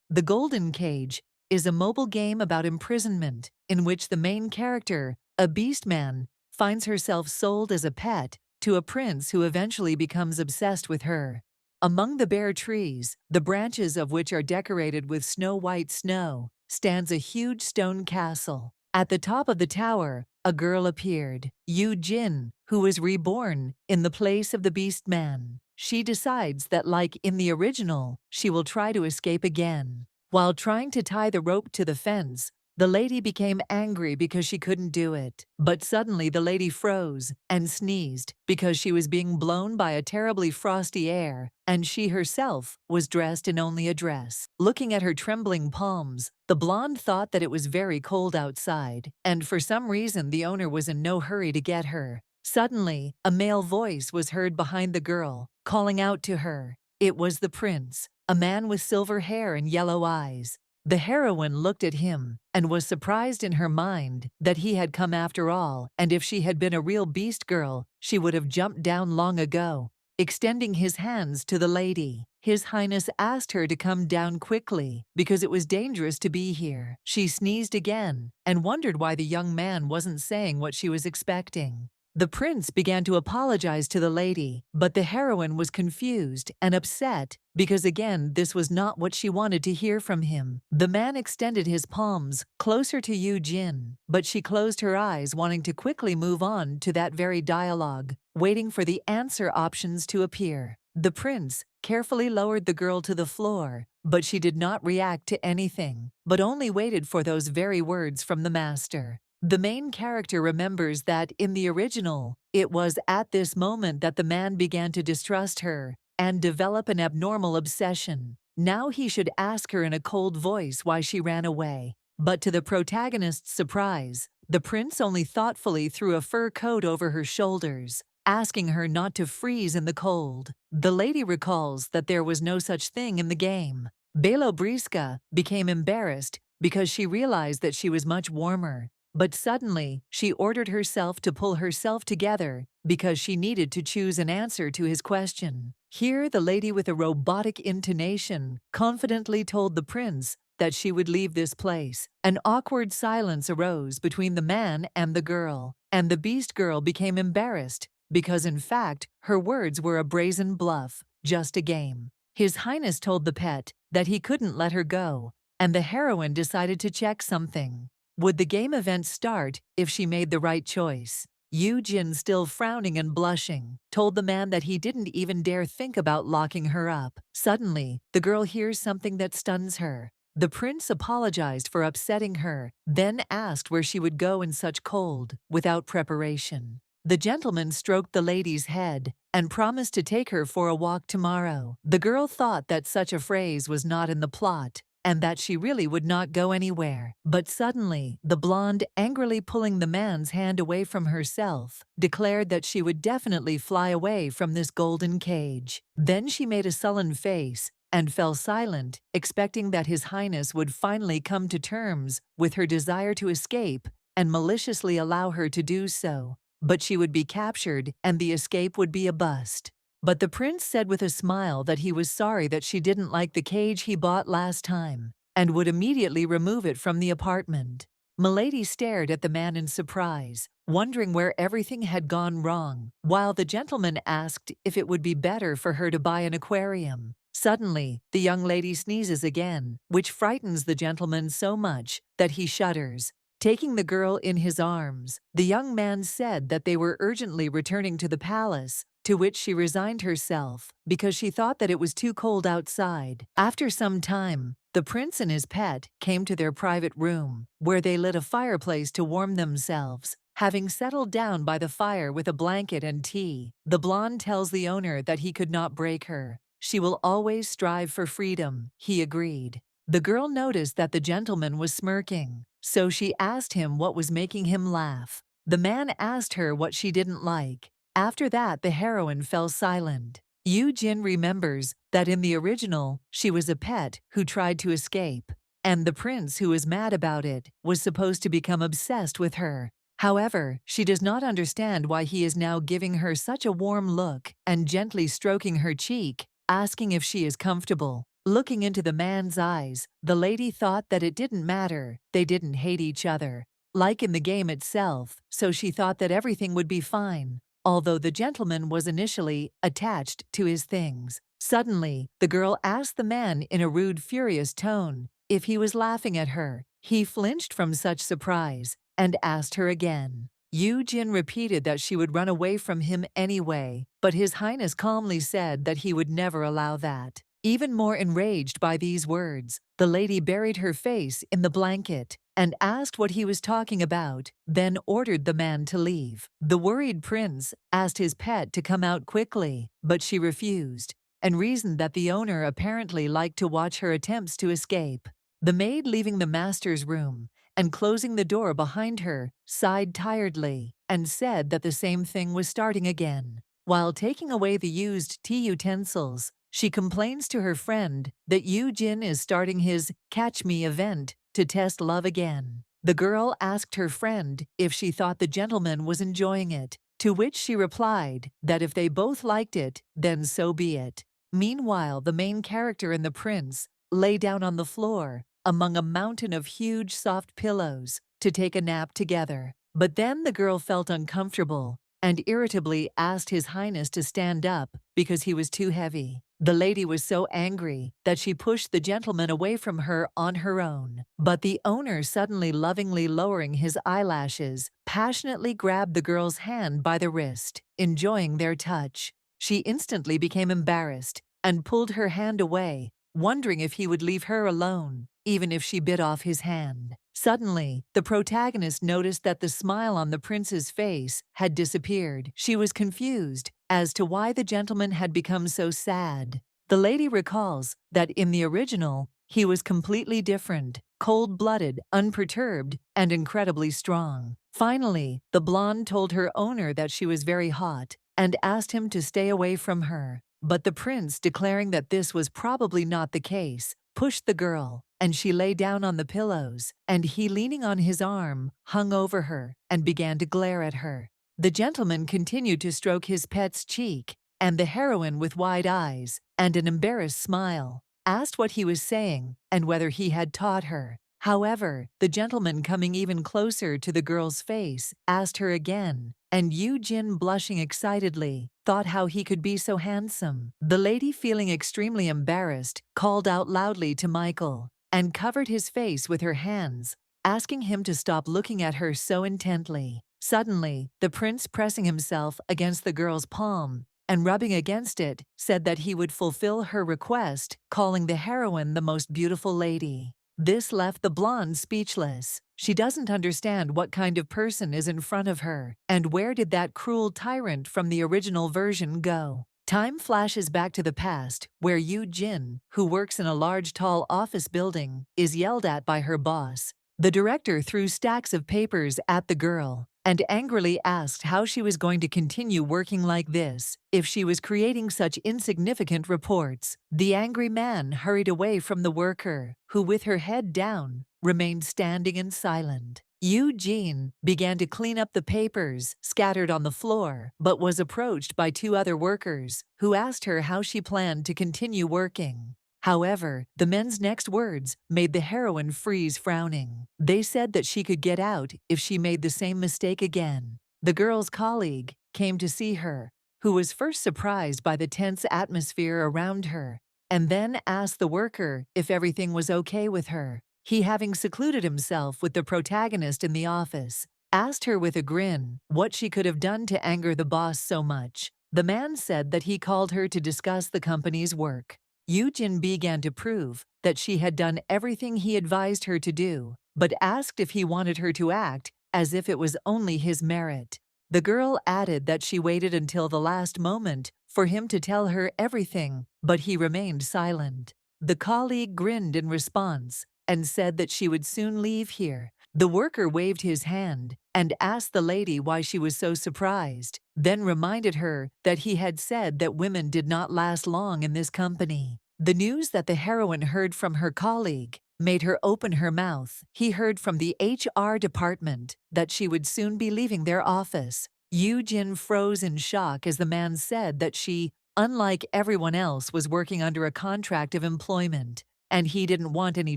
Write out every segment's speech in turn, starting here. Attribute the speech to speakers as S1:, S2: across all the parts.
S1: The Golden Cage is a mobile game about imprisonment in which the main character, a beast man, finds herself sold as a pet to a prince who eventually becomes obsessed with her. Among the bare trees, the branches of which are decorated with snow-white snow, stands a huge stone castle. At the top of the tower, a girl appeared, Yu Jin, who was reborn in the place of the beast man. She decides that, like in the original, she will try to escape again. While trying to tie the rope to the fence, the lady became angry because she couldn't do it. But suddenly the lady froze and sneezed because she was being blown by a terribly frosty air, and she herself was dressed in only a dress. Looking at her trembling palms, the blonde thought that it was very cold outside, and for some reason the owner was in no hurry to get her. Suddenly, a male voice was heard behind the girl, calling out to her. It was the prince, a man with silver hair and yellow eyes. The heroine looked at him and was surprised in her mind that he had come after all, and if she had been a real beast girl, she would have jumped down long ago. Extending his hands to the lady, His Highness asked her to come down quickly because it was dangerous to be here. She sneezed again and wondered why the young man wasn't saying what she was expecting. The prince began to apologize to the lady, but the heroine was confused and upset because again this was not what she wanted to hear from him. The man extended his palms closer to Yu Jin, but she closed her eyes, wanting to quickly move on to that very dialogue, waiting for the answer options to appear. The prince carefully lowered the girl to the floor, but she did not react to anything, but only waited for those very words from the master. The main character remembers that in the original, it was at this moment that the man began to distrust her and develop an abnormal obsession. Now he should ask her in a cold voice why she ran away. But to the protagonist's surprise, the prince only thoughtfully threw a fur coat over her shoulders, asking her not to freeze in the cold. The lady recalls that there was no such thing in the game. Belobriska became embarrassed because she realized that she was much warmer. But suddenly, she ordered herself to pull herself together because she needed to choose an answer to his question. Here, the lady with a robotic intonation confidently told the prince that she would leave this place. An awkward silence arose between the man and the girl, and the beast girl became embarrassed because, in fact, her words were a brazen bluff, just a game. His Highness told the pet that he couldn't let her go, and the heroine decided to check something. Would the game event start if she made the right choice? Yu Jin, still frowning and blushing, told the man that he didn't even dare think about locking her up. Suddenly, the girl hears something that stuns her. The prince apologized for upsetting her, then asked where she would go in such cold, without preparation. The gentleman stroked the lady's head and promised to take her for a walk tomorrow. The girl thought that such a phrase was not in the plot, and that she really would not go anywhere. But suddenly, the blonde, angrily pulling the man's hand away from herself, declared that she would definitely fly away from this golden cage. Then she made a sullen face and fell silent, expecting that His Highness would finally come to terms with her desire to escape and maliciously allow her to do so. But she would be captured and the escape would be a bust. But the prince said with a smile that he was sorry that she didn't like the cage he bought last time, and would immediately remove it from the apartment. Milady stared at the man in surprise, wondering where everything had gone wrong, while the gentleman asked if it would be better for her to buy an aquarium. Suddenly, the young lady sneezes again, which frightens the gentleman so much that he shudders. Taking the girl in his arms, the young man said that they were urgently returning to the palace, to which she resigned herself because she thought that it was too cold outside. After some time, the prince and his pet came to their private room, where they lit a fireplace to warm themselves. Having settled down by the fire with a blanket and tea, the blonde tells the owner that he could not break her. She will always strive for freedom, he agreed. The girl noticed that the gentleman was smirking, so she asked him what was making him laugh. The man asked her what she didn't like. After that, the heroine fell silent. Yu Jin remembers that in the original, she was a pet who tried to escape, and the prince, who was mad about it, was supposed to become obsessed with her. However, she does not understand why he is now giving her such a warm look and gently stroking her cheek, asking if she is comfortable. Looking into the man's eyes, the lady thought that it didn't matter, they didn't hate each other, like in the game itself, so she thought that everything would be fine, although the gentleman was initially attached to his things. Suddenly, the girl asked the man in a rude, furious tone if he was laughing at her. He flinched from such surprise and asked her again. Yu Jin repeated that she would run away from him anyway, but His Highness calmly said that he would never allow that. Even more enraged by these words, the lady buried her face in the blanket and asked what he was talking about, then ordered the man to leave. The worried prince asked his pet to come out quickly, but she refused, and reasoned that the owner apparently liked to watch her attempts to escape. The maid, leaving the master's room and closing the door behind her, sighed tiredly and said that the same thing was starting again. While taking away the used tea utensils, she complains to her friend that Yu Jin is starting his Catch Me event to test love again. The girl asked her friend if she thought the gentleman was enjoying it, to which she replied that if they both liked it, then so be it. Meanwhile, the main character and the prince lay down on the floor among a mountain of huge soft pillows to take a nap together. But then the girl felt uncomfortable and irritably asked His Highness to stand up because he was too heavy. The lady was so angry that she pushed the gentleman away from her on her own. But the owner, suddenly lovingly lowering his eyelashes, passionately grabbed the girl's hand by the wrist, enjoying their touch. She instantly became embarrassed and pulled her hand away, wondering if he would leave her alone, even if she bit off his hand. Suddenly, the protagonist noticed that the smile on the prince's face had disappeared. She was confused as to why the gentleman had become so sad. The lady recalls that in the original, he was completely different, cold-blooded, unperturbed, and incredibly strong. Finally, the blonde told her owner that she was very hot and asked him to stay away from her. But the prince, declaring that this was probably not the case, pushed the girl, and she lay down on the pillows, and he, leaning on his arm, hung over her and began to glare at her. The gentleman continued to stroke his pet's cheek, and the heroine, with wide eyes and an embarrassed smile, asked what he was saying and whether he had taught her. However, the gentleman, coming even closer to the girl's face, asked her again, and Yu Jin, blushing excitedly, thought how he could be so handsome. The lady, feeling extremely embarrassed, called out loudly to Michael and covered his face with her hands, asking him to stop looking at her so intently. Suddenly, the prince, pressing himself against the girl's palm and rubbing against it, said that he would fulfill her request, calling the heroine the most beautiful lady. This left the blonde speechless. She doesn't understand what kind of person is in front of her, and where did that cruel tyrant from the original version go? Time flashes back to the past, where Yu Jin, who works in a large tall office building, is yelled at by her boss. The director threw stacks of papers at the girl and angrily asked how she was going to continue working like this if she was creating such insignificant reports. The angry man hurried away from the worker, who, with her head down, remained standing and silent. Yu Jin began to clean up the papers scattered on the floor, but was approached by two other workers who asked her how she planned to continue working. However, the men's next words made the heroine freeze, frowning. They said that she could get out if she made the same mistake again. The girl's colleague came to see her, who was first surprised by the tense atmosphere around her, and then asked the worker if everything was okay with her. He, having secluded himself with the protagonist in the office, asked her with a grin what she could have done to anger the boss so much. The man said that he called her to discuss the company's work. Yu Jin began to prove that she had done everything he advised her to do, but asked if he wanted her to act as if it was only his merit. The girl added that she waited until the last moment for him to tell her everything, but he remained silent. The colleague grinned in response and said that she would soon leave here. The worker waved his hand and asked the lady why she was so surprised, then reminded her that he had said that women did not last long in this company. The news that the heroine heard from her colleague made her open her mouth. He heard from the HR department that she would soon be leaving their office. Yu Jin froze in shock as the man said that she unlike everyone else, was working under a contract of employment, and he didn't want any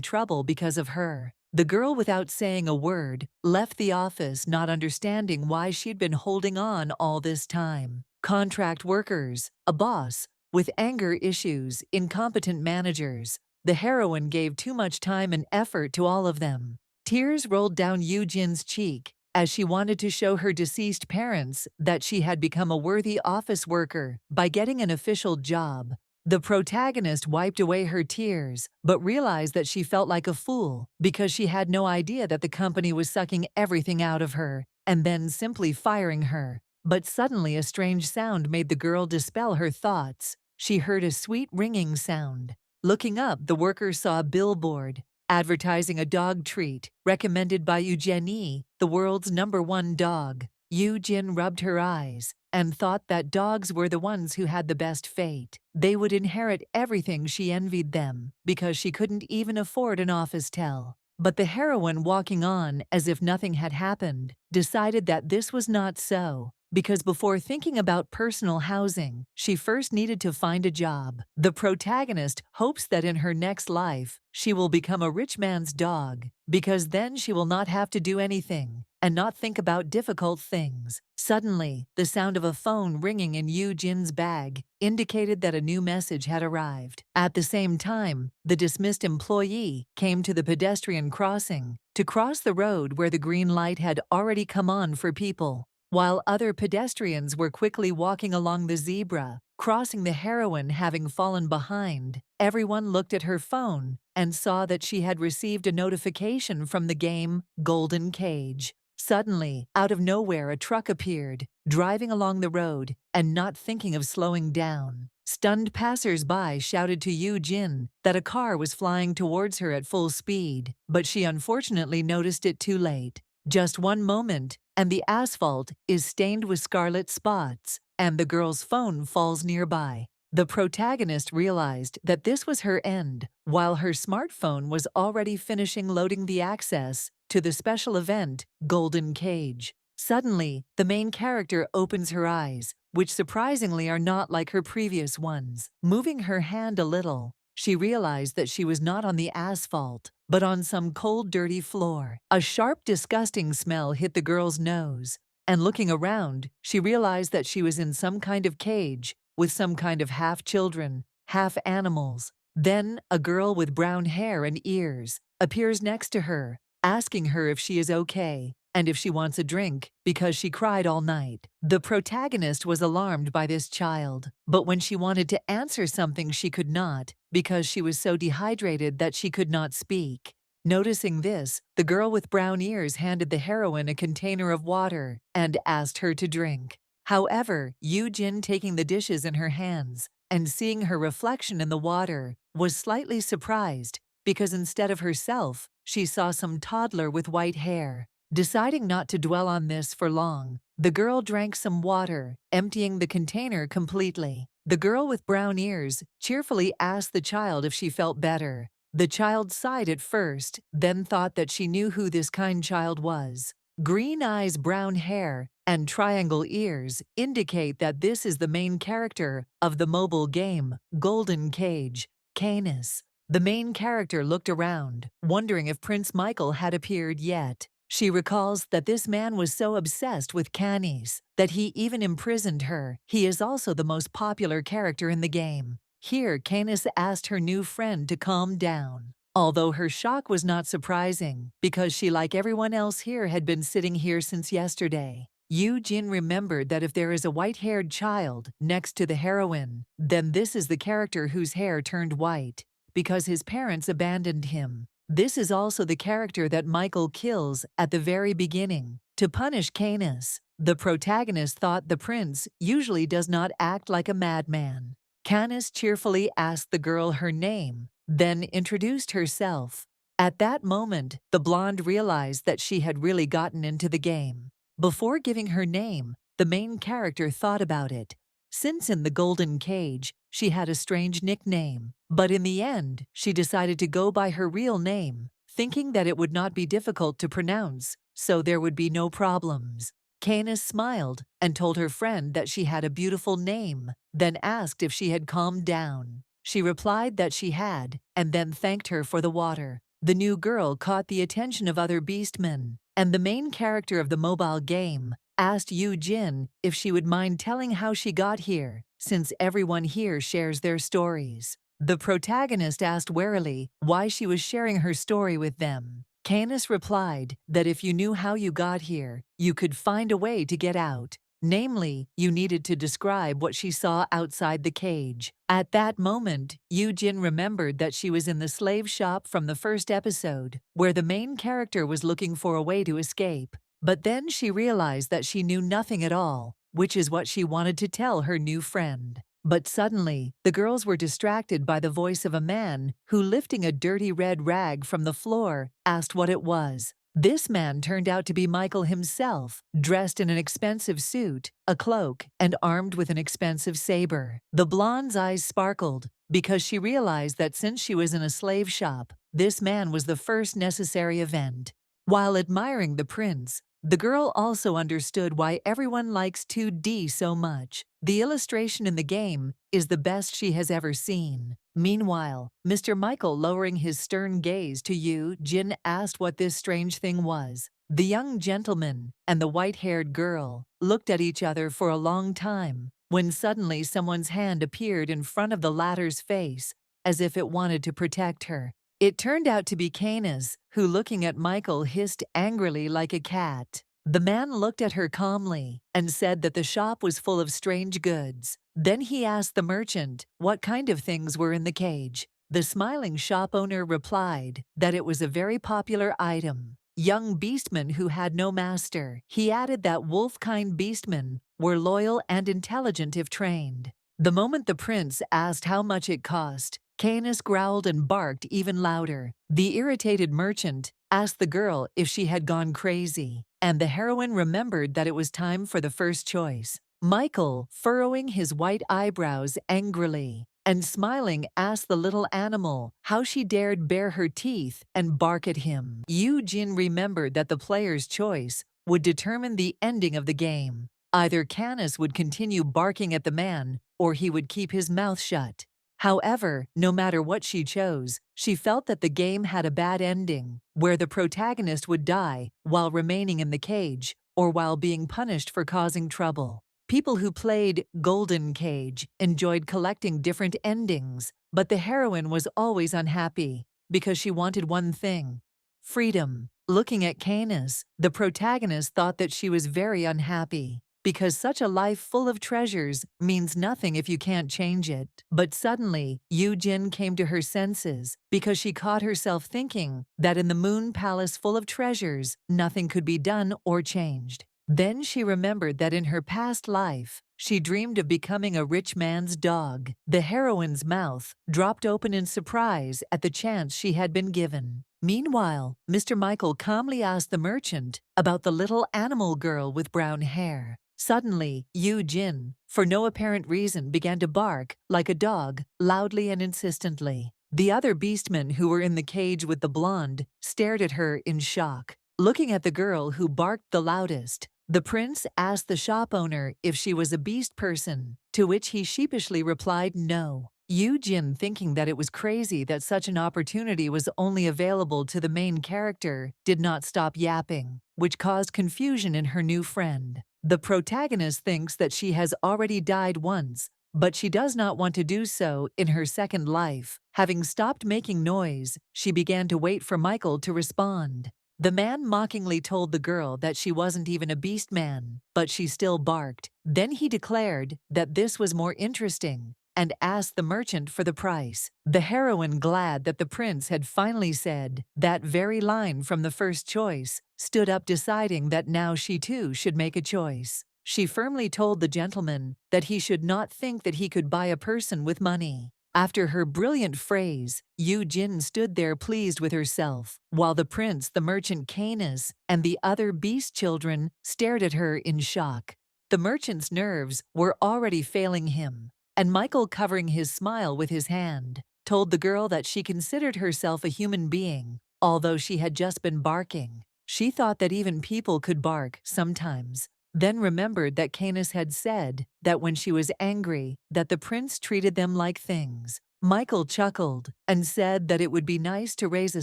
S1: trouble because of her. The girl, without saying a word, left the office, not understanding why she'd been holding on all this time. Contract workers, a boss, with anger issues, incompetent managers. The heroine gave too much time and effort to all of them. Tears rolled down Yoo-jin's cheek as she wanted to show her deceased parents that she had become a worthy office worker by getting an official job. The protagonist wiped away her tears, but realized that she felt like a fool because she had no idea that the company was sucking everything out of her and then simply firing her. But suddenly a strange sound made the girl dispel her thoughts. She heard a sweet ringing sound. Looking up, the worker saw a billboard advertising a dog treat recommended by Eugenie, the world's #1 dog. Yoo-jin rubbed her eyes and thought that dogs were the ones who had the best fate. They would inherit everything. She envied them because she couldn't even afford an office tell. But the heroine, walking on as if nothing had happened, decided that this was not so. Because before thinking about personal housing, she first needed to find a job. The protagonist hopes that in her next life, she will become a rich man's dog, because then she will not have to do anything and not think about difficult things. Suddenly, the sound of a phone ringing in Yoo-jin's bag indicated that a new message had arrived. At the same time, the dismissed employee came to the pedestrian crossing to cross the road where the green light had already come on for people. While other pedestrians were quickly walking along the zebra, crossing, the heroine having fallen behind, everyone looked at her phone and saw that she had received a notification from the game Golden Cage. Suddenly, out of nowhere, a truck appeared, driving along the road and not thinking of slowing down. Stunned passers-by shouted to Yoo-jin that a car was flying towards her at full speed, but she unfortunately noticed it too late. Just one moment, and the asphalt is stained with scarlet spots, and the girl's phone falls nearby. The protagonist realized that this was her end, while her smartphone was already finishing loading the access to the special event, Golden Cage. Suddenly, the main character opens her eyes, which surprisingly are not like her previous ones. Moving her hand a little, she realized that she was not on the asphalt, but on some cold, dirty floor. A sharp, disgusting smell hit the girl's nose, and looking around, she realized that she was in some kind of cage with some kind of half-children, half-animals. Then, a girl with brown hair and ears appears next to her, asking her if she is okay and if she wants a drink because she cried all night. The protagonist was alarmed by this child, but when she wanted to answer something, she could not because she was so dehydrated that she could not speak. Noticing this, the girl with brown ears handed the heroine a container of water and asked her to drink. However, Yoo-jin, taking the dishes in her hands and seeing her reflection in the water, was slightly surprised because instead of herself, she saw some toddler with white hair. Deciding not to dwell on this for long, the girl drank some water, emptying the container completely. The girl with brown ears cheerfully asked the child if she felt better. The child sighed at first, then thought that she knew who this kind child was. Green eyes, brown hair, and triangle ears indicate that this is the main character of the mobile game, Golden Cage, Canis. The main character looked around, wondering if Prince Michael had appeared yet. She recalls that this man was so obsessed with Canis that he even imprisoned her. He is also the most popular character in the game. Here, Canis asked her new friend to calm down. Although her shock was not surprising, because she, like everyone else here, had been sitting here since yesterday. Yoo-jin remembered that if there is a white-haired child next to the heroine, then this is the character whose hair turned white, because his parents abandoned him. This is also the character that Michael kills at the very beginning. To punish Canis, the protagonist thought the prince usually does not act like a madman. Canis cheerfully asked the girl her name, then introduced herself. At that moment, the blonde realized that she had really gotten into the game. Before giving her name, the main character thought about it. Since in the Golden Cage, she had a strange nickname, but in the end, she decided to go by her real name, thinking that it would not be difficult to pronounce, so there would be no problems. Canis smiled and told her friend that she had a beautiful name, then asked if she had calmed down. She replied that she had, and then thanked her for the water. The new girl caught the attention of other beastmen, and the main character of the mobile game asked Yu Jin if she would mind telling how she got here, since everyone here shares their stories. The protagonist asked warily why she was sharing her story with them. Canis replied that if you knew how you got here, you could find a way to get out. Namely, you needed to describe what she saw outside the cage. At that moment, Yu-jin remembered that she was in the slave shop from the first episode, where the main character was looking for a way to escape. But then she realized that she knew nothing at all, which is what she wanted to tell her new friend. But suddenly, the girls were distracted by the voice of a man who, lifting a dirty red rag from the floor, asked what it was. This man turned out to be Michael himself, dressed in an expensive suit, a cloak, and armed with an expensive saber. The blonde's eyes sparkled because she realized that since she was in a slave shop, this man was the first necessary event. While admiring the prince, the girl also understood why everyone likes 2D so much. The illustration in the game is the best she has ever seen. Meanwhile, Mr. Michael, lowering his stern gaze to Yu Jin, asked what this strange thing was. The young gentleman and the white-haired girl looked at each other for a long time, when suddenly someone's hand appeared in front of the latter's face, as if it wanted to protect her. It turned out to be Canis, who, looking at Michael, hissed angrily like a cat. The man looked at her calmly and said that the shop was full of strange goods. Then he asked the merchant what kind of things were in the cage. The smiling shop owner replied that it was a very popular item. Young beastmen who had no master. He added that wolf-kind beastmen were loyal and intelligent if trained. The moment the prince asked how much it cost, Canis growled and barked even louder. The irritated merchant asked the girl if she had gone crazy, and the heroine remembered that it was time for the first choice. Michael, furrowing his white eyebrows angrily and smiling, asked the little animal how she dared bare her teeth and bark at him. Yu Jin remembered that the player's choice would determine the ending of the game. Either Canis would continue barking at the man, or he would keep his mouth shut. However, no matter what she chose, she felt that the game had a bad ending, where the protagonist would die while remaining in the cage or while being punished for causing trouble. People who played Golden Cage enjoyed collecting different endings, but the heroine was always unhappy because she wanted one thing: freedom. Looking at Canis, the protagonist thought that she was very unhappy, because such a life full of treasures means nothing if you can't change it. But suddenly, Yu Jin came to her senses because she caught herself thinking that in the moon palace full of treasures, nothing could be done or changed. Then she remembered that in her past life, she dreamed of becoming a rich man's dog. The heroine's mouth dropped open in surprise at the chance she had been given. Meanwhile, Mr. Michael calmly asked the merchant about the little animal girl with brown hair. Suddenly, Yu Jin, for no apparent reason, began to bark like a dog, loudly and insistently. The other beastmen who were in the cage with the blonde stared at her in shock. Looking at the girl who barked the loudest, the prince asked the shop owner if she was a beast person, to which he sheepishly replied no. Yu Jin, thinking that it was crazy that such an opportunity was only available to the main character, did not stop yapping, which caused confusion in her new friend. The protagonist thinks that she has already died once, but she does not want to do so in her second life. Having stopped making noise, she began to wait for Michael to respond. The man mockingly told the girl that she wasn't even a beast man, but she still barked. Then he declared that this was more interesting and asked the merchant for the price. The heroine, glad that the prince had finally said that very line from the first choice, stood up, deciding that now she too should make a choice. She firmly told the gentleman that he should not think that he could buy a person with money. After her brilliant phrase, Yu Jin stood there pleased with herself, while the prince, the merchant Canis, and the other beast children stared at her in shock. The merchant's nerves were already failing him, and Michael, covering his smile with his hand, told the girl that she considered herself a human being, although she had just been barking. She thought that even people could bark sometimes. then remembered that Canis had said that when she was angry, that the prince treated them like things. Michael chuckled and said that it would be nice to raise a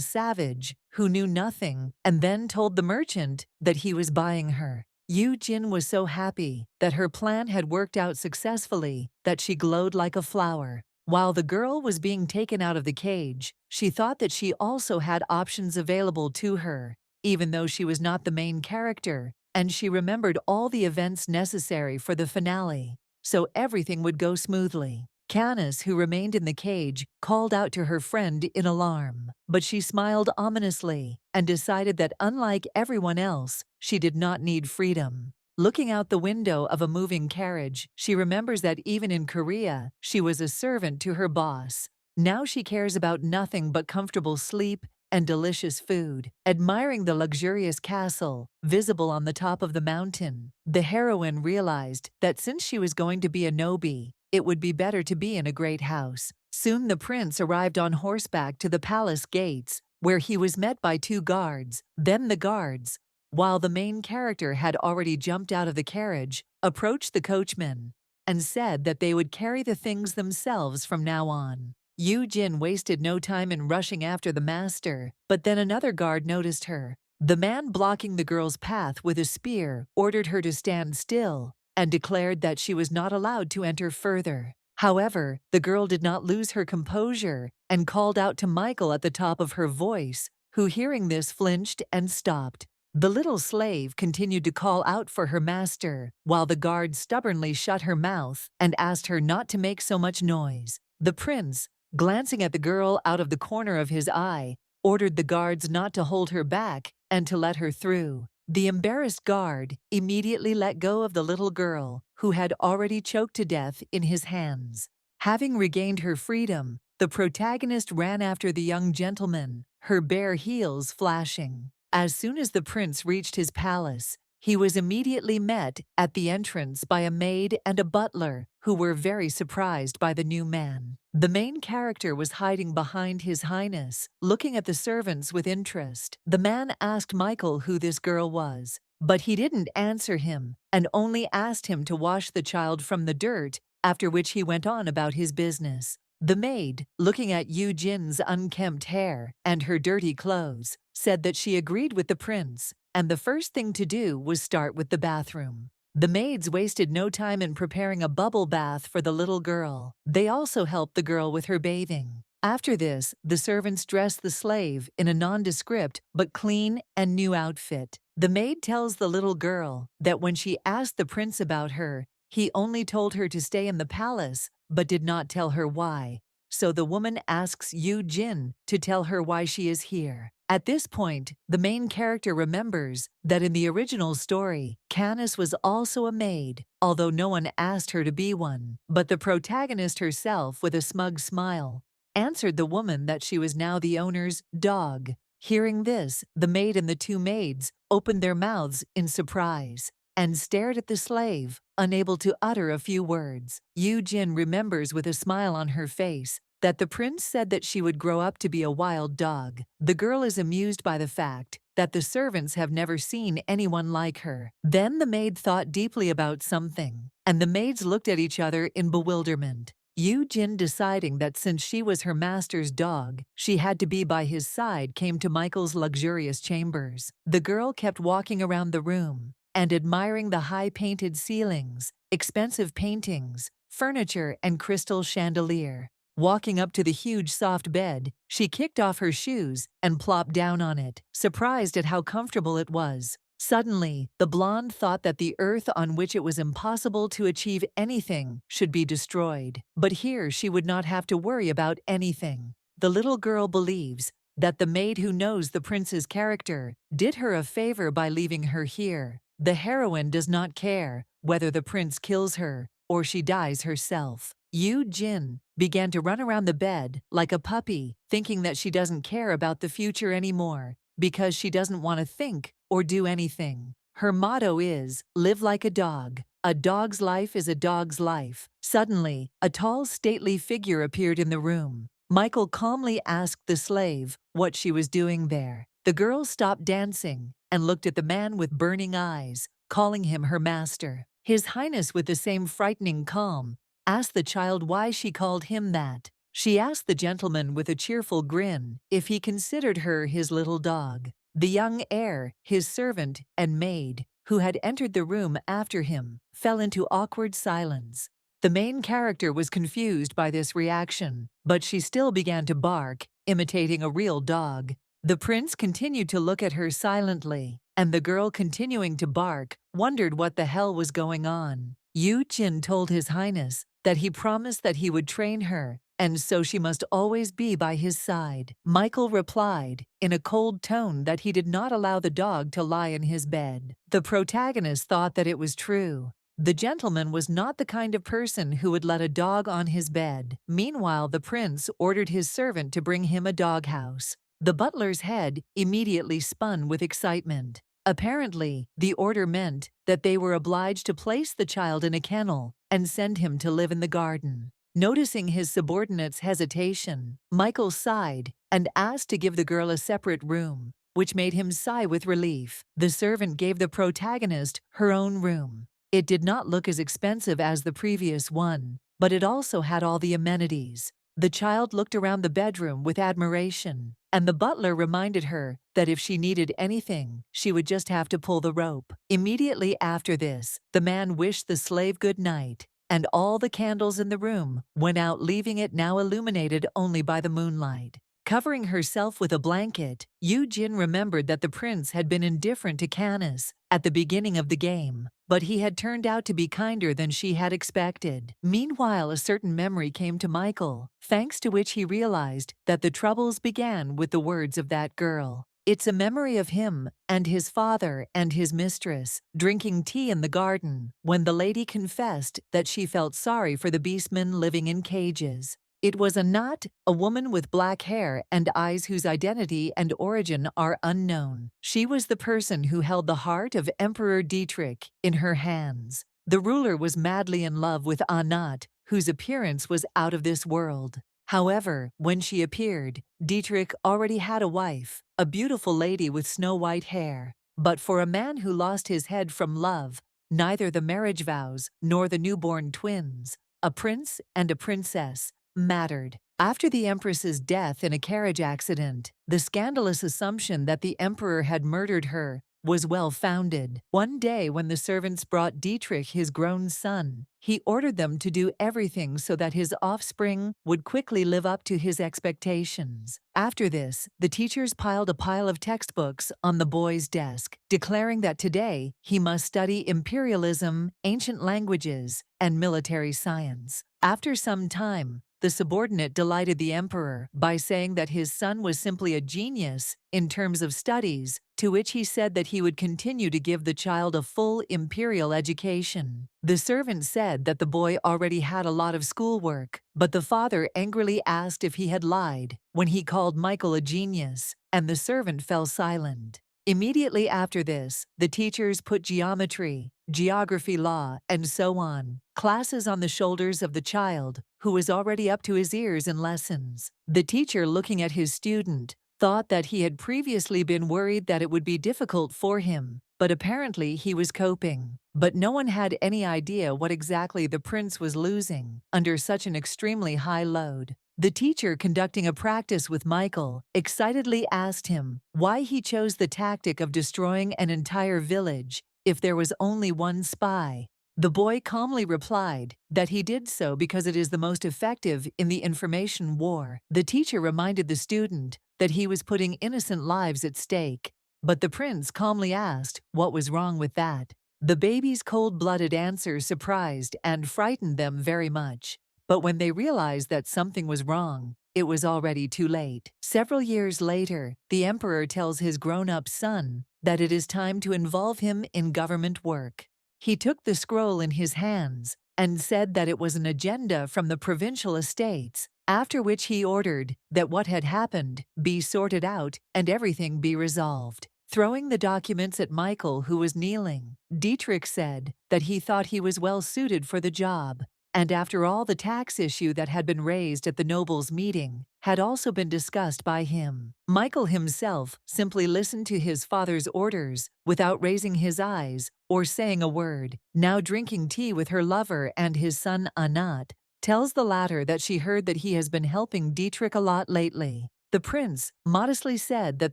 S1: savage who knew nothing, and then told the merchant that he was buying her. Jin was so happy that her plan had worked out successfully that she glowed like a flower. While the girl was being taken out of the cage, she thought that she also had options available to her, even though she was not the main character, and she remembered all the events necessary for the finale, so everything would go smoothly. Canis, who remained in the cage, called out to her friend in alarm, but she smiled ominously and decided that unlike everyone else, she did not need freedom. Looking out the window of a moving carriage, she remembers that even in Korea, she was a servant to her boss. Now she cares about nothing but comfortable sleep and delicious food. Admiring the luxurious castle visible on the top of the mountain, the heroine realized that since she was going to be a nobi, it would be better to be in a great house. Soon the prince arrived on horseback to the palace gates, where he was met by 2 guards. Then the guards, while the main character had already jumped out of the carriage, approached the coachman and said that they would carry the things themselves from now on. Jin wasted no time in rushing after the master, but then another guard noticed her. The man blocking the girl's path with a spear ordered her to stand still and declared that she was not allowed to enter further. However, the girl did not lose her composure and called out to Michael at the top of her voice, who hearing this flinched and stopped. The little slave continued to call out for her master, while the guard stubbornly shut her mouth and asked her not to make so much noise. The prince, glancing at the girl out of the corner of his eye, ordered the guards not to hold her back and to let her through. The embarrassed guard immediately let go of the little girl, who had already choked to death in his hands. Having regained her freedom, the protagonist ran after the young gentleman, her bare heels flashing. As soon as the prince reached his palace, he was immediately met at the entrance by a maid and a butler, who were very surprised by the new man. The main character was hiding behind His Highness, looking at the servants with interest. The man asked Michael who this girl was, but he didn't answer him and only asked him to wash the child from the dirt, after which he went on about his business. The maid, looking at Jin's unkempt hair and her dirty clothes, said that she agreed with the prince, and the first thing to do was start with the bathroom. The maids wasted no time in preparing a bubble bath for the little girl. They also helped the girl with her bathing. After this, the servants dressed the slave in a nondescript but clean and new outfit. The maid tells the little girl that when she asked the prince about her, he only told her to stay in the palace, but did not tell her why. So the woman asks Jin to tell her why she is here. At this point, the main character remembers that in the original story, Canis was also a maid, although no one asked her to be one. But the protagonist herself, with a smug smile, answered the woman that she was now the owner's dog. Hearing this, the maid and the 2 maids opened their mouths in surprise and stared at the slave, unable to utter a few words. Jin remembers with a smile on her face that the prince said that she would grow up to be a wild dog. The girl is amused by the fact that the servants have never seen anyone like her. Then the maid thought deeply about something, and the maids looked at each other in bewilderment. Jin, deciding that since she was her master's dog, she had to be by his side, came to Michael's luxurious chambers. The girl kept walking around the room and admiring the high-painted ceilings, expensive paintings, furniture, and crystal chandelier. Walking up to the huge soft bed, she kicked off her shoes and plopped down on it, surprised at how comfortable it was. Suddenly, the blonde thought that the earth on which it was impossible to achieve anything should be destroyed. But here she would not have to worry about anything. The little girl believes that the maid who knows the prince's character did her a favor by leaving her here. The heroine does not care whether the prince kills her or she dies herself. Jin began to run around the bed like a puppy, thinking that she doesn't care about the future anymore because she doesn't want to think or do anything. Her motto is, live like a dog. A dog's life is a dog's life. Suddenly, a tall, stately figure appeared in the room. Michael calmly asked the slave what she was doing there. The girl stopped dancing and looked at the man with burning eyes, calling him her master. His Highness, with the same frightening calm, asked the child why she called him that. She asked the gentleman with a cheerful grin if he considered her his little dog. The young heir, his servant, and maid, who had entered the room after him, fell into awkward silence. The main character was confused by this reaction, but she still began to bark, imitating a real dog. The prince continued to look at her silently, and the girl, continuing to bark, wondered what the hell was going on. Yu Jin told His Highness that he promised that he would train her, and so she must always be by his side. Michael replied, in a cold tone, that he did not allow the dog to lie in his bed. The protagonist thought that it was true. The gentleman was not the kind of person who would let a dog on his bed. Meanwhile, the prince ordered his servant to bring him a doghouse. The butler's head immediately spun with excitement. Apparently, the order meant that they were obliged to place the child in a kennel and send him to live in the garden. Noticing his subordinate's hesitation, Michael sighed and asked to give the girl a separate room, which made him sigh with relief. The servant gave the protagonist her own room. It did not look as expensive as the previous one, but it also had all the amenities. The child looked around the bedroom with admiration, and the butler reminded her that if she needed anything, she would just have to pull the rope. Immediately after this, the man wished the slave good night, and all the candles in the room went out, leaving it now illuminated only by the moonlight. Covering herself with a blanket, Yu Jin remembered that the prince had been indifferent to Canis at the beginning of the game, but he had turned out to be kinder than she had expected. Meanwhile, a certain memory came to Michael, thanks to which he realized that the troubles began with the words of that girl. It's a memory of him and his father and his mistress drinking tea in the garden when the lady confessed that she felt sorry for the beastmen living in cages. It was Anat, a woman with black hair and eyes whose identity and origin are unknown. She was the person who held the heart of Emperor Dietrich in her hands. The ruler was madly in love with Anat, whose appearance was out of this world. However, when she appeared, Dietrich already had a wife, a beautiful lady with snow-white hair. But for a man who lost his head from love, neither the marriage vows nor the newborn twins, a prince and a princess, mattered. After the Empress's death in a carriage accident, the scandalous assumption that the Emperor had murdered her was well-founded. One day when the servants brought Dietrich his grown son, he ordered them to do everything so that his offspring would quickly live up to his expectations. After this, the teachers piled a pile of textbooks on the boy's desk, declaring that today he must study imperialism, ancient languages, and military science. After some time, the subordinate delighted the emperor by saying that his son was simply a genius in terms of studies, to which he said that he would continue to give the child a full imperial education. The servant said that the boy already had a lot of schoolwork, but the father angrily asked if he had lied when he called Michael a genius, and the servant fell silent. Immediately after this, the teachers put geometry, geography, law, and so on, classes on the shoulders of the child, who was already up to his ears in lessons. The teacher, looking at his student, thought that he had previously been worried that it would be difficult for him, but apparently he was coping. But no one had any idea what exactly the prince was losing under such an extremely high load. The teacher, conducting a practice with Michael, excitedly asked him why he chose the tactic of destroying an entire village if there was only one spy. The boy calmly replied that he did so because it is the most effective in the information war. The teacher reminded the student that he was putting innocent lives at stake, but the prince calmly asked what was wrong with that. The baby's cold-blooded answer surprised and frightened them very much. But when they realized that something was wrong, it was already too late. Several years later, the emperor tells his grown-up son that it is time to involve him in government work. He took the scroll in his hands and said that it was an agenda from the provincial estates, after which he ordered that what had happened be sorted out and everything be resolved. Throwing the documents at Michael, who was kneeling, Dietrich said that he thought he was well suited for the job, and after all the tax issue that had been raised at the nobles' meeting, had also been discussed by him. Michael himself simply listened to his father's orders without raising his eyes or saying a word. Now drinking tea with her lover and his son Anat, tells the latter that she heard that he has been helping Dietrich a lot lately. The prince modestly said that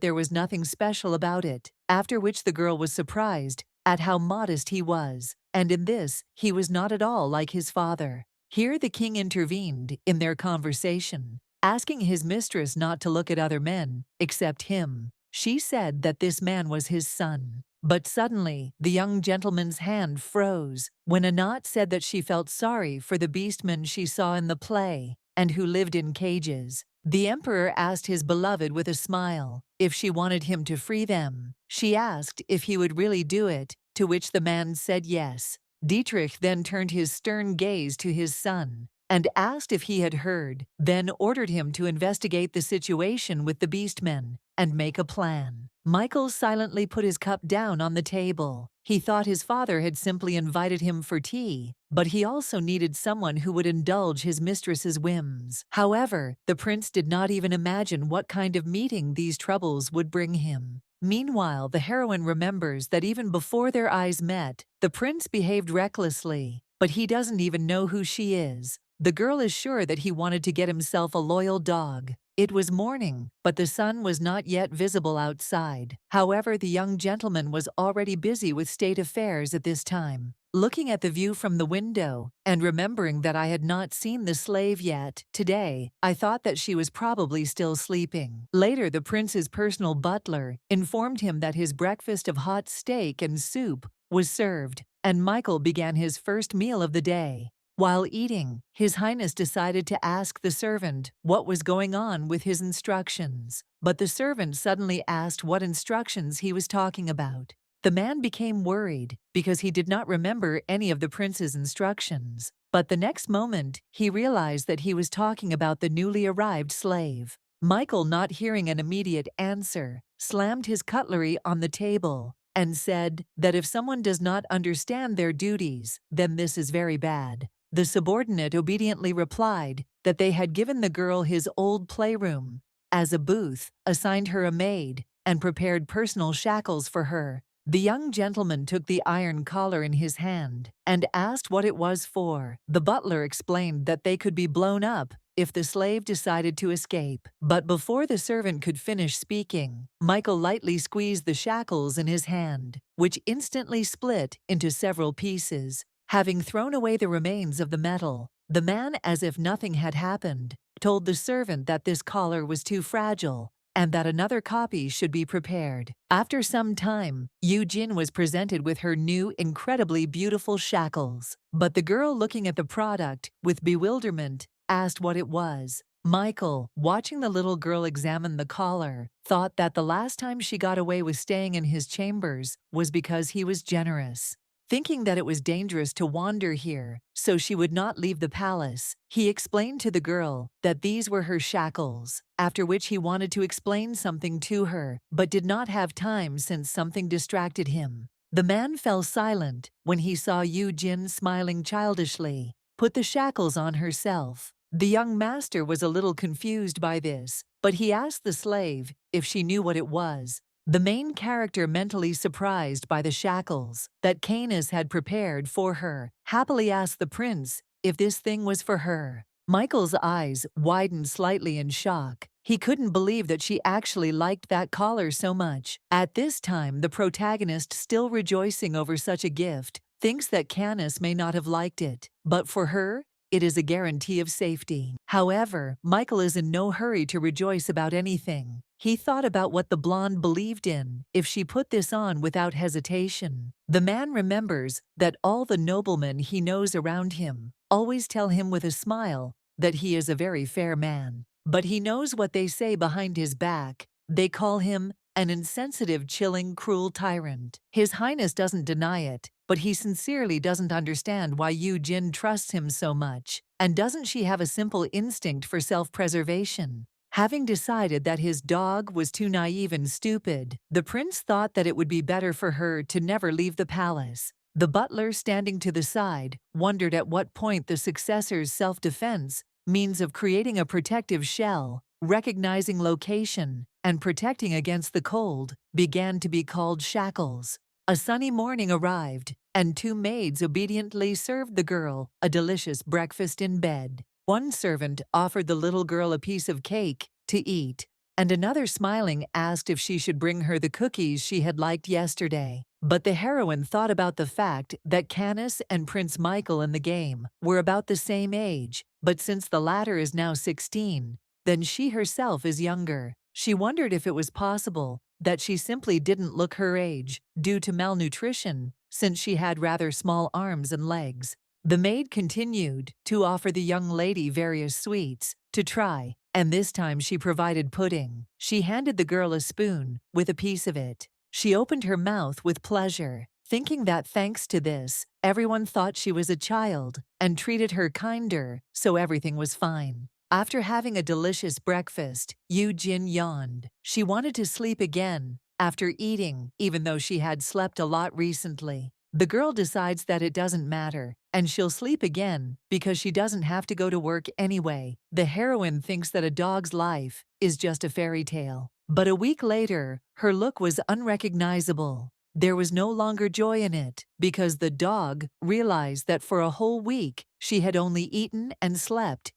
S1: there was nothing special about it, after which the girl was surprised at how modest he was, and in this he was not at all like his father. Here the king intervened in their conversation, asking his mistress not to look at other men except him. She said that this man was his son. But suddenly, the young gentleman's hand froze when Anat said that she felt sorry for the beastmen she saw in the play and who lived in cages. The emperor asked his beloved with a smile if she wanted him to free them. She asked if he would really do it, to which the man said yes. Dietrich then turned his stern gaze to his son and asked if he had heard, then ordered him to investigate the situation with the beastmen and make a plan. Michael silently put his cup down on the table. He thought his father had simply invited him for tea, but he also needed someone who would indulge his mistress's whims. However, the prince did not even imagine what kind of meeting these troubles would bring him. Meanwhile, the heroine remembers that even before their eyes met, the prince behaved recklessly, but he doesn't even know who she is. The girl is sure that he wanted to get himself a loyal dog. It was morning, but the sun was not yet visible outside. However, the young gentleman was already busy with state affairs at this time. Looking at the view from the window, and remembering that I had not seen the slave yet today, I thought that she was probably still sleeping. Later, the prince's personal butler informed him that his breakfast of hot steak and soup was served, and Michael began his first meal of the day. While eating, His Highness decided to ask the servant what was going on with his instructions, but the servant suddenly asked what instructions he was talking about. The man became worried because he did not remember any of the prince's instructions, but the next moment he realized that he was talking about the newly arrived slave. Michael, not hearing an immediate answer, slammed his cutlery on the table and said that if someone does not understand their duties, then this is very bad. The subordinate obediently replied that they had given the girl his old playroom as a booth, assigned her a maid, and prepared personal shackles for her. The young gentleman took the iron collar in his hand and asked what it was for. The butler explained that they could be blown up if the slave decided to escape. But before the servant could finish speaking, Michael lightly squeezed the shackles in his hand, which instantly split into several pieces. Having thrown away the remains of the metal, the man, as if nothing had happened, told the servant that this collar was too fragile and that another copy should be prepared. After some time, Yu Jin was presented with her new, incredibly beautiful shackles. But the girl, looking at the product with bewilderment, asked what it was. Michael, watching the little girl examine the collar, thought that the last time she got away with staying in his chambers was because he was generous. Thinking that it was dangerous to wander here, so she would not leave the palace, he explained to the girl that these were her shackles, after which he wanted to explain something to her, but did not have time since something distracted him. The man fell silent when he saw Yu Jin smiling childishly, put the shackles on herself. The young master was a little confused by this, but he asked the slave if she knew what it was. The main character, mentally surprised by the shackles that Canis had prepared for her, happily asked the prince if this thing was for her. Michael's eyes widened slightly in shock. He couldn't believe that she actually liked that collar so much. At this time, the protagonist, still rejoicing over such a gift, thinks that Canis may not have liked it, but for her, it is a guarantee of safety. However, Michael is in no hurry to rejoice about anything. He thought about what the blonde believed in if she put this on without hesitation. The man remembers that all the noblemen he knows around him always tell him with a smile that he is a very fair man. But he knows what they say behind his back. They call him an insensitive, chilling, cruel tyrant. His Highness doesn't deny it, but he sincerely doesn't understand why Yu Jin trusts him so much. And doesn't she have a simple instinct for self-preservation? Having decided that his dog was too naive and stupid, the prince thought that it would be better for her to never leave the palace. The butler, standing to the side, wondered at what point the successor's self-defense means of creating a protective shell, recognizing location, and protecting against the cold, began to be called shackles. A sunny morning arrived, and two maids obediently served the girl a delicious breakfast in bed. One servant offered the little girl a piece of cake to eat, and another, smiling, asked if she should bring her the cookies she had liked yesterday. But the heroine thought about the fact that Canis and Prince Michael in the game were about the same age, but since the latter is now 16, then she herself is younger. She wondered if it was possible that she simply didn't look her age due to malnutrition, since she had rather small arms and legs. The maid continued to offer the young lady various sweets to try, and this time she provided pudding. She handed the girl a spoon with a piece of it. She opened her mouth with pleasure, thinking that thanks to this, everyone thought she was a child and treated her kinder, so everything was fine. After having a delicious breakfast, Jin yawned. She wanted to sleep again after eating, even though she had slept a lot recently. The girl decides that it doesn't matter, and she'll sleep again because she doesn't have to go to work anyway. The heroine thinks that a dog's life is just a fairy tale. But a week later, her look was unrecognizable. There was no longer joy in it, because the dog realized that for a whole week she had only eaten and slept.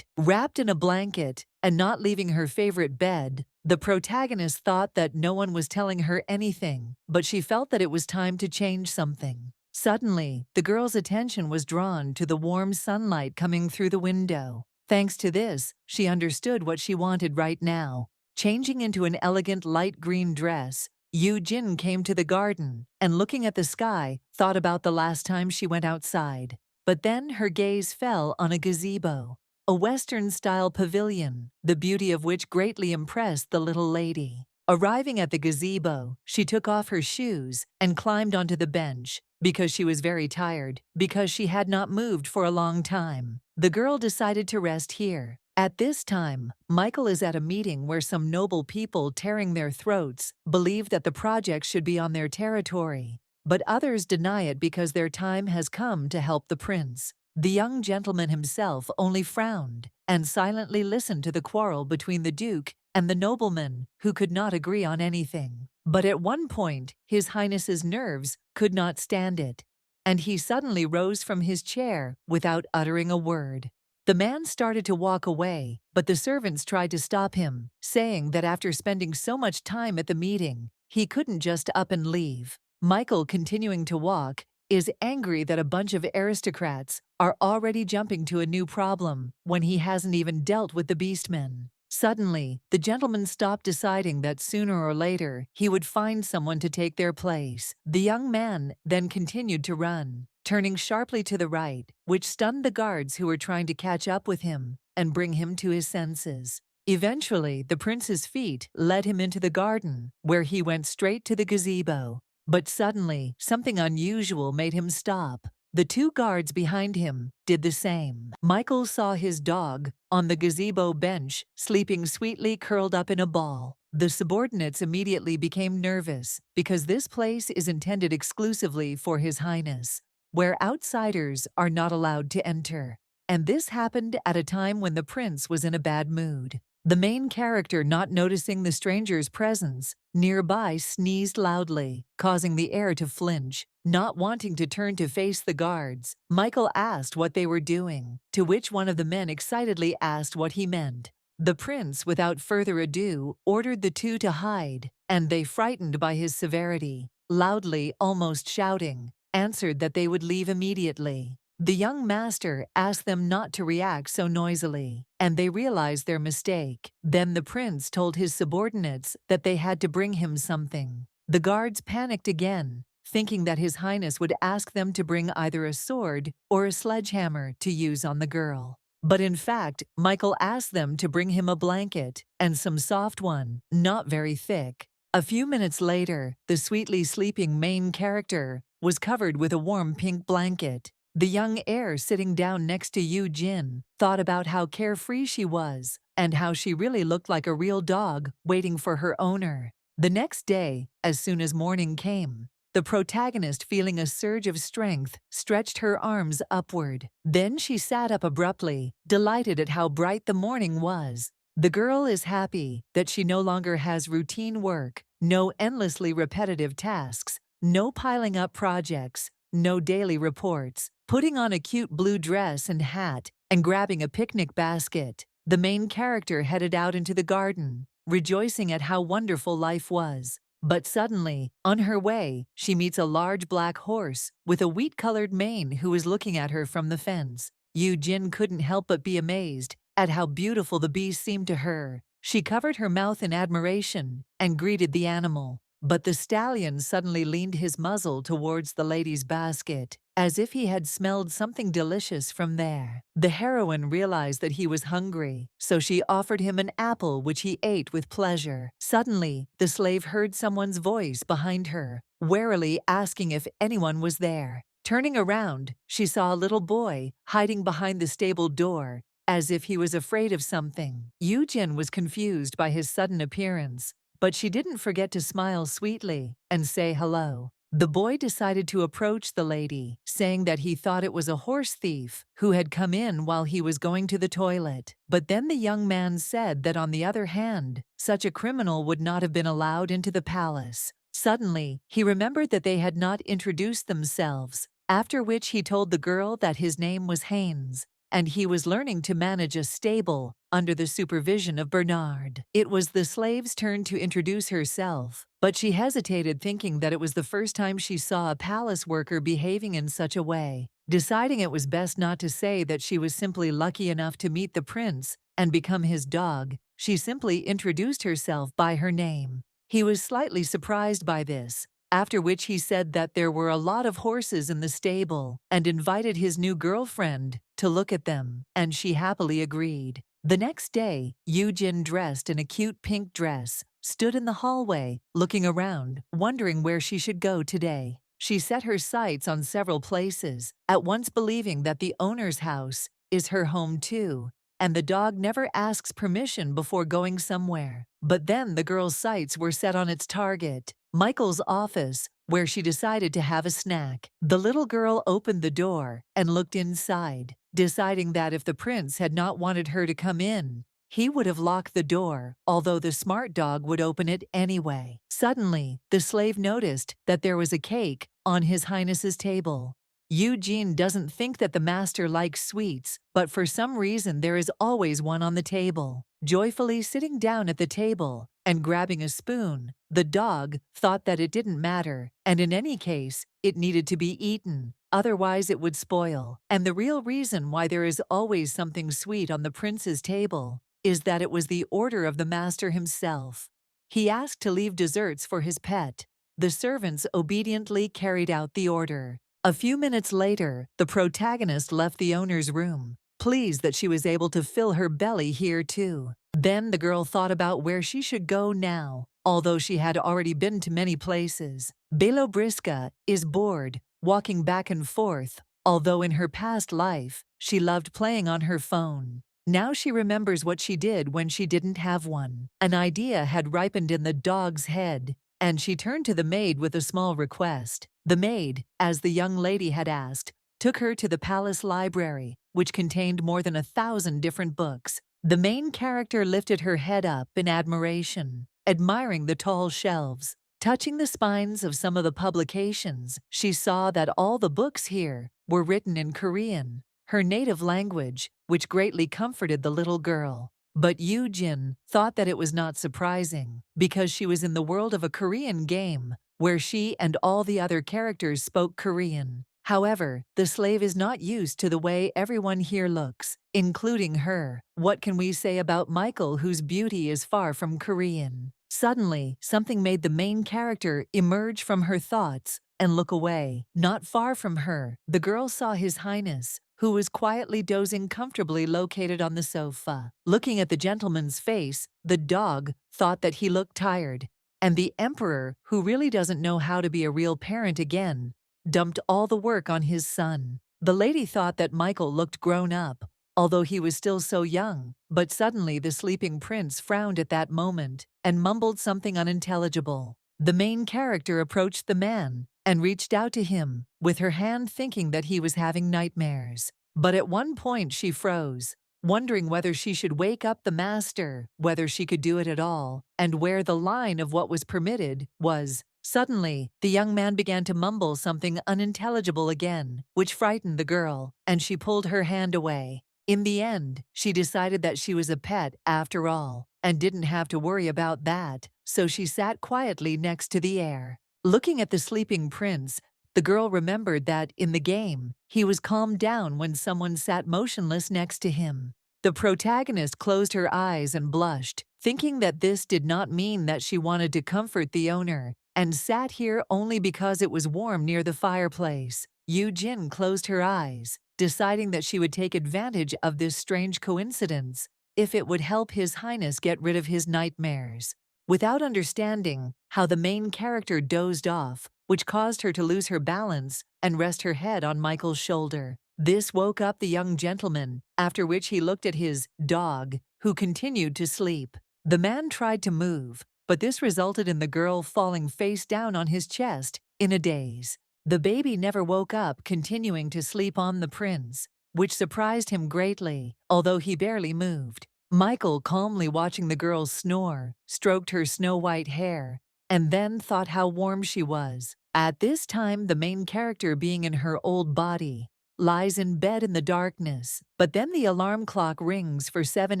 S1: Wrapped in a blanket and not leaving her favorite bed, the protagonist thought that no one was telling her anything, but she felt that it was time to change something. Suddenly, the girl's attention was drawn to the warm sunlight coming through the window. Thanks to this, she understood what she wanted right now. Changing into an elegant light green dress, Jin came to the garden and, looking at the sky, thought about the last time she went outside. But then her gaze fell on a gazebo, a Western-style pavilion, the beauty of which greatly impressed the little lady. Arriving at the gazebo, she took off her shoes and climbed onto the bench because she was very tired, because she had not moved for a long time. The girl decided to rest here. At this time, Michael is at a meeting where some noble people tearing their throats believe that the project should be on their territory, but others deny it because their time has come to help the prince. The young gentleman himself only frowned and silently listened to the quarrel between the duke and the nobleman, who could not agree on anything. But at one point, His Highness's nerves could not stand it, and he suddenly rose from his chair without uttering a word. The man started to walk away, but the servants tried to stop him, saying that after spending so much time at the meeting, he couldn't just up and leave. Michael, continuing to walk, is angry that a bunch of aristocrats are already jumping to a new problem when he hasn't even dealt with the beastmen. Suddenly, the gentleman stopped, deciding that sooner or later he would find someone to take their place. The young man then continued to run, turning sharply to the right, which stunned the guards who were trying to catch up with him and bring him to his senses. Eventually, the prince's feet led him into the garden, where he went straight to the gazebo. But suddenly, something unusual made him stop. The two guards behind him did the same. Michael saw his dog on the gazebo bench, sleeping sweetly curled up in a ball. The subordinates immediately became nervous because this place is intended exclusively for His Highness, where outsiders are not allowed to enter. And this happened at a time when the prince was in a bad mood. The main character, not noticing the stranger's presence nearby, sneezed loudly, causing the air to flinch. Not wanting to turn to face the guards, Michael asked what they were doing, to which one of the men excitedly asked what he meant. The prince, without further ado, ordered the two to hide, and they, frightened by his severity, loudly, almost shouting, answered that they would leave immediately. The young master asked them not to react so noisily, and they realized their mistake. Then the prince told his subordinates that they had to bring him something. The guards panicked again, thinking that His Highness would ask them to bring either a sword or a sledgehammer to use on the girl. But in fact, Michael asked them to bring him a blanket, and some soft one, not very thick. A few minutes later, the sweetly sleeping main character was covered with a warm pink blanket. The young heir, sitting down next to Jin, thought about how carefree she was and how she really looked like a real dog waiting for her owner. The next day, as soon as morning came, the protagonist, feeling a surge of strength, stretched her arms upward. Then she sat up abruptly, delighted at how bright the morning was. The girl is happy that she no longer has routine work, no endlessly repetitive tasks, no piling up projects, no daily reports. Putting on a cute blue dress and hat and grabbing a picnic basket, the main character headed out into the garden, rejoicing at how wonderful life was. But suddenly, on her way, she meets a large black horse with a wheat-colored mane who is looking at her from the fence. Jin couldn't help but be amazed at how beautiful the beast seemed to her. She covered her mouth in admiration and greeted the animal. But the stallion suddenly leaned his muzzle towards the lady's basket, as if he had smelled something delicious from there. The heroine realized that he was hungry, so she offered him an apple, which he ate with pleasure. Suddenly, the slave heard someone's voice behind her, warily asking if anyone was there. Turning around, she saw a little boy hiding behind the stable door, as if he was afraid of something. Jin was confused by his sudden appearance, but she didn't forget to smile sweetly and say hello. The boy decided to approach the lady, saying that he thought it was a horse thief who had come in while he was going to the toilet. But then the young man said that on the other hand, such a criminal would not have been allowed into the palace. Suddenly, he remembered that they had not introduced themselves, after which he told the girl that his name was Haynes, and he was learning to manage a stable under the supervision of Bernard. It was the slave's turn to introduce herself, but she hesitated, thinking that it was the first time she saw a palace worker behaving in such a way. Deciding it was best not to say that she was simply lucky enough to meet the prince and become his dog, she simply introduced herself by her name. He was slightly surprised by this, after which he said that there were a lot of horses in the stable and invited his new girlfriend to look at them, and she happily agreed. The next day, Jin, dressed in a cute pink dress, stood in the hallway, looking around, wondering where she should go today. She set her sights on several places, at once believing that the owner's house is her home too, and the dog never asks permission before going somewhere. But then the girl's sights were set on its target, Michael's office, where she decided to have a snack. The little girl opened the door and looked inside, deciding that if the prince had not wanted her to come in, he would have locked the door, although the smart dog would open it anyway. Suddenly, the slave noticed that there was a cake on His Highness's table. Eugene doesn't think that the master likes sweets, but for some reason there is always one on the table. Joyfully sitting down at the table and grabbing a spoon, the dog thought that it didn't matter, and in any case, it needed to be eaten, otherwise it would spoil. And the real reason why there is always something sweet on the prince's table is that it was the order of the master himself. He asked to leave desserts for his pet. The servants obediently carried out the order. A few minutes later, the protagonist left the owner's room, pleased that she was able to fill her belly here too. Then the girl thought about where she should go now, although she had already been to many places. Belobriska is bored, walking back and forth, although in her past life, she loved playing on her phone. Now she remembers what she did when she didn't have one. An idea had ripened in the dog's head, and she turned to the maid with a small request. The maid, as the young lady had asked, took her to the palace library, which contained more than 1,000 different books. The main character lifted her head up in admiration, admiring the tall shelves. Touching the spines of some of the publications, she saw that all the books here were written in Korean, her native language, which greatly comforted the little girl. But Jin thought that it was not surprising, because she was in the world of a Korean game, where she and all the other characters spoke Korean. However, the slave is not used to the way everyone here looks, including her. What can we say about Michael, whose beauty is far from Korean? Suddenly, something made the main character emerge from her thoughts and look away. Not far from her, the girl saw His Highness, who was quietly dozing comfortably located on the sofa. Looking at the gentleman's face, the dog thought that he looked tired, and the emperor, who really doesn't know how to be a real parent again, dumped all the work on his son. The lady thought that Michael looked grown up, although he was still so young, but suddenly the sleeping prince frowned at that moment and mumbled something unintelligible. The main character approached the man and reached out to him with her hand, thinking that he was having nightmares. But at one point she froze, wondering whether she should wake up the master, whether she could do it at all, and where the line of what was permitted was. Suddenly, the young man began to mumble something unintelligible again, which frightened the girl, and she pulled her hand away. In the end, she decided that she was a pet after all, and didn't have to worry about that, so she sat quietly next to the heir. Looking at the sleeping prince, the girl remembered that, in the game, he was calmed down when someone sat motionless next to him. The protagonist closed her eyes and blushed, thinking that this did not mean that she wanted to comfort the owner, and sat here only because it was warm near the fireplace. Jin closed her eyes, deciding that she would take advantage of this strange coincidence if it would help His Highness get rid of his nightmares. Without understanding how the main character dozed off, which caused her to lose her balance and rest her head on Michael's shoulder. This woke up the young gentleman, after which he looked at his dog, who continued to sleep. The man tried to move, but this resulted in the girl falling face down on his chest in a daze. The baby never woke up, continuing to sleep on the prince, which surprised him greatly, although he barely moved. Michael, calmly watching the girl snore, stroked her snow-white hair, and then thought how warm she was. At this time, the main character, being in her old body, lies in bed in the darkness, but then the alarm clock rings for 7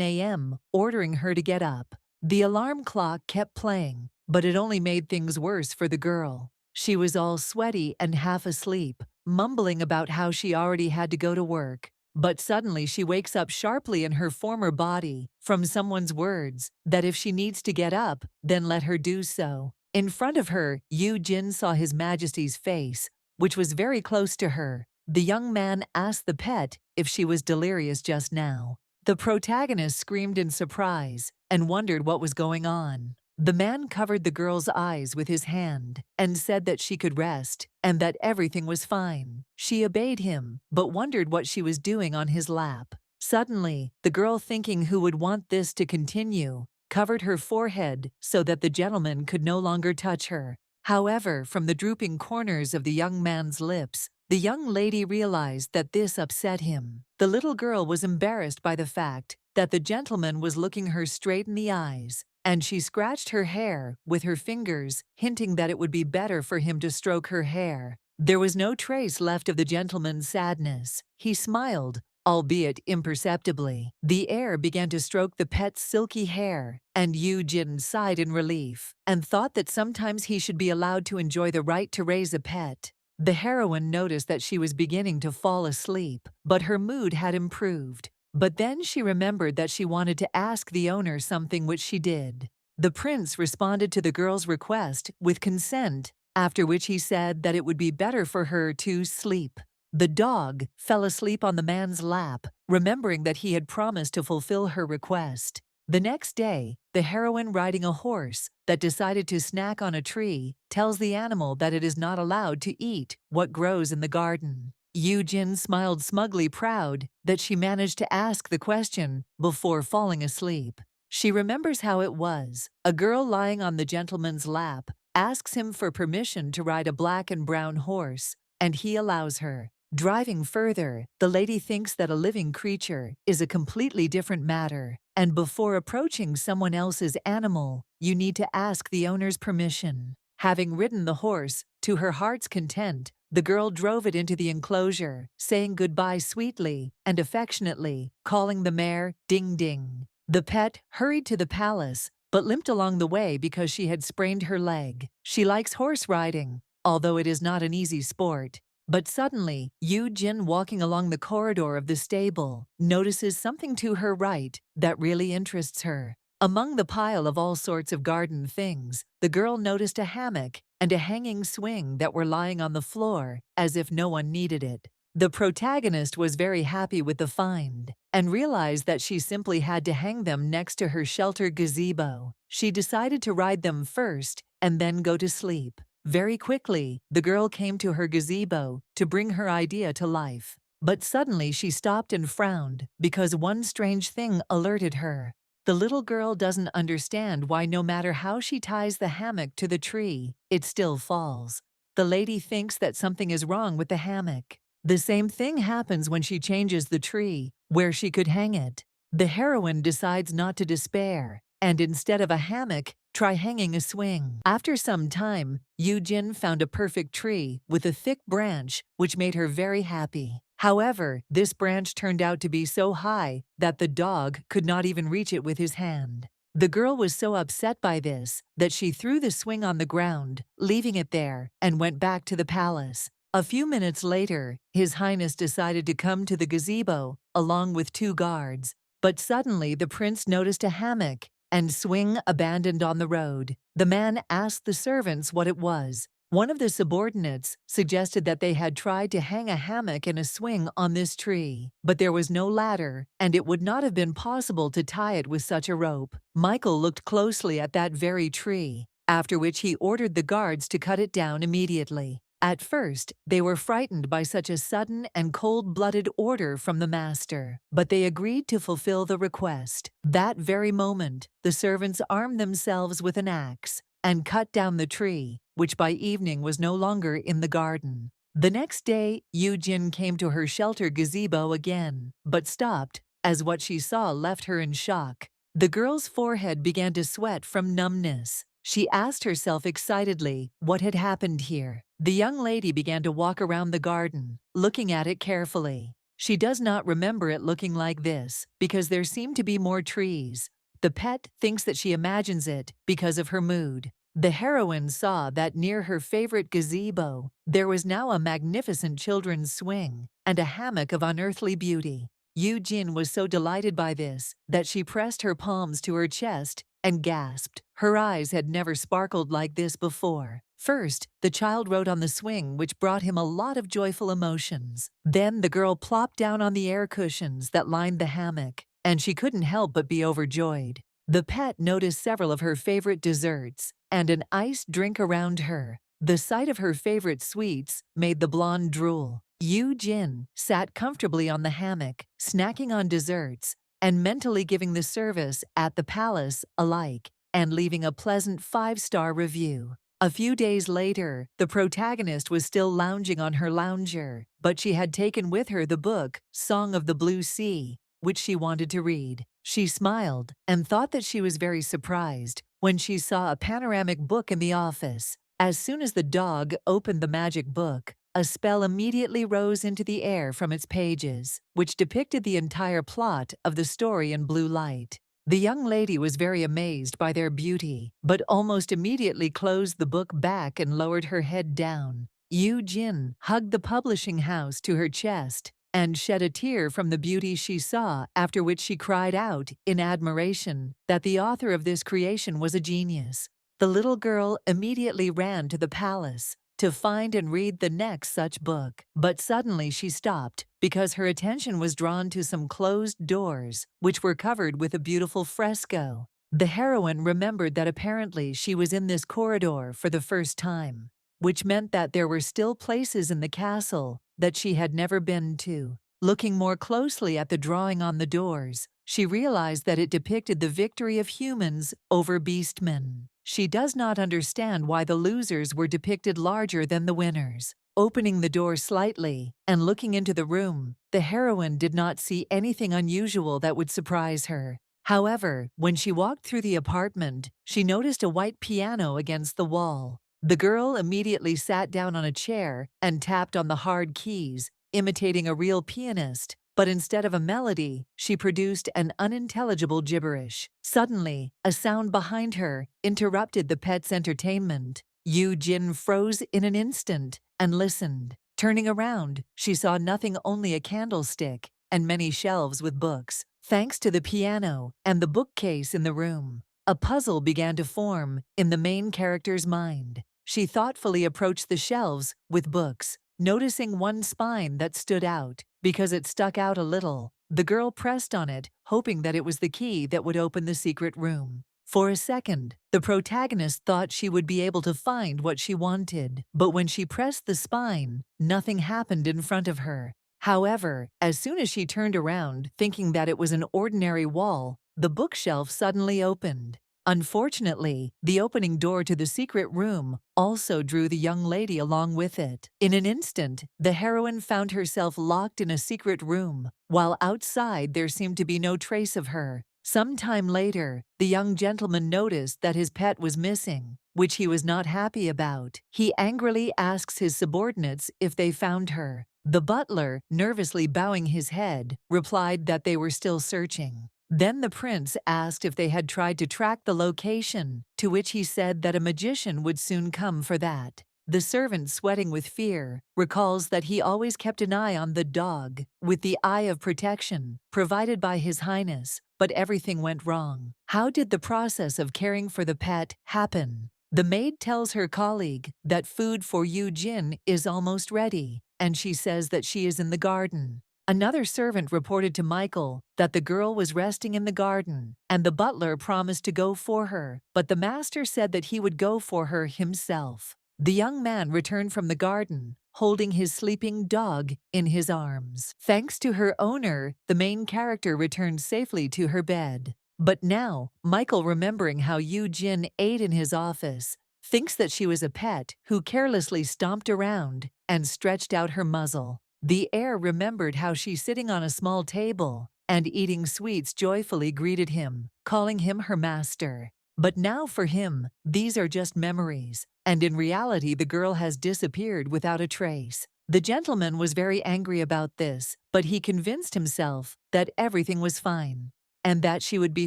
S1: a.m., ordering her to get up. The alarm clock kept playing, but it only made things worse for the girl. She was all sweaty and half asleep, mumbling about how she already had to go to work. But suddenly she wakes up sharply in her former body from someone's words that if she needs to get up, then let her do so. In front of her, Jin saw His Majesty's face, which was very close to her. The young man asked the pet if she was delirious just now. The protagonist screamed in surprise and wondered what was going on. The man covered the girl's eyes with his hand and said that she could rest and that everything was fine. She obeyed him, but wondered what she was doing on his lap. Suddenly, the girl, thinking who would want this to continue, covered her forehead so that the gentleman could no longer touch her. However, from the drooping corners of the young man's lips, the young lady realized that this upset him. The little girl was embarrassed by the fact that the gentleman was looking her straight in the eyes, and she scratched her hair with her fingers, hinting that it would be better for him to stroke her hair. There was no trace left of the gentleman's sadness. He smiled, albeit imperceptibly. The heir began to stroke the pet's silky hair, and Jin sighed in relief and thought that sometimes he should be allowed to enjoy the right to raise a pet. The heroine noticed that she was beginning to fall asleep, but her mood had improved. But then she remembered that she wanted to ask the owner something, which she did. The prince responded to the girl's request with consent, after which he said that it would be better for her to sleep. The dog fell asleep on the man's lap, remembering that he had promised to fulfill her request. The next day, the heroine, riding a horse that decided to snack on a tree, tells the animal that it is not allowed to eat what grows in the garden. Jin smiled smugly, proud that she managed to ask the question before falling asleep. She remembers how it was. A girl lying on the gentleman's lap asks him for permission to ride a black and brown horse, and he allows her. Driving further, the lady thinks that a living creature is a completely different matter, and before approaching someone else's animal, you need to ask the owner's permission. Having ridden the horse to her heart's content, the girl drove it into the enclosure, saying goodbye sweetly and affectionately, calling the mare Ding Ding. The pet hurried to the palace, but limped along the way because she had sprained her leg. She likes horse riding, although it is not an easy sport. But suddenly, Jin, walking along the corridor of the stable, notices something to her right that really interests her. Among the pile of all sorts of garden things, the girl noticed a hammock and a hanging swing that were lying on the floor, as if no one needed it. The protagonist was very happy with the find and realized that she simply had to hang them next to her shelter gazebo. She decided to ride them first and then go to sleep. Very quickly, the girl came to her gazebo to bring her idea to life. But suddenly she stopped and frowned because one strange thing alerted her. The little girl doesn't understand why no matter how she ties the hammock to the tree, it still falls. the lady thinks that something is wrong with the hammock. The same thing happens when she changes the tree where she could hang it. The heroine decides not to despair, and instead of a hammock, try hanging a swing. After some time, Yoo-jin found a perfect tree with a thick branch, which made her very happy. However, this branch turned out to be so high that the dog could not even reach it with his hand. The girl was so upset by this that she threw the swing on the ground, leaving it there, and went back to the palace. A few minutes later, His Highness decided to come to the gazebo along with 2 guards. But suddenly the prince noticed a hammock and swing abandoned on the road. The man asked the servants what it was. One of the subordinates suggested that they had tried to hang a hammock and a swing on this tree, but there was no ladder, and it would not have been possible to tie it with such a rope. Michael looked closely at that very tree, after which he ordered the guards to cut it down immediately. At first, they were frightened by such a sudden and cold-blooded order from the master, but they agreed to fulfill the request. That very moment, the servants armed themselves with an axe and cut down the tree, which by evening was no longer in the garden. The next day, Yoo-jin came to her shelter gazebo again, but stopped, as what she saw left her in shock. The girl's forehead began to sweat from numbness. She asked herself excitedly what had happened here. The young lady began to walk around the garden, looking at it carefully. She does not remember it looking like this, because there seem to be more trees. The pet thinks that she imagines it because of her mood. The heroine saw that near her favorite gazebo, there was now a magnificent children's swing and a hammock of unearthly beauty. Yoo-jin was so delighted by this that she pressed her palms to her chest and gasped. Her eyes had never sparkled like this before. First, the child rode on the swing, which brought him a lot of joyful emotions. Then the girl plopped down on the air cushions that lined the hammock, and she couldn't help but be overjoyed. The pet noticed several of her favorite desserts and an iced drink around her. The sight of her favorite sweets made the blonde drool. Yoo-jin sat comfortably on the hammock, snacking on desserts, and mentally giving the service at the palace a like, and leaving a pleasant 5-star review. A few days later, the protagonist was still lounging on her lounger, but she had taken with her the book, Song of the Blue Sea, which she wanted to read. She smiled and thought that she was very surprised when she saw a panoramic book in the office. As soon as the dog opened the magic book, a spell immediately rose into the air from its pages, which depicted the entire plot of the story in blue light. The young lady was very amazed by their beauty, but almost immediately closed the book back and lowered her head down. Yoo-jin hugged the publishing house to her chest and shed a tear from the beauty she saw, after which she cried out in admiration that the author of this creation was a genius. The little girl immediately ran to the palace to find and read the next such book. But suddenly she stopped because her attention was drawn to some closed doors, which were covered with a beautiful fresco. The heroine remembered that apparently she was in this corridor for the first time, which meant that there were still places in the castle that she had never been to. Looking more closely at the drawing on the doors, she realized that it depicted the victory of humans over beastmen. She does not understand why the losers were depicted larger than the winners. Opening the door slightly and looking into the room, the heroine did not see anything unusual that would surprise her. However, when she walked through the apartment, she noticed a white piano against the wall. The girl immediately sat down on a chair and tapped on the hard keys, imitating a real pianist, but instead of a melody, she produced an unintelligible gibberish. Suddenly, a sound behind her interrupted the pet's entertainment. Yoo-jin froze in an instant and listened. Turning around, she saw nothing, only a candlestick and many shelves with books. Thanks to the piano and the bookcase in the room, a puzzle began to form in the main character's mind. She thoughtfully approached the shelves with books, noticing one spine that stood out. Because it stuck out a little, the girl pressed on it, hoping that it was the key that would open the secret room. For a second, the protagonist thought she would be able to find what she wanted, but when she pressed the spine, nothing happened in front of her. However, as soon as she turned around, thinking that it was an ordinary wall, the bookshelf suddenly opened, Unfortunately, the opening door to the secret room also drew the young lady along with it. In an instant, the heroine found herself locked in a secret room, while outside there seemed to be no trace of her. Some time later, the young gentleman noticed that his pet was missing, which he was not happy about. He angrily asks his subordinates if they found her. The butler, nervously bowing his head, replied that they were still searching. Then the prince asked if they had tried to track the location, to which he said that a magician would soon come for that. The servant, sweating with fear, recalls that he always kept an eye on the dog, with the eye of protection, provided by His Highness, but everything went wrong. How did the process of caring for the pet happen? The maid tells her colleague that food for Yu Jin is almost ready, and she says that she is in the garden. Another servant reported to Michael that the girl was resting in the garden, and the butler promised to go for her, but the master said that he would go for her himself. The young man returned from the garden, holding his sleeping dog in his arms. Thanks to her owner, the main character returned safely to her bed. But now, Michael, remembering how Yu Jin ate in his office, thinks that she was a pet who carelessly stomped around and stretched out her muzzle. The heir remembered how she, sitting on a small table and eating sweets, joyfully greeted him, calling him her master. But now for him, these are just memories, and in reality the girl has disappeared without a trace. The gentleman was very angry about this, but he convinced himself that everything was fine, and that she would be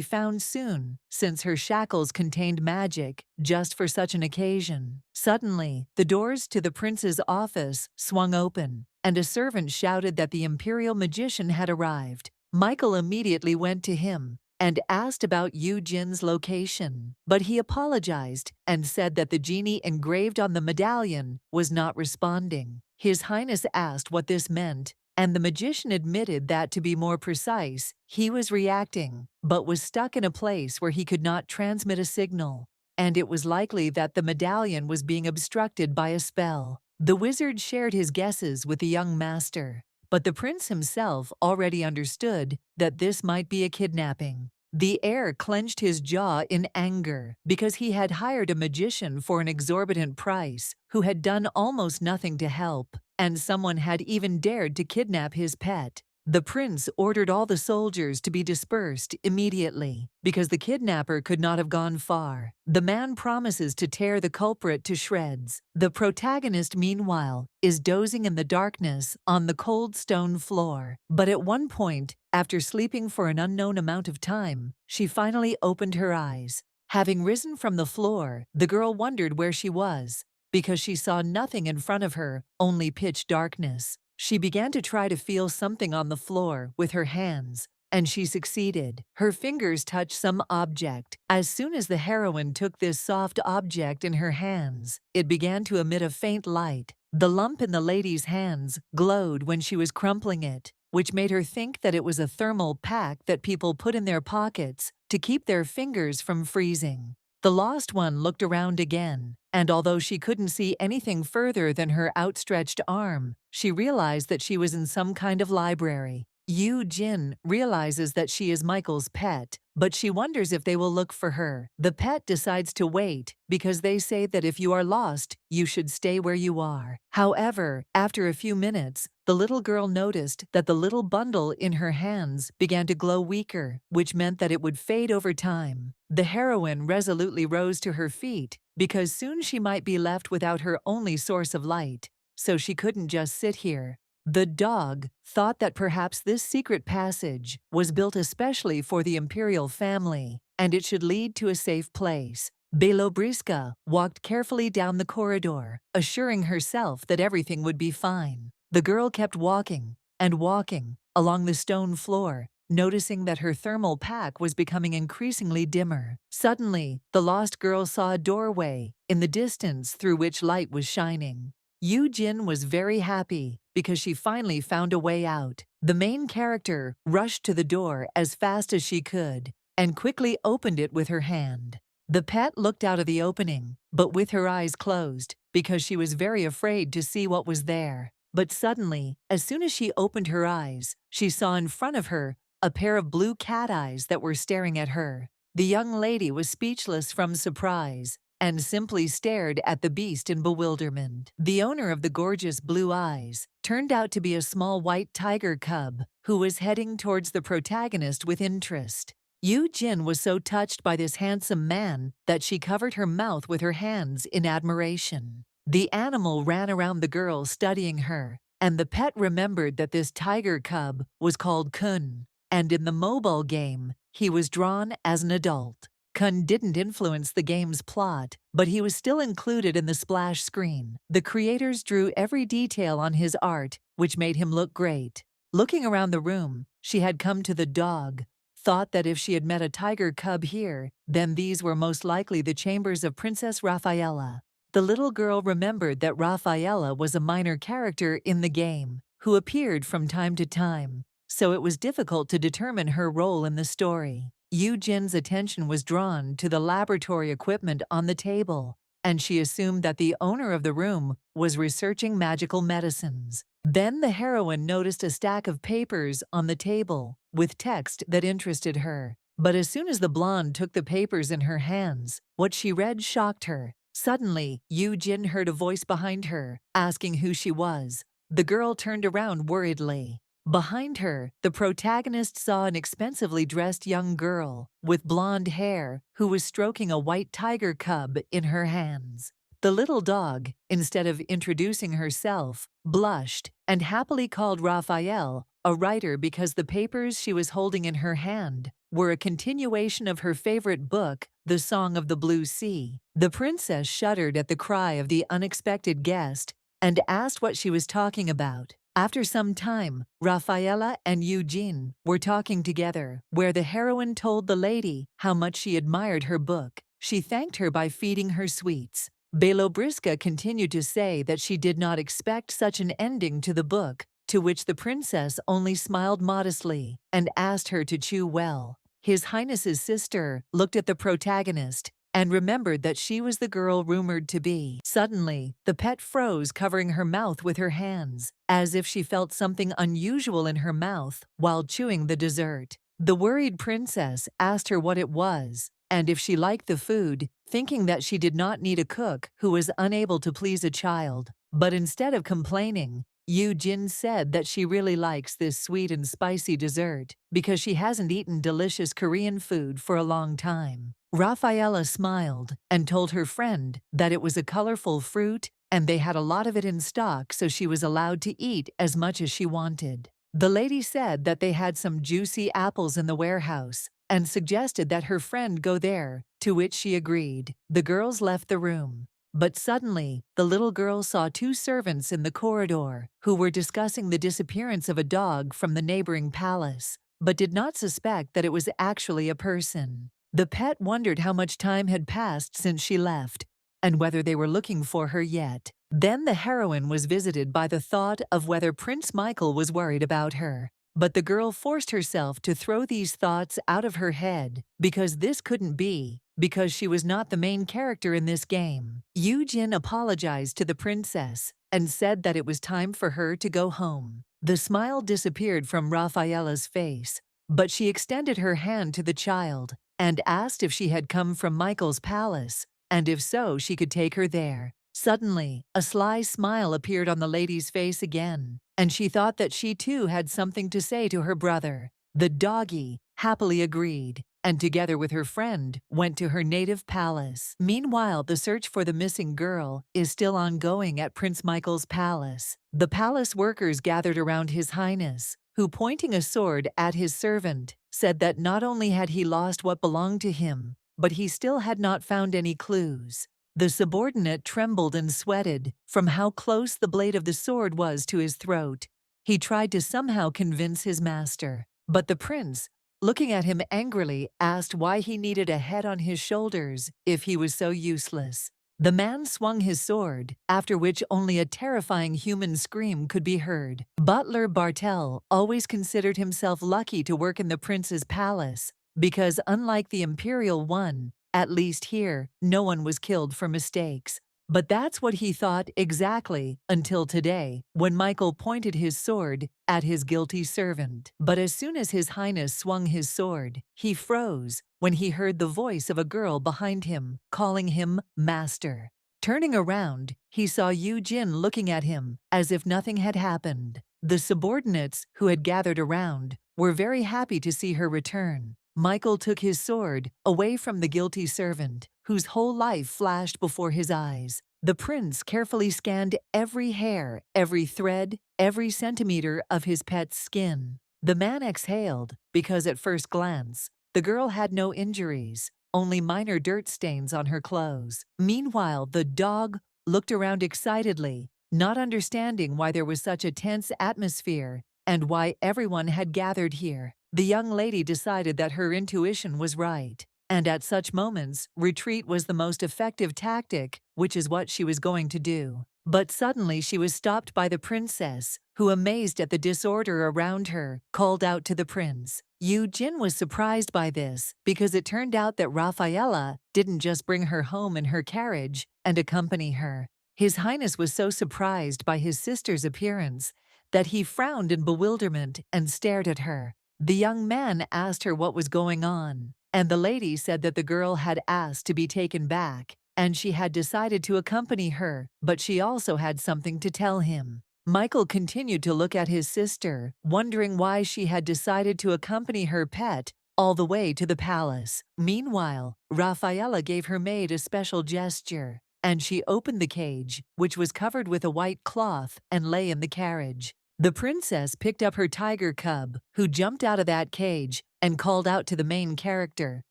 S1: found soon, since her shackles contained magic just for such an occasion. Suddenly, the doors to the prince's office swung open, and a servant shouted that the imperial magician had arrived. Michael immediately went to him and asked about Yu Jin's location, but he apologized and said that the genie engraved on the medallion was not responding. His Highness asked what this meant, and the magician admitted that, to be more precise, he was reacting, but was stuck in a place where he could not transmit a signal, and it was likely that the medallion was being obstructed by a spell. The wizard shared his guesses with the young master, but the prince himself already understood that this might be a kidnapping. The heir clenched his jaw in anger because he had hired a magician for an exorbitant price who had done almost nothing to help, and someone had even dared to kidnap his pet. The prince ordered all the soldiers to be dispersed immediately because the kidnapper could not have gone far. The man promises to tear the culprit to shreds. The protagonist, meanwhile, is dozing in the darkness on the cold stone floor. But at one point, after sleeping for an unknown amount of time, she finally opened her eyes. Having risen from the floor, the girl wondered where she was, because she saw nothing in front of her, only pitch darkness. She began to try to feel something on the floor with her hands, and she succeeded. Her fingers touched some object. As soon as the heroine took this soft object in her hands, it began to emit a faint light. The lump in the lady's hands glowed when she was crumpling it, which made her think that it was a thermal pack that people put in their pockets to keep their fingers from freezing. The lost one looked around again, and although she couldn't see anything further than her outstretched arm, she realized that she was in some kind of library. Yu Jin realizes that she is Michael's pet, but she wonders if they will look for her. The pet decides to wait because they say that if you are lost, you should stay where you are. However, after a few minutes, the little girl noticed that the little bundle in her hands began to glow weaker, which meant that it would fade over time. The heroine resolutely rose to her feet because soon she might be left without her only source of light, so she couldn't just sit here. The dog thought that perhaps this secret passage was built especially for the imperial family, and it should lead to a safe place. Belobriska walked carefully down the corridor, assuring herself that everything would be fine. The girl kept walking and walking along the stone floor, noticing that her thermal pack was becoming increasingly dimmer. Suddenly, the lost girl saw a doorway in the distance through which light was shining. Yu Jin was very happy because she finally found a way out. The main character rushed to the door as fast as she could and quickly opened it with her hand. The pet looked out of the opening, but with her eyes closed because she was very afraid to see what was there. But suddenly, as soon as she opened her eyes, she saw in front of her a pair of blue cat eyes that were staring at her. The young lady was speechless from surprise and simply stared at the beast in bewilderment. The owner of the gorgeous blue eyes turned out to be a small white tiger cub who was heading towards the protagonist with interest. Yu Jin was so touched by this handsome man that she covered her mouth with her hands in admiration. The animal ran around the girl studying her, and the pet remembered that this tiger cub was called Kun, and in the mobile game, he was drawn as an adult. Kun didn't influence the game's plot, but he was still included in the splash screen. The creators drew every detail on his art, which made him look great. Looking around the room, she had come to the dog, thought that if she had met a tiger cub here, then these were most likely the chambers of Princess Rafaela. The little girl remembered that Rafaela was a minor character in the game, who appeared from time to time, so it was difficult to determine her role in the story. Yu Jin's attention was drawn to the laboratory equipment on the table, and she assumed that the owner of the room was researching magical medicines. Then the heroine noticed a stack of papers on the table with text that interested her. But as soon as the blonde took the papers in her hands, what she read shocked her. Suddenly, Yu Jin heard a voice behind her, asking who she was. The girl turned around worriedly. Behind her, the protagonist saw an expensively dressed young girl with blonde hair who was stroking a white tiger cub in her hands. The little dog, instead of introducing herself, blushed and happily called Raphael a writer because the papers she was holding in her hand were a continuation of her favorite book, The Song of the Blue Sea. The princess shuddered at the cry of the unexpected guest and asked what she was talking about. After some time, Rafaela and Yu Jin were talking together, where the heroine told the lady how much she admired her book. She thanked her by feeding her sweets. Belobriska continued to say that she did not expect such an ending to the book, to which the princess only smiled modestly and asked her to chew well. His Highness's sister looked at the protagonist and remembered that she was the girl rumored to be. Suddenly, the pet froze, covering her mouth with her hands, as if she felt something unusual in her mouth while chewing the dessert. The worried princess asked her what it was, and if she liked the food, thinking that she did not need a cook who was unable to please a child. But instead of complaining, Yu Jin said that she really likes this sweet and spicy dessert because she hasn't eaten delicious Korean food for a long time. Rafaela smiled and told her friend that it was a colorful fruit and they had a lot of it in stock, so she was allowed to eat as much as she wanted. The lady said that they had some juicy apples in the warehouse and suggested that her friend go there, to which she agreed. The girls left the room. But suddenly, the little girl saw two servants in the corridor who were discussing the disappearance of a dog from the neighboring palace, but did not suspect that it was actually a person. The pet wondered how much time had passed since she left, and whether they were looking for her yet. Then the heroine was visited by the thought of whether Prince Michael was worried about her. But the girl forced herself to throw these thoughts out of her head because this couldn't be, because she was not the main character in this game. Yu Jin apologized to the princess and said that it was time for her to go home. The smile disappeared from Rafaela's face, but she extended her hand to the child and asked if she had come from Michael's palace, and if so, she could take her there. Suddenly, a sly smile appeared on the lady's face again, and she thought that she too had something to say to her brother. The doggy happily agreed, and together with her friend, went to her native palace. Meanwhile, the search for the missing girl is still ongoing at Prince Michael's palace. The palace workers gathered around His Highness, who, pointing a sword at his servant, said that not only had he lost what belonged to him, but he still had not found any clues. The subordinate trembled and sweated from how close the blade of the sword was to his throat. He tried to somehow convince his master, but the prince, looking at him angrily, asked why he needed a head on his shoulders if he was so useless. The man swung his sword, after which only a terrifying human scream could be heard. Butler Bartel always considered himself lucky to work in the prince's palace, because unlike the imperial one, at least here, no one was killed for mistakes. But that's what he thought exactly until today, when Michael pointed his sword at his guilty servant. But as soon as His Highness swung his sword, he froze when he heard the voice of a girl behind him calling him master. Turning around, he saw Yu Jin looking at him as if nothing had happened. The subordinates who had gathered around were very happy to see her return. Michael took his sword away from the guilty servant, whose whole life flashed before his eyes. The prince carefully scanned every hair, every thread, every centimeter of his pet's skin. The man exhaled, because at first glance, the girl had no injuries, only minor dirt stains on her clothes. Meanwhile, the dog looked around excitedly, not understanding why there was such a tense atmosphere and why everyone had gathered here. The young lady decided that her intuition was right, and at such moments, retreat was the most effective tactic, which is what she was going to do. But suddenly she was stopped by the princess, who, amazed at the disorder around her, called out to the prince. Yu Jin was surprised by this, because it turned out that Rafaela didn't just bring her home in her carriage and accompany her. His Highness was so surprised by his sister's appearance that he frowned in bewilderment and stared at her. The young man asked her what was going on, and the lady said that the girl had asked to be taken back, and she had decided to accompany her, but she also had something to tell him. Michael continued to look at his sister, wondering why she had decided to accompany her pet all the way to the palace. Meanwhile, Rafaela gave her maid a special gesture, and she opened the cage, which was covered with a white cloth, and lay in the carriage. The princess picked up her tiger cub, who jumped out of that cage and called out to the main character.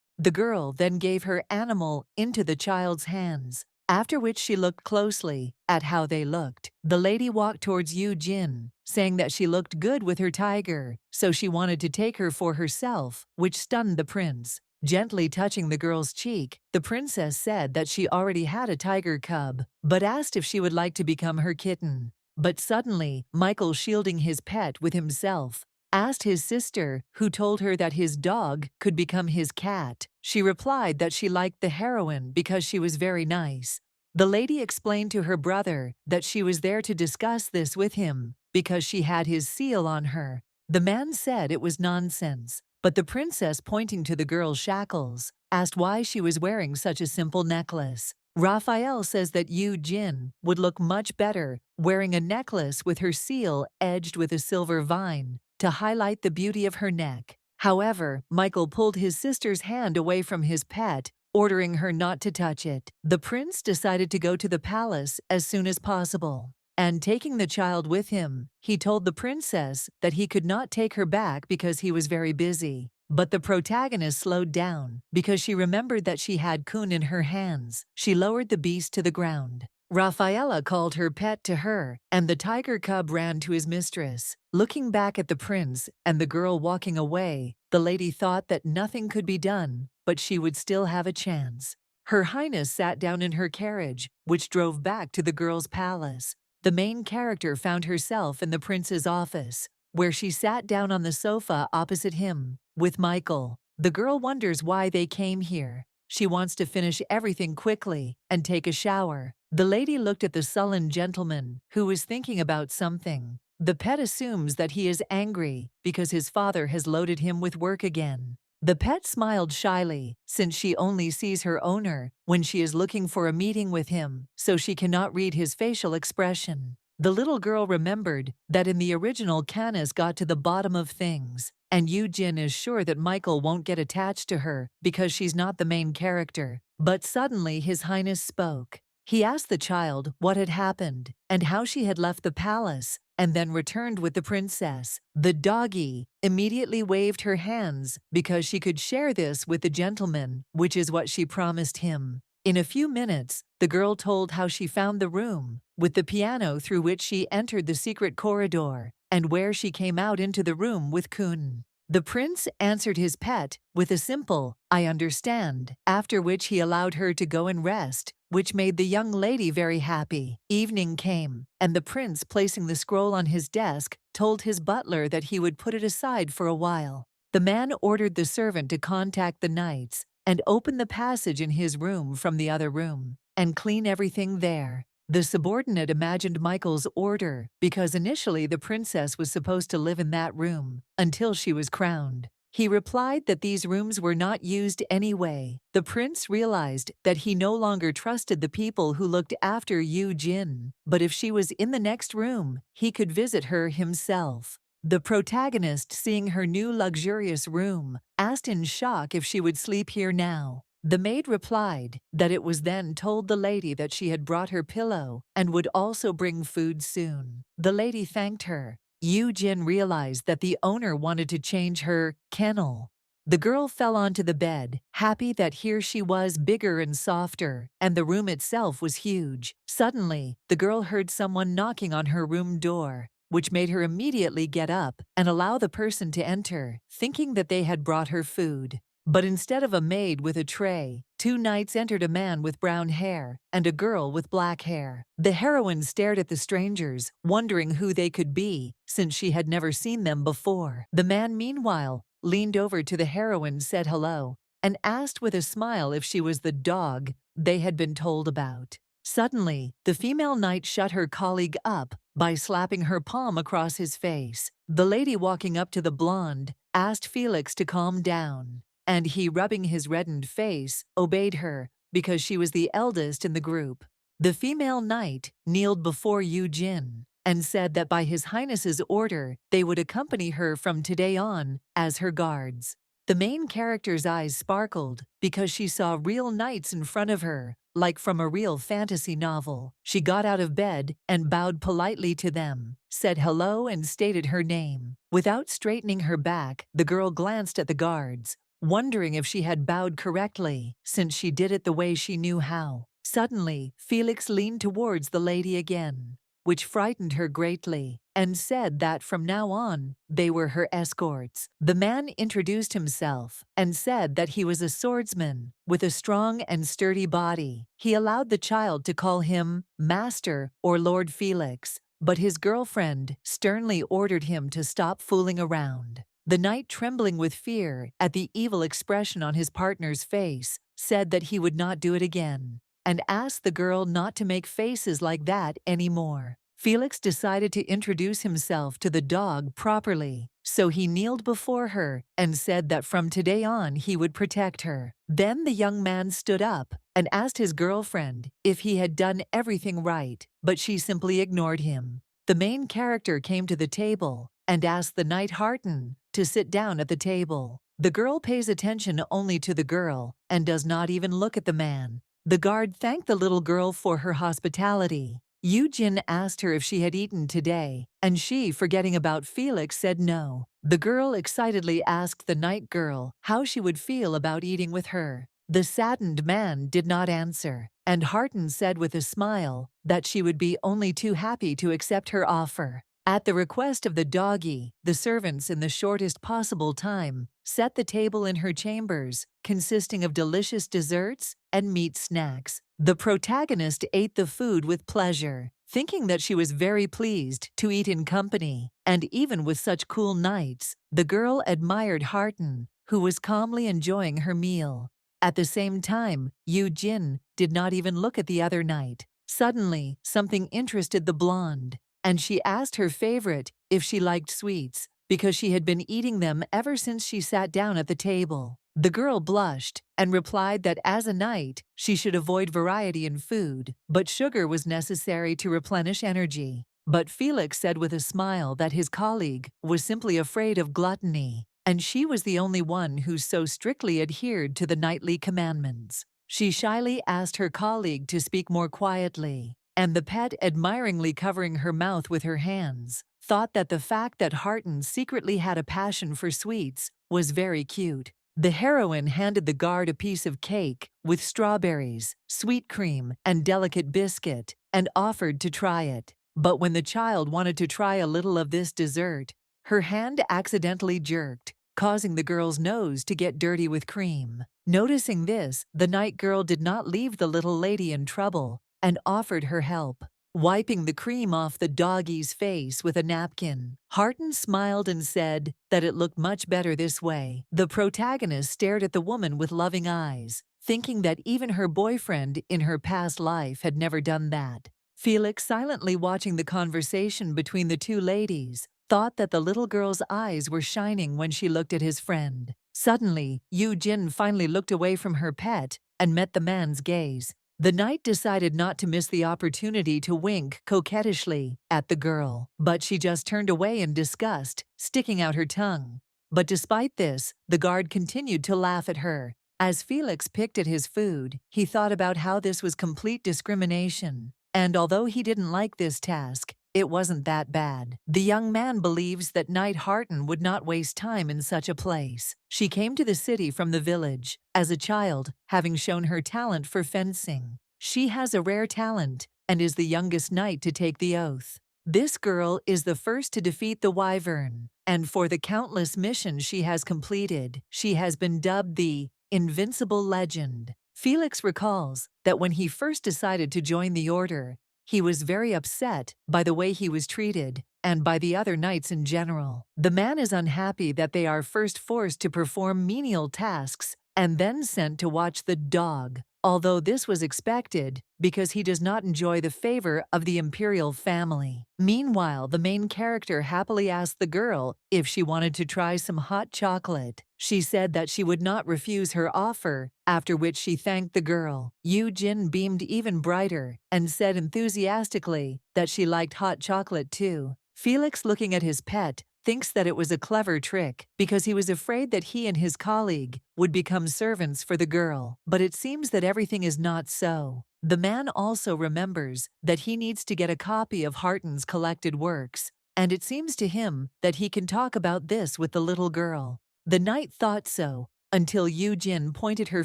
S1: The girl then gave her animal into the child's hands, after which she looked closely at how they looked. The lady walked towards Yu Jin, saying that she looked good with her tiger, so she wanted to take her for herself, which stunned the prince. Gently touching the girl's cheek, the princess said that she already had a tiger cub, but asked if she would like to become her kitten. But suddenly, Michael, shielding his pet with himself, asked his sister, who told her that his dog could become his cat. She replied that she liked the heroine because she was very nice. The lady explained to her brother that she was there to discuss this with him because she had his seal on her. The man said it was nonsense, but the princess, pointing to the girl's shackles, asked why she was wearing such a simple necklace. Raphael says that Yu Jin would look much better wearing a necklace with her seal edged with a silver vine to highlight the beauty of her neck. However, Michael pulled his sister's hand away from his pet, ordering her not to touch it. The prince decided to go to the palace as soon as possible, and taking the child with him, he told the princess that he could not take her back because he was very busy. But the protagonist slowed down because she remembered that she had Kun in her hands. She lowered the beast to the ground. Rafaela called her pet to her, and the tiger cub ran to his mistress. Looking back at the prince and the girl walking away, the lady thought that nothing could be done, but she would still have a chance. Her Highness sat down in her carriage, which drove back to the girl's palace. The main character found herself in the prince's office, where she sat down on the sofa opposite him, with Michael. The girl wonders why they came here. She wants to finish everything quickly and take a shower. The lady looked at the sullen gentleman, who was thinking about something. The pet assumes that he is angry because his father has loaded him with work again. The pet smiled shyly, since she only sees her owner when she is looking for a meeting with him, so she cannot read his facial expression. The little girl remembered that in the original, Canis got to the bottom of things, and Yu Jin is sure that Michael won't get attached to her because she's not the main character. But suddenly His Highness spoke. He asked the child what had happened and how she had left the palace and then returned with the princess. The doggy immediately waved her hands because she could share this with the gentleman, which is what she promised him. In a few minutes, the girl told how she found the room with the piano through which she entered the secret corridor and where she came out into the room with Kun. The prince answered his pet with a simple, "I understand," after which he allowed her to go and rest, which made the young lady very happy. Evening came, and the prince, placing the scroll on his desk, told his butler that he would put it aside for a while. The man ordered the servant to contact the knights and open the passage in his room from the other room, and clean everything there. The subordinate imagined Michael's order because initially the princess was supposed to live in that room until she was crowned. He replied that these rooms were not used anyway. The prince realized that he no longer trusted the people who looked after Yu Jin, but if she was in the next room, he could visit her himself. The protagonist, seeing her new luxurious room, asked in shock if she would sleep here now. The maid replied that it was then told the lady that she had brought her pillow and would also bring food soon. The lady thanked her. Yu Jin realized that the owner wanted to change her kennel. The girl fell onto the bed, happy that here she was bigger and softer, and the room itself was huge. Suddenly, the girl heard someone knocking on her room door, which made her immediately get up and allow the person to enter, thinking that they had brought her food. But instead of a maid with a tray, 2 knights entered, a man with brown hair and a girl with black hair. The heroine stared at the strangers, wondering who they could be, since she had never seen them before. The man, meanwhile, leaned over to the heroine, said hello, and asked with a smile if she was the dog they had been told about. Suddenly, the female knight shut her colleague up by slapping her palm across his face. The lady walking up to the blonde asked Felix to calm down, and he, rubbing his reddened face, obeyed her because she was the eldest in the group. The female knight kneeled before Yu Jin and said that by His Highness's order they would accompany her from today on as her guards. The main character's eyes sparkled because she saw real knights in front of her, like from a real fantasy novel. She got out of bed and bowed politely to them, said hello and stated her name. Without straightening her back, the girl glanced at the guards, wondering if she had bowed correctly, since she did it the way she knew how. Suddenly, Felix leaned towards the lady again, which frightened her greatly, and said that from now on, they were her escorts. The man introduced himself and said that he was a swordsman with a strong and sturdy body. He allowed the child to call him Master or Lord Felix, but his girlfriend sternly ordered him to stop fooling around. The knight, trembling with fear at the evil expression on his partner's face, said that he would not do it again, and asked the girl not to make faces like that anymore. Felix decided to introduce himself to the dog properly, so he kneeled before her and said that from today on he would protect her. Then the young man stood up and asked his girlfriend if he had done everything right, but she simply ignored him. The main character came to the table and asked the knight Harton to sit down at the table. The girl pays attention only to the girl and does not even look at the man. The guard thanked the little girl for her hospitality. Yu Jin asked her if she had eaten today, and she, forgetting about Felix, said no. The girl excitedly asked the night girl how she would feel about eating with her. The saddened man did not answer, and Harton said with a smile that she would be only too happy to accept her offer. At the request of the doggy, the servants, in the shortest possible time, set the table in her chambers, consisting of delicious desserts and meat snacks. The protagonist ate the food with pleasure, thinking that she was very pleased to eat in company, and even with such cool nights, the girl admired Harton, who was calmly enjoying her meal. At the same time, Yu Jin did not even look at the other knight. Suddenly, something interested the blonde, and she asked her favorite if she liked sweets, because she had been eating them ever since she sat down at the table. The girl blushed and replied that as a knight, she should avoid variety in food, but sugar was necessary to replenish energy. But Felix said with a smile that his colleague was simply afraid of gluttony, and she was the only one who so strictly adhered to the knightly commandments. She shyly asked her colleague to speak more quietly, and the pet, admiringly covering her mouth with her hands, thought that the fact that Harton secretly had a passion for sweets was very cute. The heroine handed the guard a piece of cake with strawberries, sweet cream, and delicate biscuit, and offered to try it. But when the child wanted to try a little of this dessert, her hand accidentally jerked, causing the girl's nose to get dirty with cream. Noticing this, the night girl did not leave the little lady in trouble and offered her help. Wiping the cream off the doggy's face with a napkin, Harton smiled and said that it looked much better this way. The protagonist stared at the woman with loving eyes, thinking that even her boyfriend in her past life had never done that. Felix, silently watching the conversation between the two ladies, thought that the little girl's eyes were shining when she looked at his friend. Suddenly, Yu Jin finally looked away from her pet and met the man's gaze. The knight decided not to miss the opportunity to wink coquettishly at the girl, but she just turned away in disgust, sticking out her tongue. But despite this, the guard continued to laugh at her. As Felix picked at his food, he thought about how this was complete discrimination. And although he didn't like this task, it wasn't that bad. The young man believes that Knight Harton would not waste time in such a place. She came to the city from the village, as a child, having shown her talent for fencing. She has a rare talent, and is the youngest knight to take the oath. This girl is the first to defeat the Wyvern, and for the countless missions she has completed, she has been dubbed the Invincible Legend. Felix recalls that when he first decided to join the order, he was very upset by the way he was treated and by the other knights in general. The man is unhappy that they are first forced to perform menial tasks and then sent to watch the dog, although this was expected because he does not enjoy the favor of the imperial family. Meanwhile, the main character happily asked the girl if she wanted to try some hot chocolate. She said that she would not refuse her offer, after which she thanked the girl. Yu Jin beamed even brighter and said enthusiastically that she liked hot chocolate too. Felix, looking at his pet, thinks that it was a clever trick because he was afraid that he and his colleague would become servants for the girl. But it seems that everything is not so. The man also remembers that he needs to get a copy of Harton's collected works, and it seems to him that he can talk about this with the little girl. The knight thought so, until Yu Jin pointed her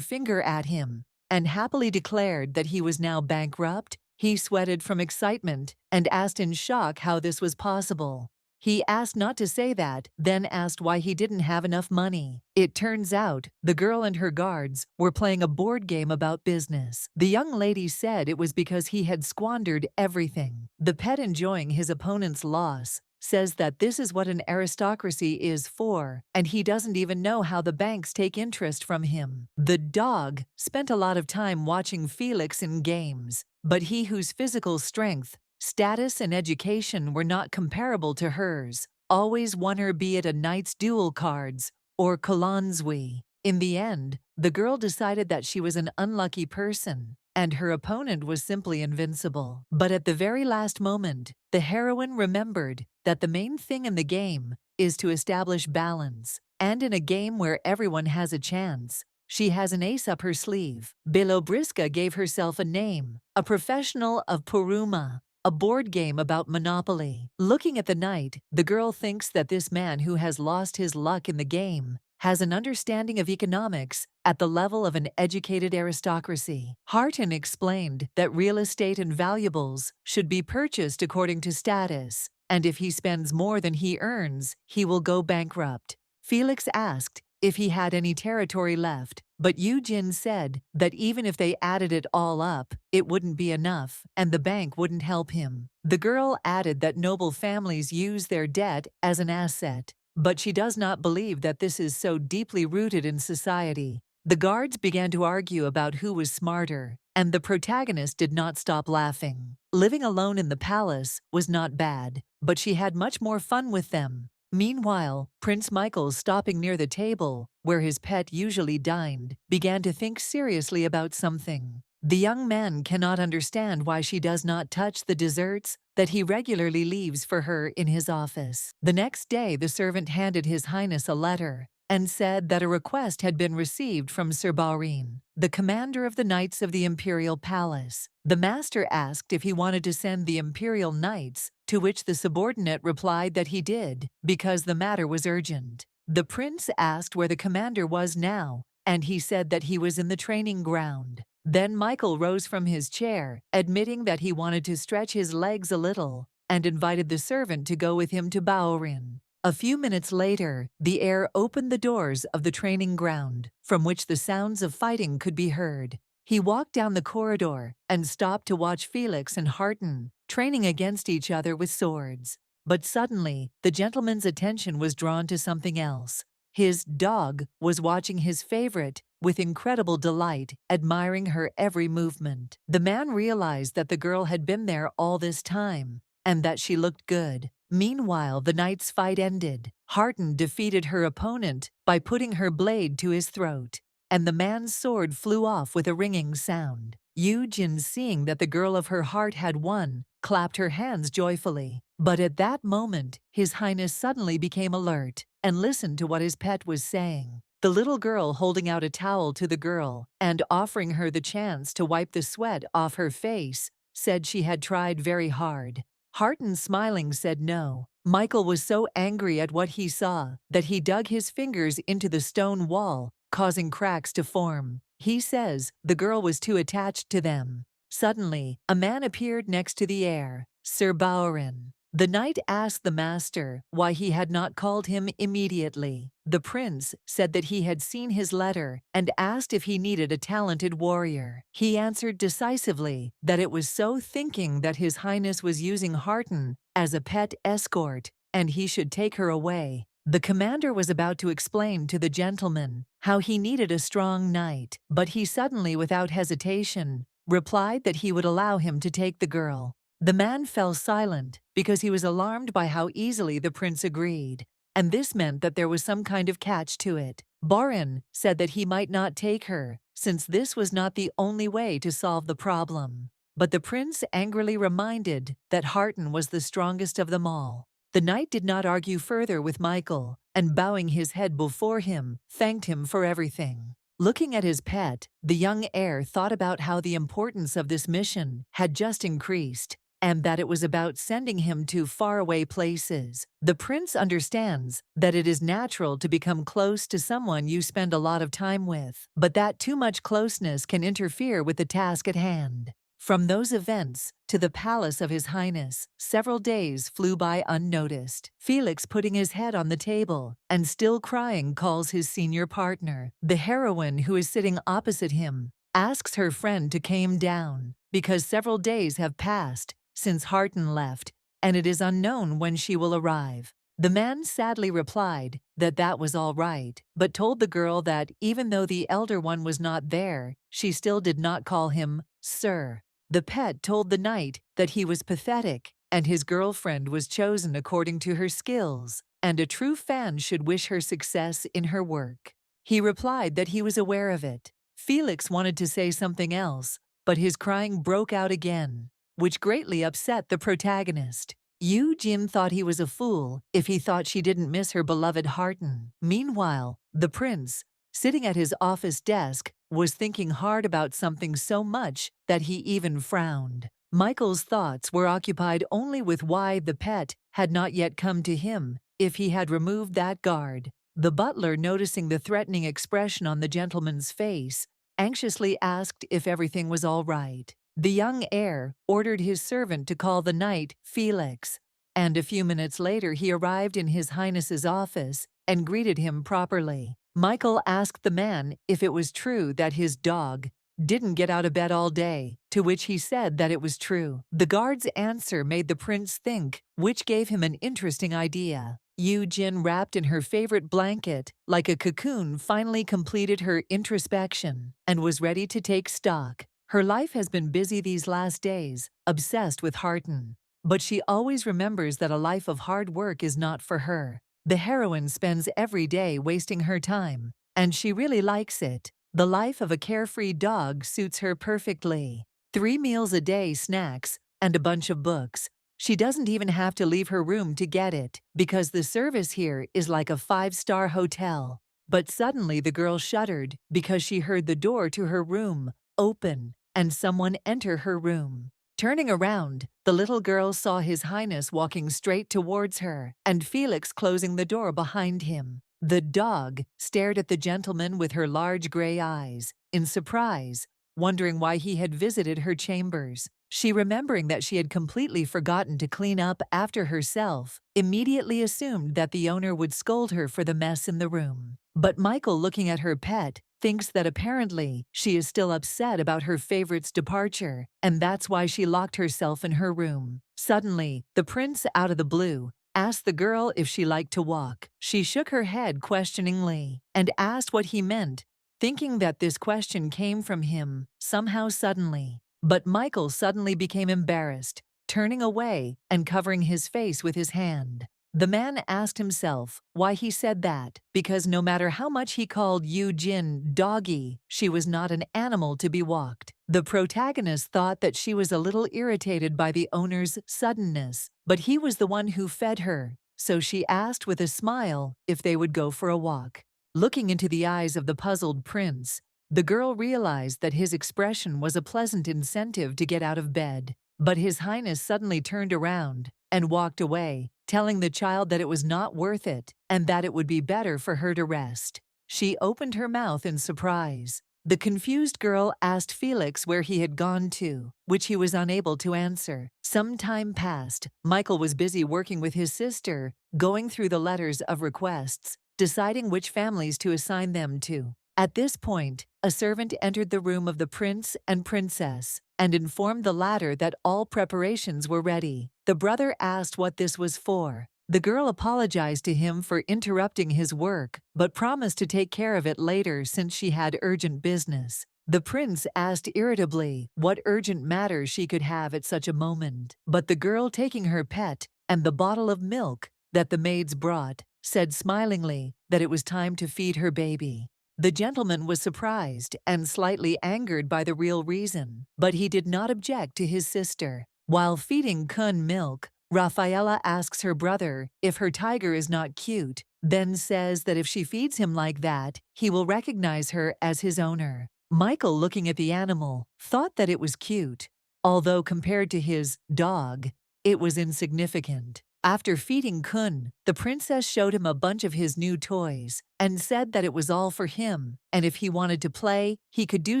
S1: finger at him and happily declared that he was now bankrupt. He sweated from excitement and asked in shock how this was possible. He asked not to say that, then asked why he didn't have enough money. It turns out the girl and her guards were playing a board game about business. The young lady said it was because he had squandered everything. The pet, enjoying his opponent's loss, says that this is what an aristocracy is for, and he doesn't even know how the banks take interest from him. The dog spent a lot of time watching Felix in games, but he whose physical strength, status, and education were not comparable to hers always won her, be it a knight's duel cards or Kalansui. In the end, the girl decided that she was an unlucky person, and her opponent was simply invincible. But at the very last moment, the heroine remembered that the main thing in the game is to establish balance, and in a game where everyone has a chance, she has an ace up her sleeve. Belobriska gave herself a name, a professional of Puruma, a board game about Monopoly. Looking at the knight, the girl thinks that this man who has lost his luck in the game has an understanding of economics at the level of an educated aristocracy. Harton explained that real estate and valuables should be purchased according to status, and if he spends more than he earns, he will go bankrupt. Felix asked if he had any territory left, but Yu Jin said that even if they added it all up, it wouldn't be enough, and the bank wouldn't help him. The girl added that noble families use their debt as an asset, but she does not believe that this is so deeply rooted in society. The guards began to argue about who was smarter, and the protagonist did not stop laughing. Living alone in the palace was not bad, but she had much more fun with them. Meanwhile, Prince Michael, stopping near the table where his pet usually dined, began to think seriously about something. The young man cannot understand why she does not touch the desserts that he regularly leaves for her in his office. The next day, the servant handed His Highness a letter and said that a request had been received from Sir Baurin, the commander of the Knights of the Imperial Palace. The master asked if he wanted to send the Imperial Knights, to which the subordinate replied that he did, because the matter was urgent. The prince asked where the commander was now, and he said that he was in the training ground. Then Michael rose from his chair, admitting that he wanted to stretch his legs a little, and invited the servant to go with him to Baurin. A few minutes later, the heir opened the doors of the training ground, from which the sounds of fighting could be heard. He walked down the corridor and stopped to watch Felix and Harton training against each other with swords. But suddenly, the gentleman's attention was drawn to something else. His dog was watching his favorite with incredible delight, admiring her every movement. The man realized that the girl had been there all this time, and that she looked good. Meanwhile, the night's fight ended. Harton defeated her opponent by putting her blade to his throat, and the man's sword flew off with a ringing sound. Yu Jin, seeing that the girl of her heart had won, clapped her hands joyfully. But at that moment, His Highness suddenly became alert and listened to what his pet was saying. The little girl holding out a towel to the girl and offering her the chance to wipe the sweat off her face said she had tried very hard. Harton, smiling, said no. Michael was so angry at what he saw that he dug his fingers into the stone wall, causing cracks to form. He says the girl was too attached to them. Suddenly, a man appeared next to the heir, Sir Bowrin. The knight asked the master why he had not called him immediately. The prince said that he had seen his letter and asked if he needed a talented warrior. He answered decisively that it was so, thinking that His Highness was using Harton as a pet escort and he should take her away. The commander was about to explain to the gentleman how he needed a strong knight, but he suddenly, without hesitation, replied that he would allow him to take the girl. The man fell silent because he was alarmed by how easily the prince agreed, and this meant that there was some kind of catch to it. Bowrin said that he might not take her, since this was not the only way to solve the problem. But the prince angrily reminded that Harton was the strongest of them all. The knight did not argue further with Michael, and bowing his head before him, thanked him for everything. Looking at his pet, the young heir thought about how the importance of this mission had just increased, and that it was about sending him to faraway places. The prince understands that it is natural to become close to someone you spend a lot of time with, but that too much closeness can interfere with the task at hand. From those events to the palace of His Highness, several days flew by unnoticed. Felix, putting his head on the table and still crying, calls his senior partner. The heroine, who is sitting opposite him, asks her friend to calm down because several days have passed since Harton left, and it is unknown when she will arrive. The man sadly replied that that was all right, but told the girl that even though the elder one was not there, she still did not call him sir. The pet told the knight that he was pathetic, and his girlfriend was chosen according to her skills, and a true fan should wish her success in her work. He replied that he was aware of it. Felix wanted to say something else, but his crying broke out again, which greatly upset the protagonist. Yu Jin thought he was a fool if he thought she didn't miss her beloved Harton. Meanwhile, the prince, sitting at his office desk, was thinking hard about something so much that he even frowned. Michael's thoughts were occupied only with why the pet had not yet come to him if he had removed that guard. The butler, noticing the threatening expression on the gentleman's face, anxiously asked if everything was all right. The young heir ordered his servant to call the knight Felix, and a few minutes later he arrived in His Highness's office and greeted him properly. Michael asked the man if it was true that his dog didn't get out of bed all day, to which he said that it was true. The guard's answer made the prince think, which gave him an interesting idea. Yu Jin, wrapped in her favorite blanket like a cocoon, finally completed her introspection and was ready to take stock. Her life has been busy these last days, obsessed with Harton, but she always remembers that a life of hard work is not for her. The heroine spends every day wasting her time, and she really likes it. The life of a carefree dog suits her perfectly. 3 meals a day, snacks, and a bunch of books. She doesn't even have to leave her room to get it, because the service here is like a 5-star hotel. But suddenly the girl shuddered because she heard the door to her room open and someone enter her room. Turning around, the little girl saw His Highness walking straight towards her and Felix closing the door behind him. The dog stared at the gentleman with her large gray eyes in surprise, wondering why he had visited her chambers. She, remembering that she had completely forgotten to clean up after herself, immediately assumed that the owner would scold her for the mess in the room. But Michael, looking at her pet, thinks that apparently she is still upset about her favorite's departure, and that's why she locked herself in her room. Suddenly, the prince, out of the blue, asked the girl if she liked to walk. She shook her head questioningly and asked what he meant, thinking that this question came from him somehow suddenly. But Michael suddenly became embarrassed, turning away and covering his face with his hand. The man asked himself why he said that, because no matter how much he called Yu Jin doggy, she was not an animal to be walked. The protagonist thought that she was a little irritated by the owner's suddenness, but he was the one who fed her, so she asked with a smile if they would go for a walk. Looking into the eyes of the puzzled prince, the girl realized that his expression was a pleasant incentive to get out of bed. But His Highness suddenly turned around and walked away, telling the child that it was not worth it and that it would be better for her to rest. She opened her mouth in surprise. The confused girl asked Felix where he had gone to, which he was unable to answer. Some time passed. Michael was busy working with his sister, going through the letters of requests, deciding which families to assign them to. At this point, a servant entered the room of the prince and princess and informed the latter that all preparations were ready. The brother asked what this was for. The girl apologized to him for interrupting his work, but promised to take care of it later since she had urgent business. The prince asked irritably what urgent matter she could have at such a moment, but the girl, taking her pet and the bottle of milk that the maids brought, said smilingly that it was time to feed her baby. The gentleman was surprised and slightly angered by the real reason, but he did not object to his sister. While feeding Kun milk, Rafaela asks her brother if her tiger is not cute, then says that if she feeds him like that, he will recognize her as his owner. Michael, looking at the animal, thought that it was cute, although compared to his dog, it was insignificant. After feeding Kun, the princess showed him a bunch of his new toys and said that it was all for him, and if he wanted to play, he could do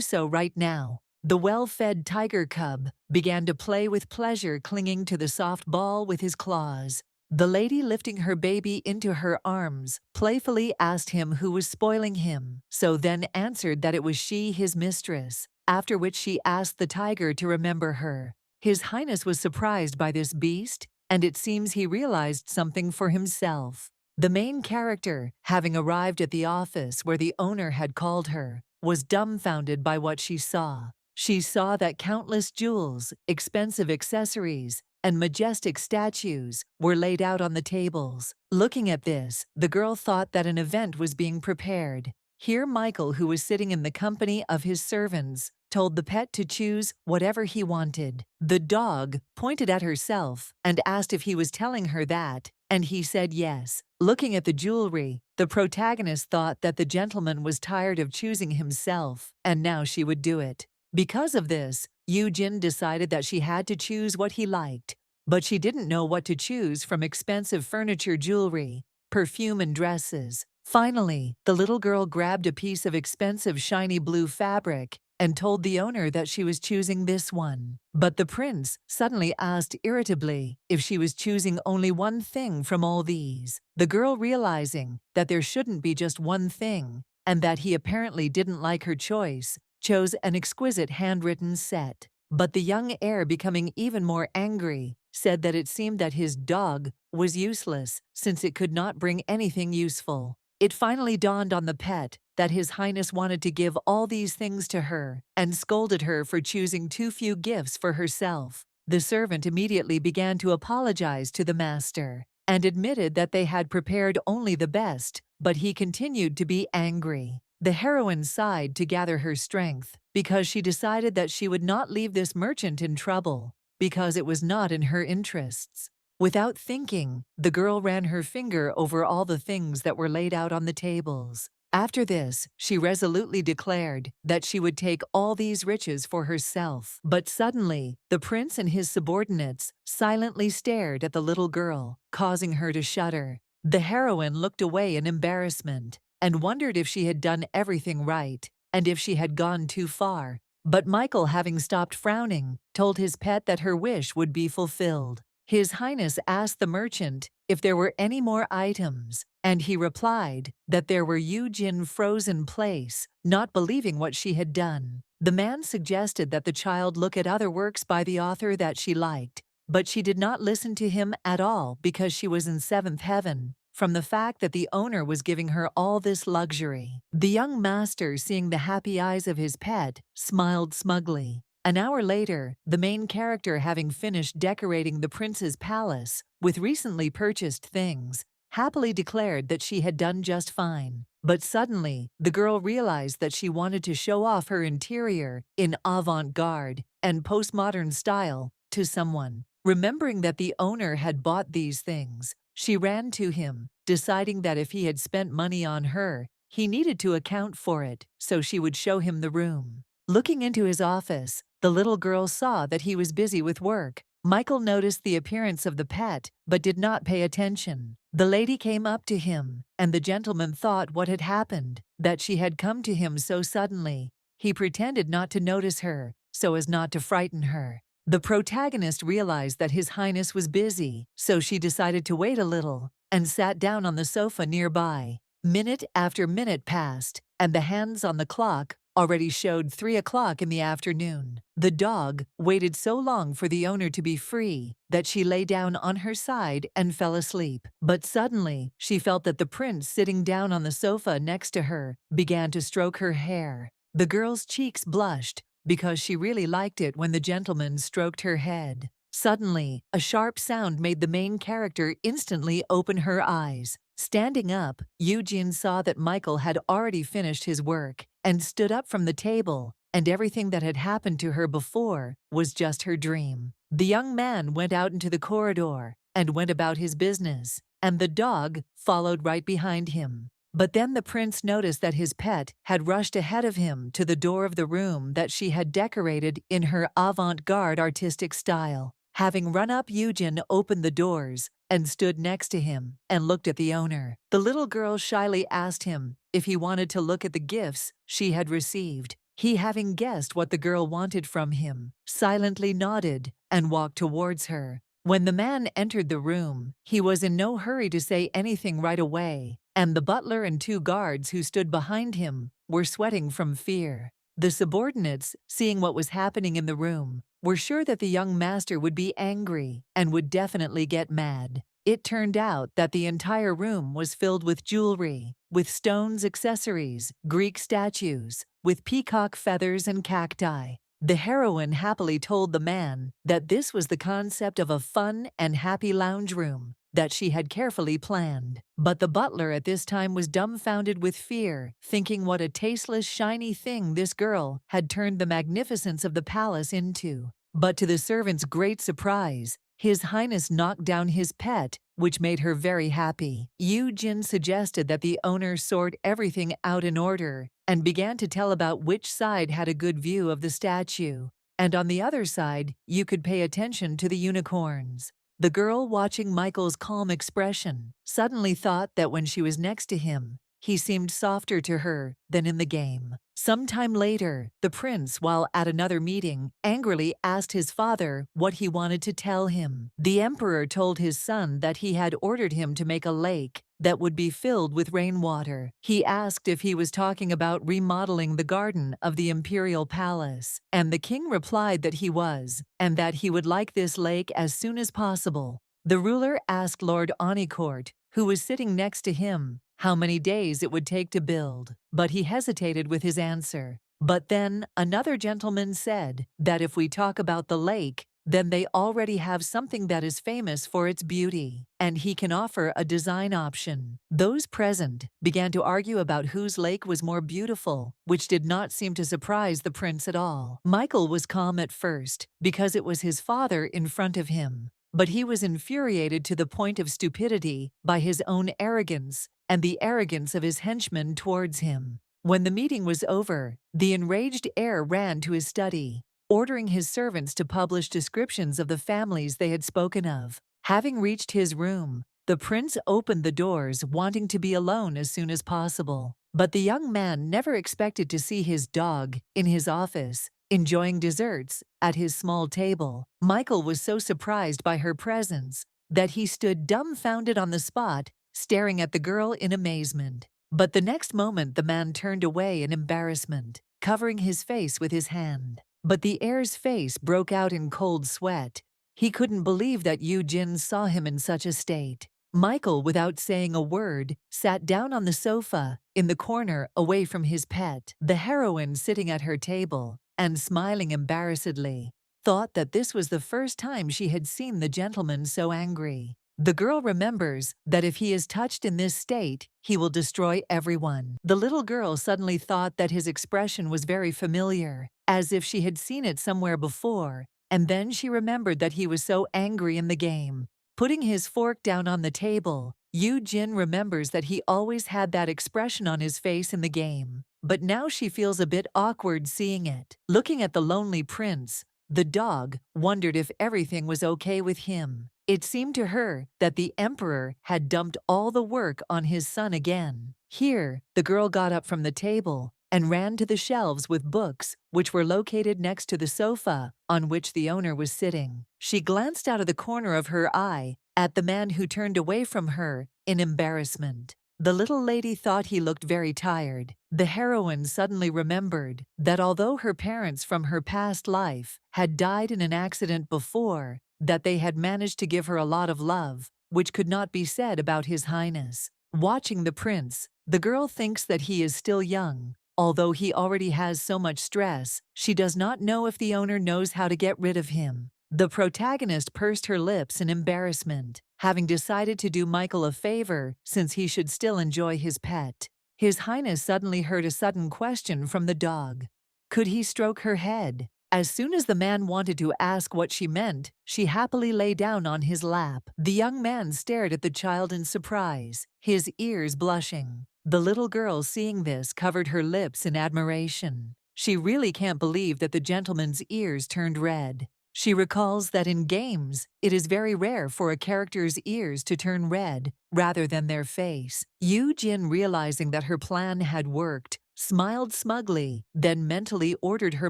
S1: so right now. The well-fed tiger cub began to play with pleasure, clinging to the soft ball with his claws. The lady, lifting her baby into her arms, playfully asked him who was spoiling him, so then answered that it was she, his mistress, after which she asked the tiger to remember her. His Highness was surprised by this beast, and it seems he realized something for himself. The main character, having arrived at the office where the owner had called her, was dumbfounded by what she saw. She saw that countless jewels, expensive accessories, and majestic statues were laid out on the tables. Looking at this, the girl thought that an event was being prepared. Here Michael, who was sitting in the company of his servants, told the pet to choose whatever he wanted. The dog pointed at herself and asked if he was telling her that, and he said yes. Looking at the jewelry, the protagonist thought that the gentleman was tired of choosing himself, and now she would do it. Because of this, Yujin decided that she had to choose what he liked, but she didn't know what to choose from expensive furniture, jewelry, perfume, and dresses. Finally, the little girl grabbed a piece of expensive shiny blue fabric and told the owner that she was choosing this one. But the prince suddenly asked irritably if she was choosing only one thing from all these. The girl, realizing that there shouldn't be just one thing and that he apparently didn't like her choice, chose an exquisite handwritten set. But the young heir, becoming even more angry, said that it seemed that his dog was useless since it could not bring anything useful. It finally dawned on the pet that His Highness wanted to give all these things to her and scolded her for choosing too few gifts for herself. The servant immediately began to apologize to the master and admitted that they had prepared only the best, but he continued to be angry. The heroine sighed to gather her strength because she decided that she would not leave this merchant in trouble because it was not in her interests. Without thinking, the girl ran her finger over all the things that were laid out on the tables. After this, she resolutely declared that she would take all these riches for herself. But suddenly, the prince and his subordinates silently stared at the little girl, causing her to shudder. The heroine looked away in embarrassment and wondered if she had done everything right and if she had gone too far. But Michael, having stopped frowning, told his pet that her wish would be fulfilled. His Highness asked the merchant if there were any more items, and he replied that there were Yujin frozen place, not believing what she had done. The man suggested that the child look at other works by the author that she liked, but she did not listen to him at all because she was in seventh heaven from the fact that the owner was giving her all this luxury. The young master, seeing the happy eyes of his pet, smiled smugly. An hour later, the main character, having finished decorating the prince's palace with recently purchased things, happily declared that she had done just fine. But suddenly, the girl realized that she wanted to show off her interior in avant-garde and postmodern style to someone. Remembering that the owner had bought these things, she ran to him, deciding that if he had spent money on her, he needed to account for it, so she would show him the room. Looking into his office, the little girl saw that he was busy with work. Michael noticed the appearance of the pet, but did not pay attention. The lady came up to him, and the gentleman thought what had happened, that she had come to him so suddenly. He pretended not to notice her, so as not to frighten her. The protagonist realized that His Highness was busy, so she decided to wait a little, and sat down on the sofa nearby. Minute after minute passed, and the hands on the clock already showed 3 o'clock in the afternoon. The dog waited so long for the owner to be free that she lay down on her side and fell asleep. But suddenly, she felt that the prince sitting down on the sofa next to her began to stroke her hair. The girl's cheeks blushed because she really liked it when the gentleman stroked her head. Suddenly, a sharp sound made the main character instantly open her eyes. Standing up, Eugene saw that Michael had already finished his work and stood up from the table, and everything that had happened to her before was just her dream. The young man went out into the corridor and went about his business, and the dog followed right behind him. But then the prince noticed that his pet had rushed ahead of him to the door of the room that she had decorated in her avant-garde artistic style. Having run up, Eugen opened the doors and stood next to him and looked at the owner. The little girl shyly asked him if he wanted to look at the gifts she had received. He, having guessed what the girl wanted from him, silently nodded and walked towards her. When the man entered the room, he was in no hurry to say anything right away, and the butler and 2 guards who stood behind him were sweating from fear. The subordinates, seeing what was happening in the room, were sure that the young master would be angry and would definitely get mad. It turned out that the entire room was filled with jewelry, with stones, accessories, Greek statues, with peacock feathers and cacti. The heroine happily told the man that this was the concept of a fun and happy lounge room that she had carefully planned. But the butler at this time was dumbfounded with fear, thinking what a tasteless, shiny thing this girl had turned the magnificence of the palace into. But to the servant's great surprise, His Highness knocked down his pet, which made her very happy. Yu-jin suggested that the owner sort everything out in order and began to tell about which side had a good view of the statue, and on the other side you could pay attention to the unicorns. The girl, watching Michael's calm expression, suddenly thought that when she was next to him, he seemed softer to her than in the game. Some time later, the prince, while at another meeting, angrily asked his father what he wanted to tell him. The emperor told his son that he had ordered him to make a lake that would be filled with rainwater. He asked if he was talking about remodeling the garden of the imperial palace, and the king replied that he was, and that he would like this lake as soon as possible. The ruler asked Lord Onicourt, who was sitting next to him, how many days it would take to build, but he hesitated with his answer. But then another gentleman said that if we talk about the lake, then they already have something that is famous for its beauty, and he can offer a design option. Those present began to argue about whose lake was more beautiful, which did not seem to surprise the prince at all. Michael was calm at first, because it was his father in front of him, but he was infuriated to the point of stupidity by his own arrogance and the arrogance of his henchmen towards him. When the meeting was over, the enraged heir ran to his study, ordering his servants to publish descriptions of the families they had spoken of. Having reached his room, the prince opened the doors, wanting to be alone as soon as possible. But the young man never expected to see his dog in his office, enjoying desserts at his small table. Michael was so surprised by her presence that he stood dumbfounded on the spot, staring at the girl in amazement. But the next moment the man turned away in embarrassment, covering his face with his hand. But the heir's face broke out in cold sweat. He couldn't believe that Yu Jin saw him in such a state. Michael, without saying a word, sat down on the sofa, in the corner away from his pet. The heroine, sitting at her table and smiling embarrassedly, thought that this was the first time she had seen the gentleman so angry. The girl remembers that if he is touched in this state, he will destroy everyone. The little girl suddenly thought that his expression was very familiar, as if she had seen it somewhere before, and then she remembered that he was so angry in the game. Putting his fork down on the table, Yu Jin remembers that he always had that expression on his face in the game, but now she feels a bit awkward seeing it. Looking at the lonely prince, the dog wondered if everything was okay with him. It seemed to her that the emperor had dumped all the work on his son again. Here, the girl got up from the table and ran to the shelves with books, which were located next to the sofa on which the owner was sitting. She glanced out of the corner of her eye at the man who turned away from her in embarrassment. The little lady thought he looked very tired. The heroine suddenly remembered that although her parents from her past life had died in an accident before, that they had managed to give her a lot of love, which could not be said about His Highness. Watching the prince, the girl thinks that he is still young. Although he already has so much stress, she does not know if the owner knows how to get rid of him. The protagonist pursed her lips in embarrassment, having decided to do Michael a favor since he should still enjoy his pet. His Highness suddenly heard a sudden question from the dog. Could he stroke her head? As soon as the man wanted to ask what she meant, she happily lay down on his lap. The young man stared at the child in surprise, his ears blushing. The little girl, seeing this, covered her lips in admiration. She really can't believe that the gentleman's ears turned red. She recalls that in games, it is very rare for a character's ears to turn red rather than their face. Yu Jin, realizing that her plan had worked, smiled smugly, then mentally ordered her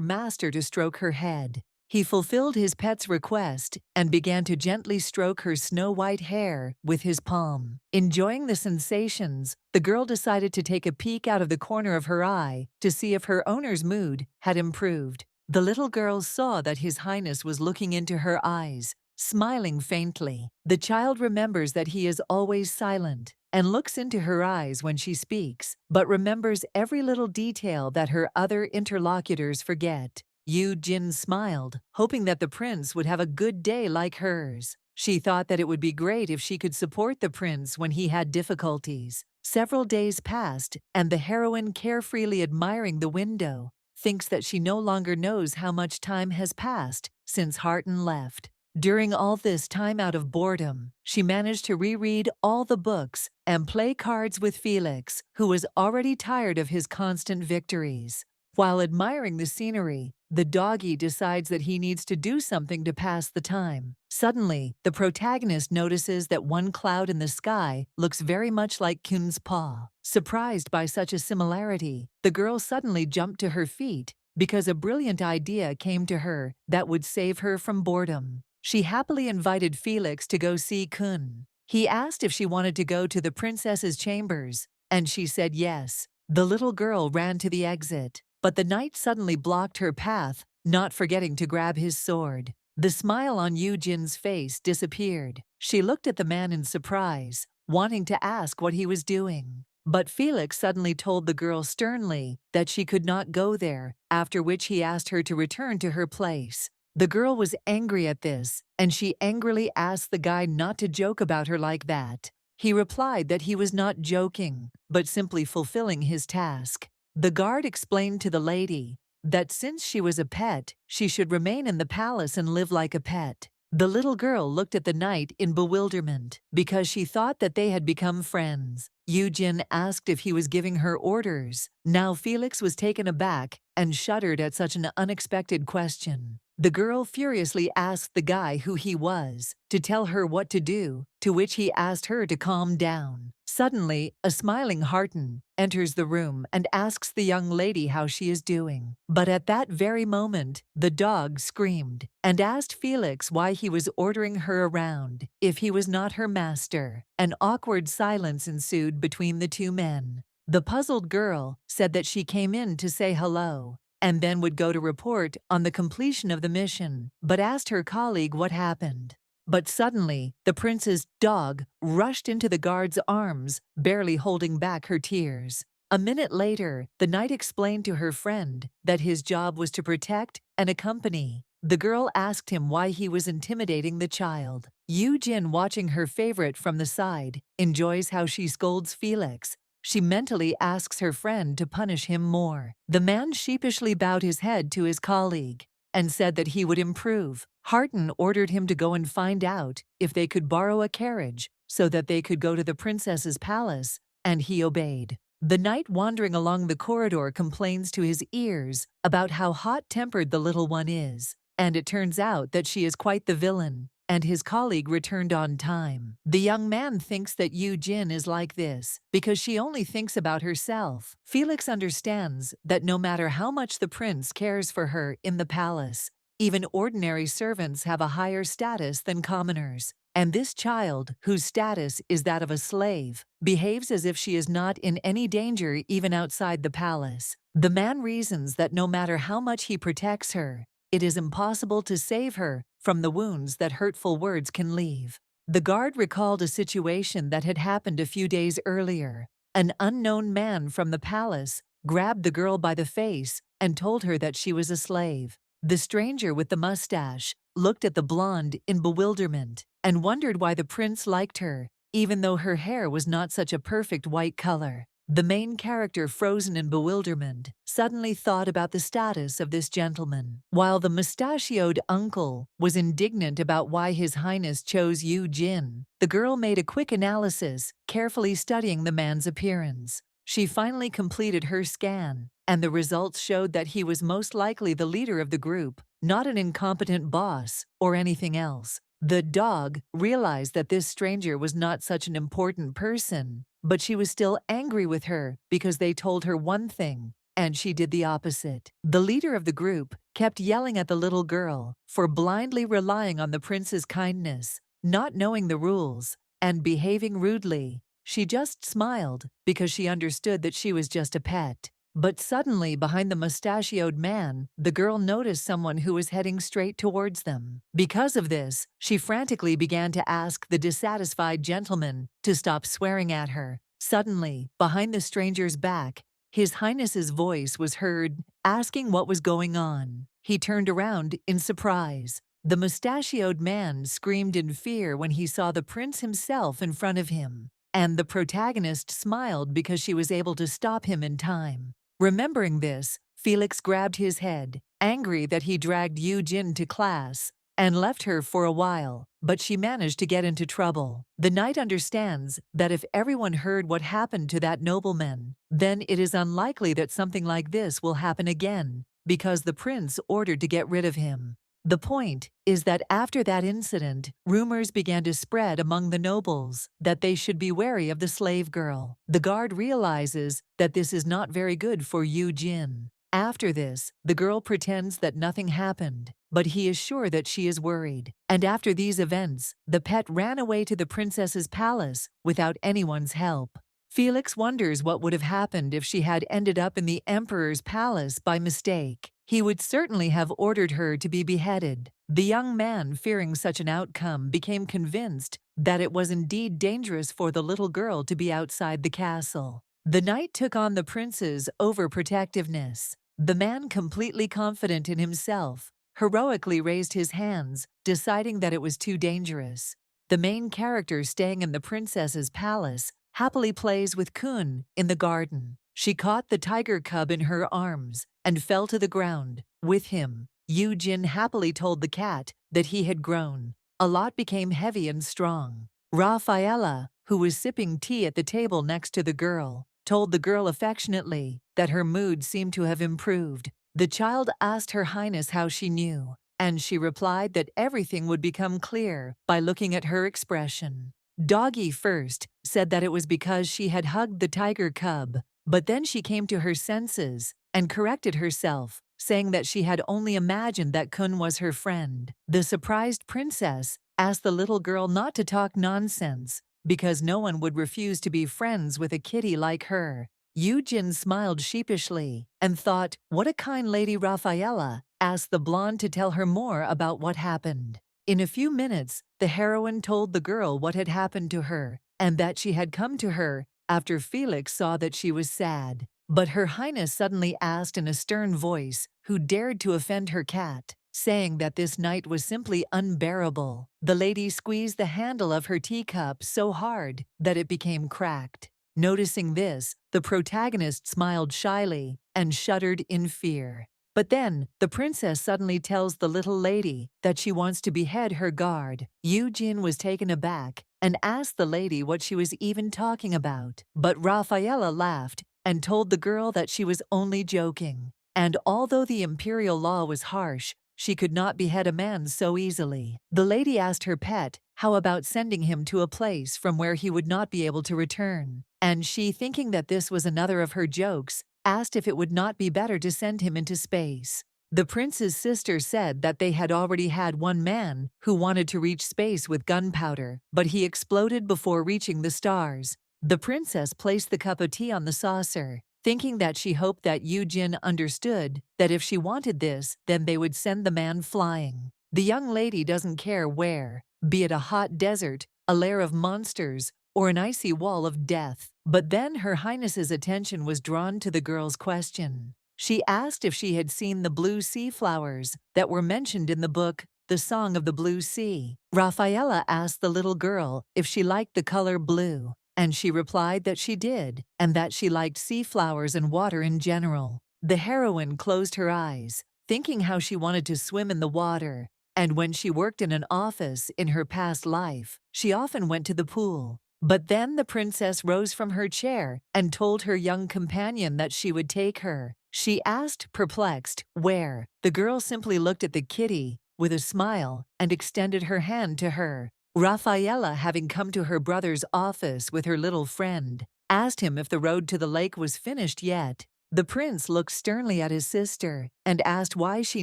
S1: master to stroke her head. He fulfilled his pet's request and began to gently stroke her snow-white hair with his palm. Enjoying the sensations, the girl decided to take a peek out of the corner of her eye to see if her owner's mood had improved. The little girl saw that His Highness was looking into her eyes, smiling faintly. The child remembers that he is always silent and looks into her eyes when she speaks, but remembers every little detail that her other interlocutors forget. Yu Jin smiled, hoping that the prince would have a good day like hers. She thought that it would be great if she could support the prince when he had difficulties. Several days passed, and the heroine, carefreely admiring the window, thinks that she no longer knows how much time has passed since Harton left. During all this time out of boredom, she managed to reread all the books and play cards with Felix, who was already tired of his constant victories. While admiring the scenery, the doggy decides that he needs to do something to pass the time. Suddenly, the protagonist notices that one cloud in the sky looks very much like Kun's paw. Surprised by such a similarity, the girl suddenly jumped to her feet because a brilliant idea came to her that would save her from boredom. She happily invited Felix to go see Kun. He asked if she wanted to go to the princess's chambers, and she said yes. The little girl ran to the exit, but the knight suddenly blocked her path, not forgetting to grab his sword. The smile on Yu Jin's face disappeared. She looked at the man in surprise, wanting to ask what he was doing. But Felix suddenly told the girl sternly that she could not go there, after which he asked her to return to her place. The girl was angry at this, and she angrily asked the guy not to joke about her like that. He replied that he was not joking, but simply fulfilling his task. The guard explained to the lady that since she was a pet, she should remain in the palace and live like a pet. The little girl looked at the knight in bewilderment because she thought that they had become friends. Yu Jin asked if he was giving her orders. Now Felix was taken aback and shuddered at such an unexpected question. The girl furiously asked the guy who he was to tell her what to do, to which he asked her to calm down. Suddenly, a smiling Harton enters the room and asks the young lady how she is doing. But at that very moment, the dog screamed and asked Felix why he was ordering her around if he was not her master. An awkward silence ensued between the two men. The puzzled girl said that she came in to say hello and then would go to report on the completion of the mission, but asked her colleague what happened. But suddenly, the prince's dog rushed into the guard's arms, barely holding back her tears. A minute later, the knight explained to her friend that his job was to protect and accompany. The girl asked him why he was intimidating the child. Yu Jin, watching her favorite from the side, enjoys how she scolds Felix. She mentally asks her friend to punish him more. The man sheepishly bowed his head to his colleague and said that he would improve. Harton ordered him to go and find out if they could borrow a carriage so that they could go to the princess's palace, and he obeyed. The knight, wandering along the corridor, complains to his ears about how hot-tempered the little one is, and it turns out that she is quite the villain, and his colleague returned on time. The young man thinks that Yu Jin is like this because she only thinks about herself. Felix understands that no matter how much the prince cares for her in the palace, even ordinary servants have a higher status than commoners. And this child, whose status is that of a slave, behaves as if she is not in any danger even outside the palace. The man reasons that no matter how much he protects her, it is impossible to save her from the wounds that hurtful words can leave. The guard recalled a situation that had happened a few days earlier. An unknown man from the palace grabbed the girl by the face and told her that she was a slave. The stranger with the mustache looked at the blonde in bewilderment and wondered why the prince liked her, even though her hair was not such a perfect white color. The main character, frozen in bewilderment, suddenly thought about the status of this gentleman, while the mustachioed uncle was indignant about why His Highness chose Yu Jin. The girl made a quick analysis, carefully studying the man's appearance. She finally completed her scan, and the results showed that he was most likely the leader of the group, not an incompetent boss or anything else. The dog realized that this stranger was not such an important person, but she was still angry with her because they told her one thing and she did the opposite. The leader of the group kept yelling at the little girl for blindly relying on the prince's kindness, not knowing the rules, and behaving rudely. She just smiled because she understood that she was just a pet. But suddenly, behind the mustachioed man, the girl noticed someone who was heading straight towards them. Because of this, she frantically began to ask the dissatisfied gentleman to stop swearing at her. Suddenly, behind the stranger's back, His Highness's voice was heard, asking what was going on. He turned around in surprise. The mustachioed man screamed in fear when he saw the prince himself in front of him, and the protagonist smiled because she was able to stop him in time. Remembering this, Felix grabbed his head, angry that he dragged Yu Jin to class, and left her for a while, but she managed to get into trouble. The knight understands that if everyone heard what happened to that nobleman, then it is unlikely that something like this will happen again, because the prince ordered to get rid of him. The point is that after that incident, rumors began to spread among the nobles that they should be wary of the slave girl. The guard realizes that this is not very good for Yu Jin. After this, the girl pretends that nothing happened, but he is sure that she is worried. And after these events, the pet ran away to the princess's palace without anyone's help. Felix wonders what would have happened if she had ended up in the emperor's palace by mistake. He would certainly have ordered her to be beheaded. The young man, fearing such an outcome, became convinced that it was indeed dangerous for the little girl to be outside the castle. The knight took on the prince's overprotectiveness. The man, completely confident in himself, heroically raised his hands, deciding that it was too dangerous. The main character, staying in the princess's palace, happily plays with Kun in the garden. She caught the tiger cub in her arms and fell to the ground. With him, Yu Jin happily told the cat that he had grown. A lot became heavy and strong. Rafaela, who was sipping tea at the table next to the girl, told the girl affectionately that her mood seemed to have improved. The child asked Her Highness how she knew. and she replied that everything would become clear by looking at her expression. Doggy first said that it was because she had hugged the tiger cub, but then she came to her senses and corrected herself, saying that she had only imagined that Kun was her friend. The surprised princess asked the little girl not to talk nonsense, because no one would refuse to be friends with a kitty like her. Yujin smiled sheepishly and thought, what a kind lady. Rafaela asked the blonde to tell her more about what happened. In a few minutes, the heroine told the girl what had happened to her, and that she had come to her after Felix saw that she was sad. But Her Highness suddenly asked in a stern voice who dared to offend her cat, saying that this night was simply unbearable. The lady squeezed the handle of her teacup so hard that it became cracked. Noticing this, the protagonist smiled shyly and shuddered in fear. But then, the princess suddenly tells the little lady that she wants to behead her guard. Yujin was taken aback and asked the lady what she was even talking about. But Rafaela laughed and told the girl that she was only joking. And although the imperial law was harsh, she could not behead a man so easily. The lady asked her pet how about sending him to a place from where he would not be able to return. And she, thinking that this was another of her jokes, asked if it would not be better to send him into space. The prince's sister said that they had already had one man who wanted to reach space with gunpowder, but he exploded before reaching the stars. The princess placed the cup of tea on the saucer, thinking that she hoped that Yujin understood that if she wanted this, then they would send the man flying. The young lady doesn't care where, be it a hot desert, a lair of monsters, or an icy wall of death. But then Her Highness's attention was drawn to the girl's question. She asked if she had seen the blue sea flowers that were mentioned in the book The Song of the Blue Sea. Rafaela asked the little girl if she liked the color blue, and she replied that she did, and that she liked sea flowers and water in general. The heroine closed her eyes, thinking how she wanted to swim in the water, and when she worked in an office in her past life, she often went to the pool. But then the princess rose from her chair and told her young companion that she would take her. She asked, perplexed, where? The girl simply looked at the kitty with a smile and extended her hand to her. Rafaela, having come to her brother's office with her little friend, asked him if the road to the lake was finished yet. The prince looked sternly at his sister and asked why she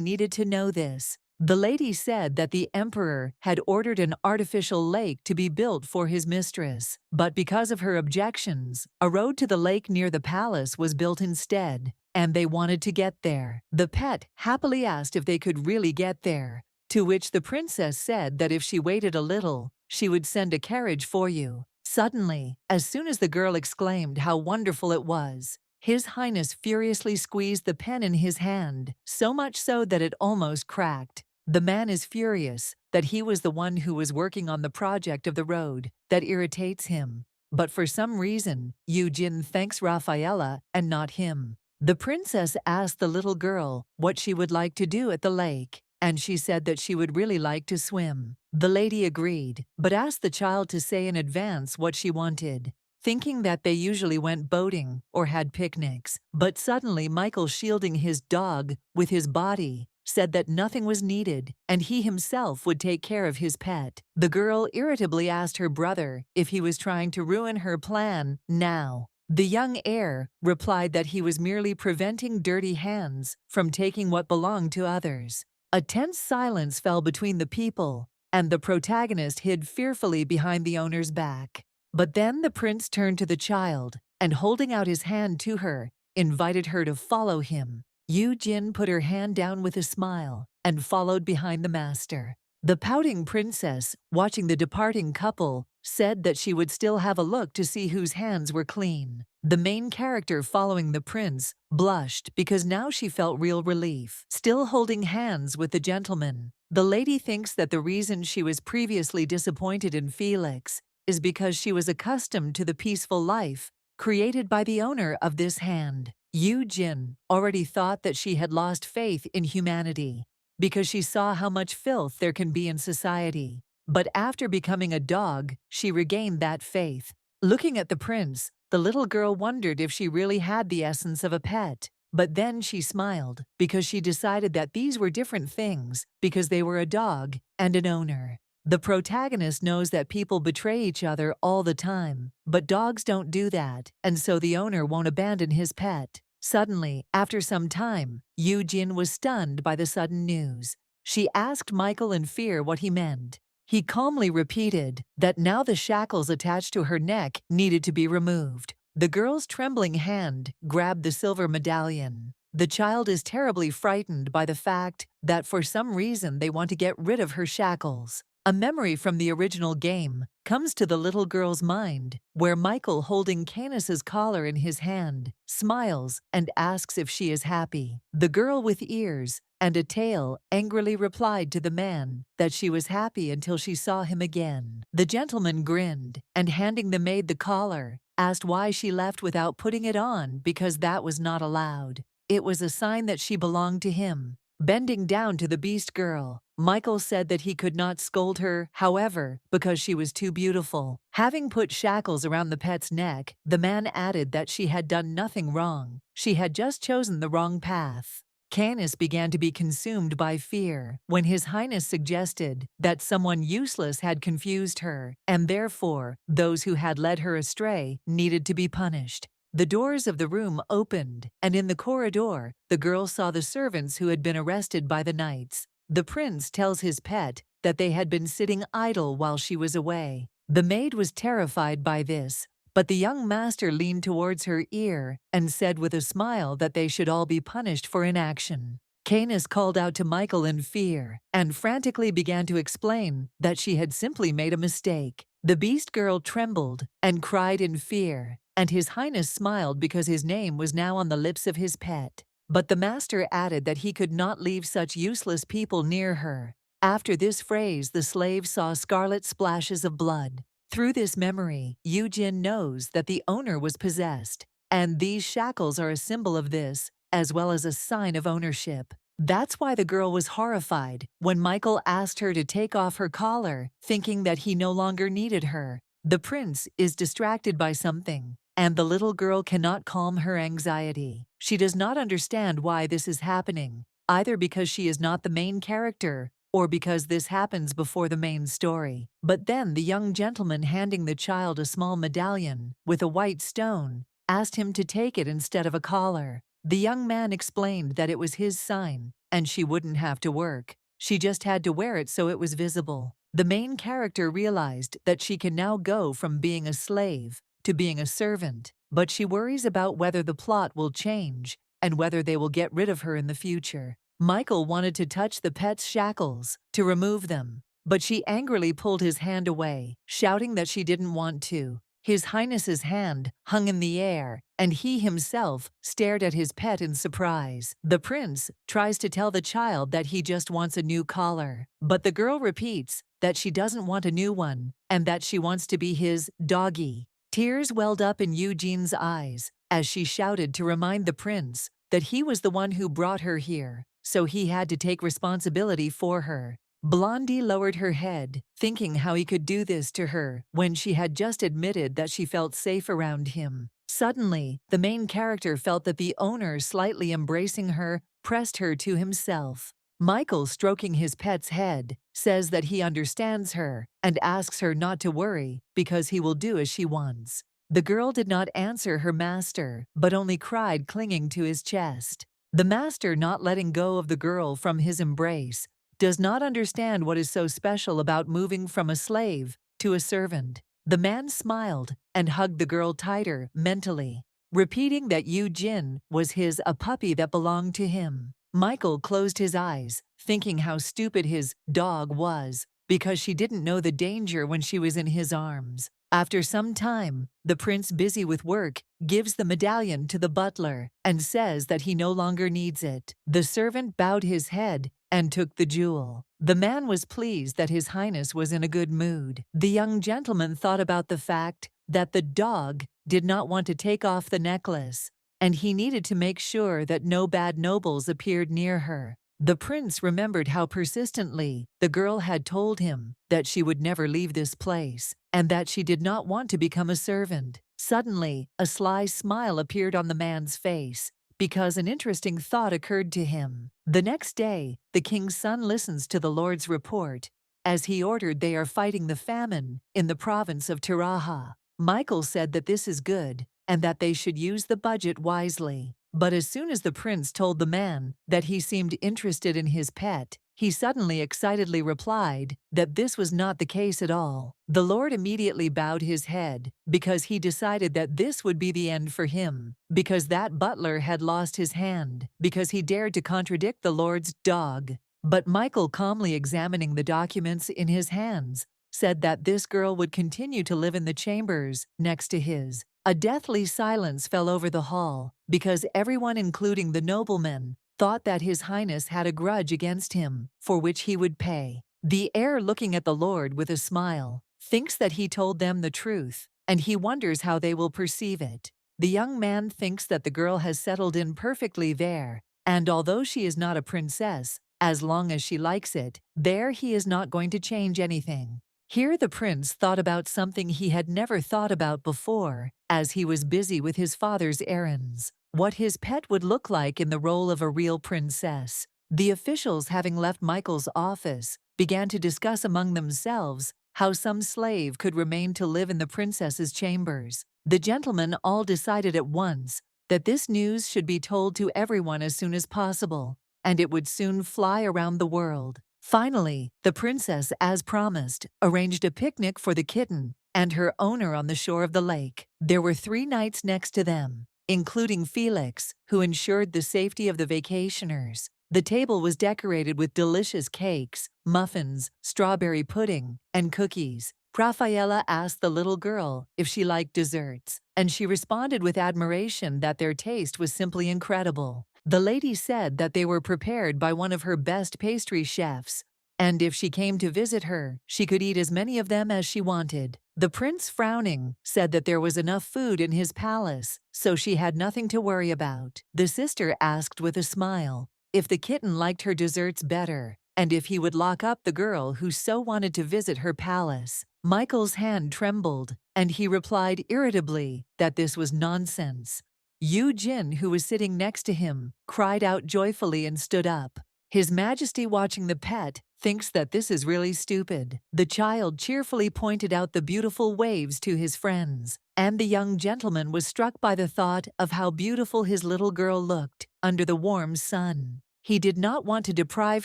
S1: needed to know this. The lady said that the emperor had ordered an artificial lake to be built for his mistress, but because of her objections, a road to the lake near the palace was built instead, and they wanted to get there. The pet happily asked if they could really get there, to which the princess said that if she waited a little, she would send a carriage for you. Suddenly, as soon as the girl exclaimed how wonderful it was, His Highness furiously squeezed the pen in his hand, so much so that it almost cracked. The man is furious that he was the one who was working on the project of the road. That irritates him. But for some reason, Yujin thanks Rafaela and not him. The princess asked the little girl what she would like to do at the lake, and she said that she would really like to swim. The lady agreed, but asked the child to say in advance what she wanted, thinking that they usually went boating or had picnics. But suddenly Michael, shielding his dog with his body, said that nothing was needed and he himself would take care of his pet. The girl irritably asked her brother if he was trying to ruin her plan now. The young heir replied that he was merely preventing dirty hands from taking what belonged to others. A tense silence fell between the people, and the protagonist hid fearfully behind the owner's back. But then the prince turned to the child and, holding out his hand to her, invited her to follow him. Yujin put her hand down with a smile and followed behind the master. The pouting princess, watching the departing couple, said that she would still have a look to see whose hands were clean. The main character, following the prince, blushed because now she felt real relief. Still holding hands with the gentleman, the lady thinks that the reason she was previously disappointed in Felix is because she was accustomed to the peaceful life created by the owner of this hand. Yujin already thought that she had lost faith in humanity because she saw how much filth there can be in society. But after becoming a dog, she regained that faith. Looking at the prince, the little girl wondered if she really had the essence of a pet. But then she smiled because she decided that these were different things because they were a dog and an owner. The protagonist knows that people betray each other all the time, but dogs don't do that, and so the owner won't abandon his pet. Suddenly, after some time, Yoo-jin was stunned by the sudden news. She asked Michael in fear what he meant. He calmly repeated that now the shackles attached to her neck needed to be removed. The girl's trembling hand grabbed the silver medallion. The child is terribly frightened by the fact that for some reason they want to get rid of her shackles. A memory from the original game comes to the little girl's mind, where Michael, holding Canis's collar in his hand, smiles and asks if she is happy. The girl with ears and a tail angrily replied to the man that she was happy until she saw him again. The gentleman grinned and, handing the maid the collar, asked why she left without putting it on because that was not allowed. It was a sign that she belonged to him. Bending down to the beast girl, Michael said that he could not scold her, however, because she was too beautiful. Having put shackles around the pet's neck, the man added that she had done nothing wrong. She had just chosen the wrong path. Canis began to be consumed by fear when His Highness suggested that someone useless had confused her, and therefore those who had led her astray needed to be punished. The doors of the room opened, and in the corridor, the girl saw the servants who had been arrested by the knights. The prince tells his pet that they had been sitting idle while she was away. The maid was terrified by this, but the young master leaned towards her ear and said with a smile that they should all be punished for inaction. Canis called out to Michael in fear and frantically began to explain that she had simply made a mistake. The beast girl trembled and cried in fear, and His Highness smiled because his name was now on the lips of his pet. But the master added that he could not leave such useless people near her. After this phrase, the slave saw scarlet splashes of blood. Through this memory, Yoo-jin knows that the owner was possessed, and these shackles are a symbol of this, as well as a sign of ownership. That's why the girl was horrified when Michael asked her to take off her collar, thinking that he no longer needed her. The prince is distracted by something, and the little girl cannot calm her anxiety. She does not understand why this is happening, either because she is not the main character or because this happens before the main story. But then the young gentleman, handing the child a small medallion with a white stone, asked him to take it instead of a collar. The young man explained that it was his sign, and she wouldn't have to work. She just had to wear it so it was visible. The main character realized that she can now go from being a slave to being a servant, but she worries about whether the plot will change and whether they will get rid of her in the future. Michael wanted to touch the pet's shackles to remove them, but she angrily pulled his hand away, shouting that she didn't want to. His Highness's hand hung in the air, and he himself stared at his pet in surprise. The prince tries to tell the child that he just wants a new collar, but the girl repeats that she doesn't want a new one and that she wants to be his doggy. Tears welled up in Eugene's eyes as she shouted to remind the prince that he was the one who brought her here, so he had to take responsibility for her. Blondie lowered her head, thinking how he could do this to her when she had just admitted that she felt safe around him. Suddenly, the main character felt that the owner, slightly embracing her, pressed her to himself. Michael, stroking his pet's head, says that he understands her and asks her not to worry because he will do as she wants. The girl did not answer her master, but only cried, clinging to his chest. The master, not letting go of the girl from his embrace, does not understand what is so special about moving from a slave to a servant. The man smiled and hugged the girl tighter mentally, repeating that Yoo-jin was a puppy that belonged to him. Michael closed his eyes, thinking how stupid his dog was because she didn't know the danger when she was in his arms. After some time, the prince, busy with work, gives the medallion to the butler and says that he no longer needs it. The servant bowed his head and took the jewel. The man was pleased that His Highness was in a good mood. The young gentleman thought about the fact that the dog did not want to take off the necklace, and he needed to make sure that no bad nobles appeared near her. The prince remembered how persistently the girl had told him that she would never leave this place, and that she did not want to become a servant. Suddenly, a sly smile appeared on the man's face, because an interesting thought occurred to him. The next day, the king's son listens to the Lord's report. As he ordered, they are fighting the famine in the province of Tiraha. Michael said that this is good and that they should use the budget wisely. But as soon as the prince told the man that he seemed interested in his pet, he suddenly excitedly replied that this was not the case at all. The Lord immediately bowed his head because he decided that this would be the end for him, because that butler had lost his hand, because he dared to contradict the Lord's dog. But Michael, calmly examining the documents in his hands, said that this girl would continue to live in the chambers next to his. A deathly silence fell over the hall, because everyone, including the nobleman, thought that His Highness had a grudge against him, for which he would pay. The heir, looking at the Lord with a smile, thinks that he told them the truth, and he wonders how they will perceive it. The young man thinks that the girl has settled in perfectly there, and although she is not a princess, as long as she likes it, there he is not going to change anything. Here the prince thought about something he had never thought about before, as he was busy with his father's errands: what his pet would look like in the role of a real princess. The officials, having left Michael's office, began to discuss among themselves how some slave could remain to live in the princess's chambers. The gentlemen all decided at once that this news should be told to everyone as soon as possible, and it would soon fly around the world. Finally, the princess, as promised, arranged a picnic for the kitten and her owner on the shore of the lake. There were 3 knights next to them, including Felix, who ensured the safety of the vacationers. The table was decorated with delicious cakes, muffins, strawberry pudding, and cookies. Raffaella asked the little girl if she liked desserts, and she responded with admiration that their taste was simply incredible. The lady said that they were prepared by one of her best pastry chefs, and if she came to visit her, she could eat as many of them as she wanted. The prince, frowning, said that there was enough food in his palace, so she had nothing to worry about. The sister asked with a smile if the kitten liked her desserts better, and if he would lock up the girl who so wanted to visit her palace. Michael's hand trembled, and he replied irritably that this was nonsense. Yu Jin, who was sitting next to him, cried out joyfully and stood up. His Majesty, watching the pet, thinks that this is really stupid. The child cheerfully pointed out the beautiful waves to his friends, and the young gentleman was struck by the thought of how beautiful his little girl looked under the warm sun. He did not want to deprive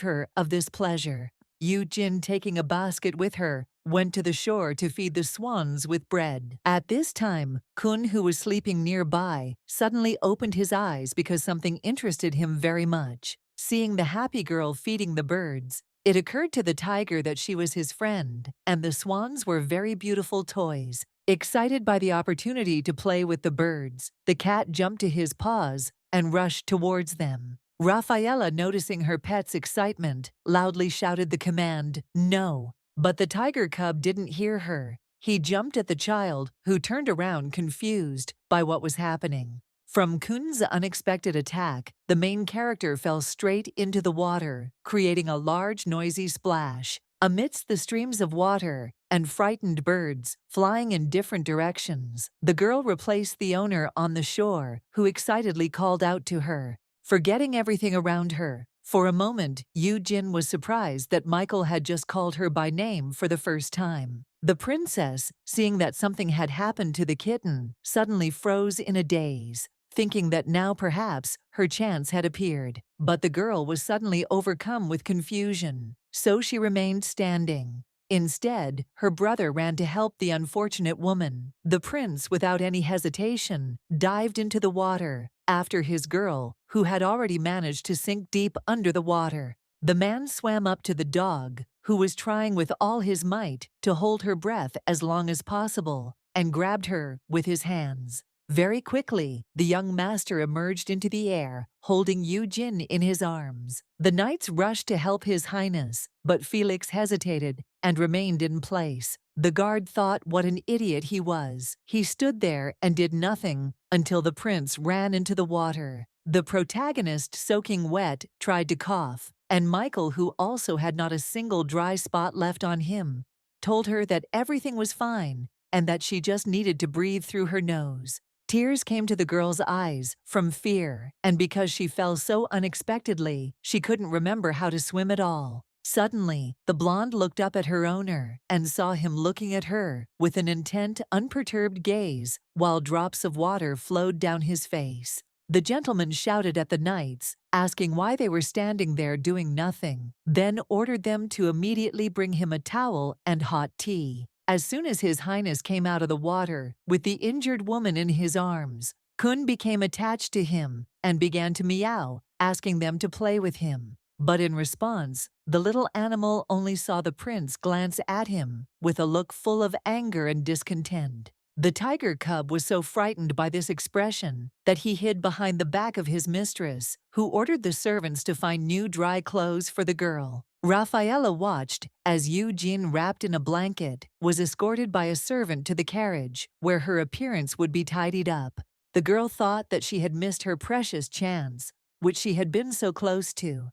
S1: her of this pleasure. Yu Jin, taking a basket with her, went to the shore to feed the swans with bread. At this time, Kun, who was sleeping nearby, suddenly opened his eyes because something interested him very much. Seeing the happy girl feeding the birds, it occurred to the tiger that she was his friend, and the swans were very beautiful toys. Excited by the opportunity to play with the birds, the cat jumped to his paws and rushed towards them. Raffaella, noticing her pet's excitement, loudly shouted the command, "No!" But the tiger cub didn't hear her. He jumped at the child, who turned around confused by what was happening. From Kun's unexpected attack, the main character fell straight into the water, creating a large, noisy splash. Amidst the streams of water and frightened birds flying in different directions, the girl replaced the owner on the shore, who excitedly called out to her, forgetting everything around her. For a moment, Yu Jin was surprised that Michael had just called her by name for the first time. The princess, seeing that something had happened to the kitten, suddenly froze in a daze, thinking that now perhaps her chance had appeared. But the girl was suddenly overcome with confusion, so she remained standing. Instead, her brother ran to help the unfortunate woman. The prince, without any hesitation, dived into the water after his girl, who had already managed to sink deep under the water. The man swam up to the dog, who was trying with all his might to hold her breath as long as possible, and grabbed her with his hands. Very quickly, the young master emerged into the air, holding Yu Jin in his arms. The knights rushed to help His Highness, but Felix hesitated and remained in place. The guard thought what an idiot he was. He stood there and did nothing until the prince ran into the water. The protagonist, soaking wet, tried to cough, and Michael, who also had not a single dry spot left on him, told her that everything was fine and that she just needed to breathe through her nose. Tears came to the girl's eyes from fear, and because she fell so unexpectedly, she couldn't remember how to swim at all. Suddenly, the blonde looked up at her owner and saw him looking at her with an intent, unperturbed gaze, while drops of water flowed down his face. The gentleman shouted at the knights, asking why they were standing there doing nothing, then ordered them to immediately bring him a towel and hot tea. As soon as His Highness came out of the water with the injured woman in his arms, Kun became attached to him and began to meow, asking them to play with him. But in response, the little animal only saw the prince glance at him with a look full of anger and discontent. The tiger cub was so frightened by this expression that he hid behind the back of his mistress, who ordered the servants to find new dry clothes for the girl. Rafaela watched as Yu Jin, wrapped in a blanket, was escorted by a servant to the carriage, where her appearance would be tidied up. The girl thought that she had missed her precious chance, which she had been so close to.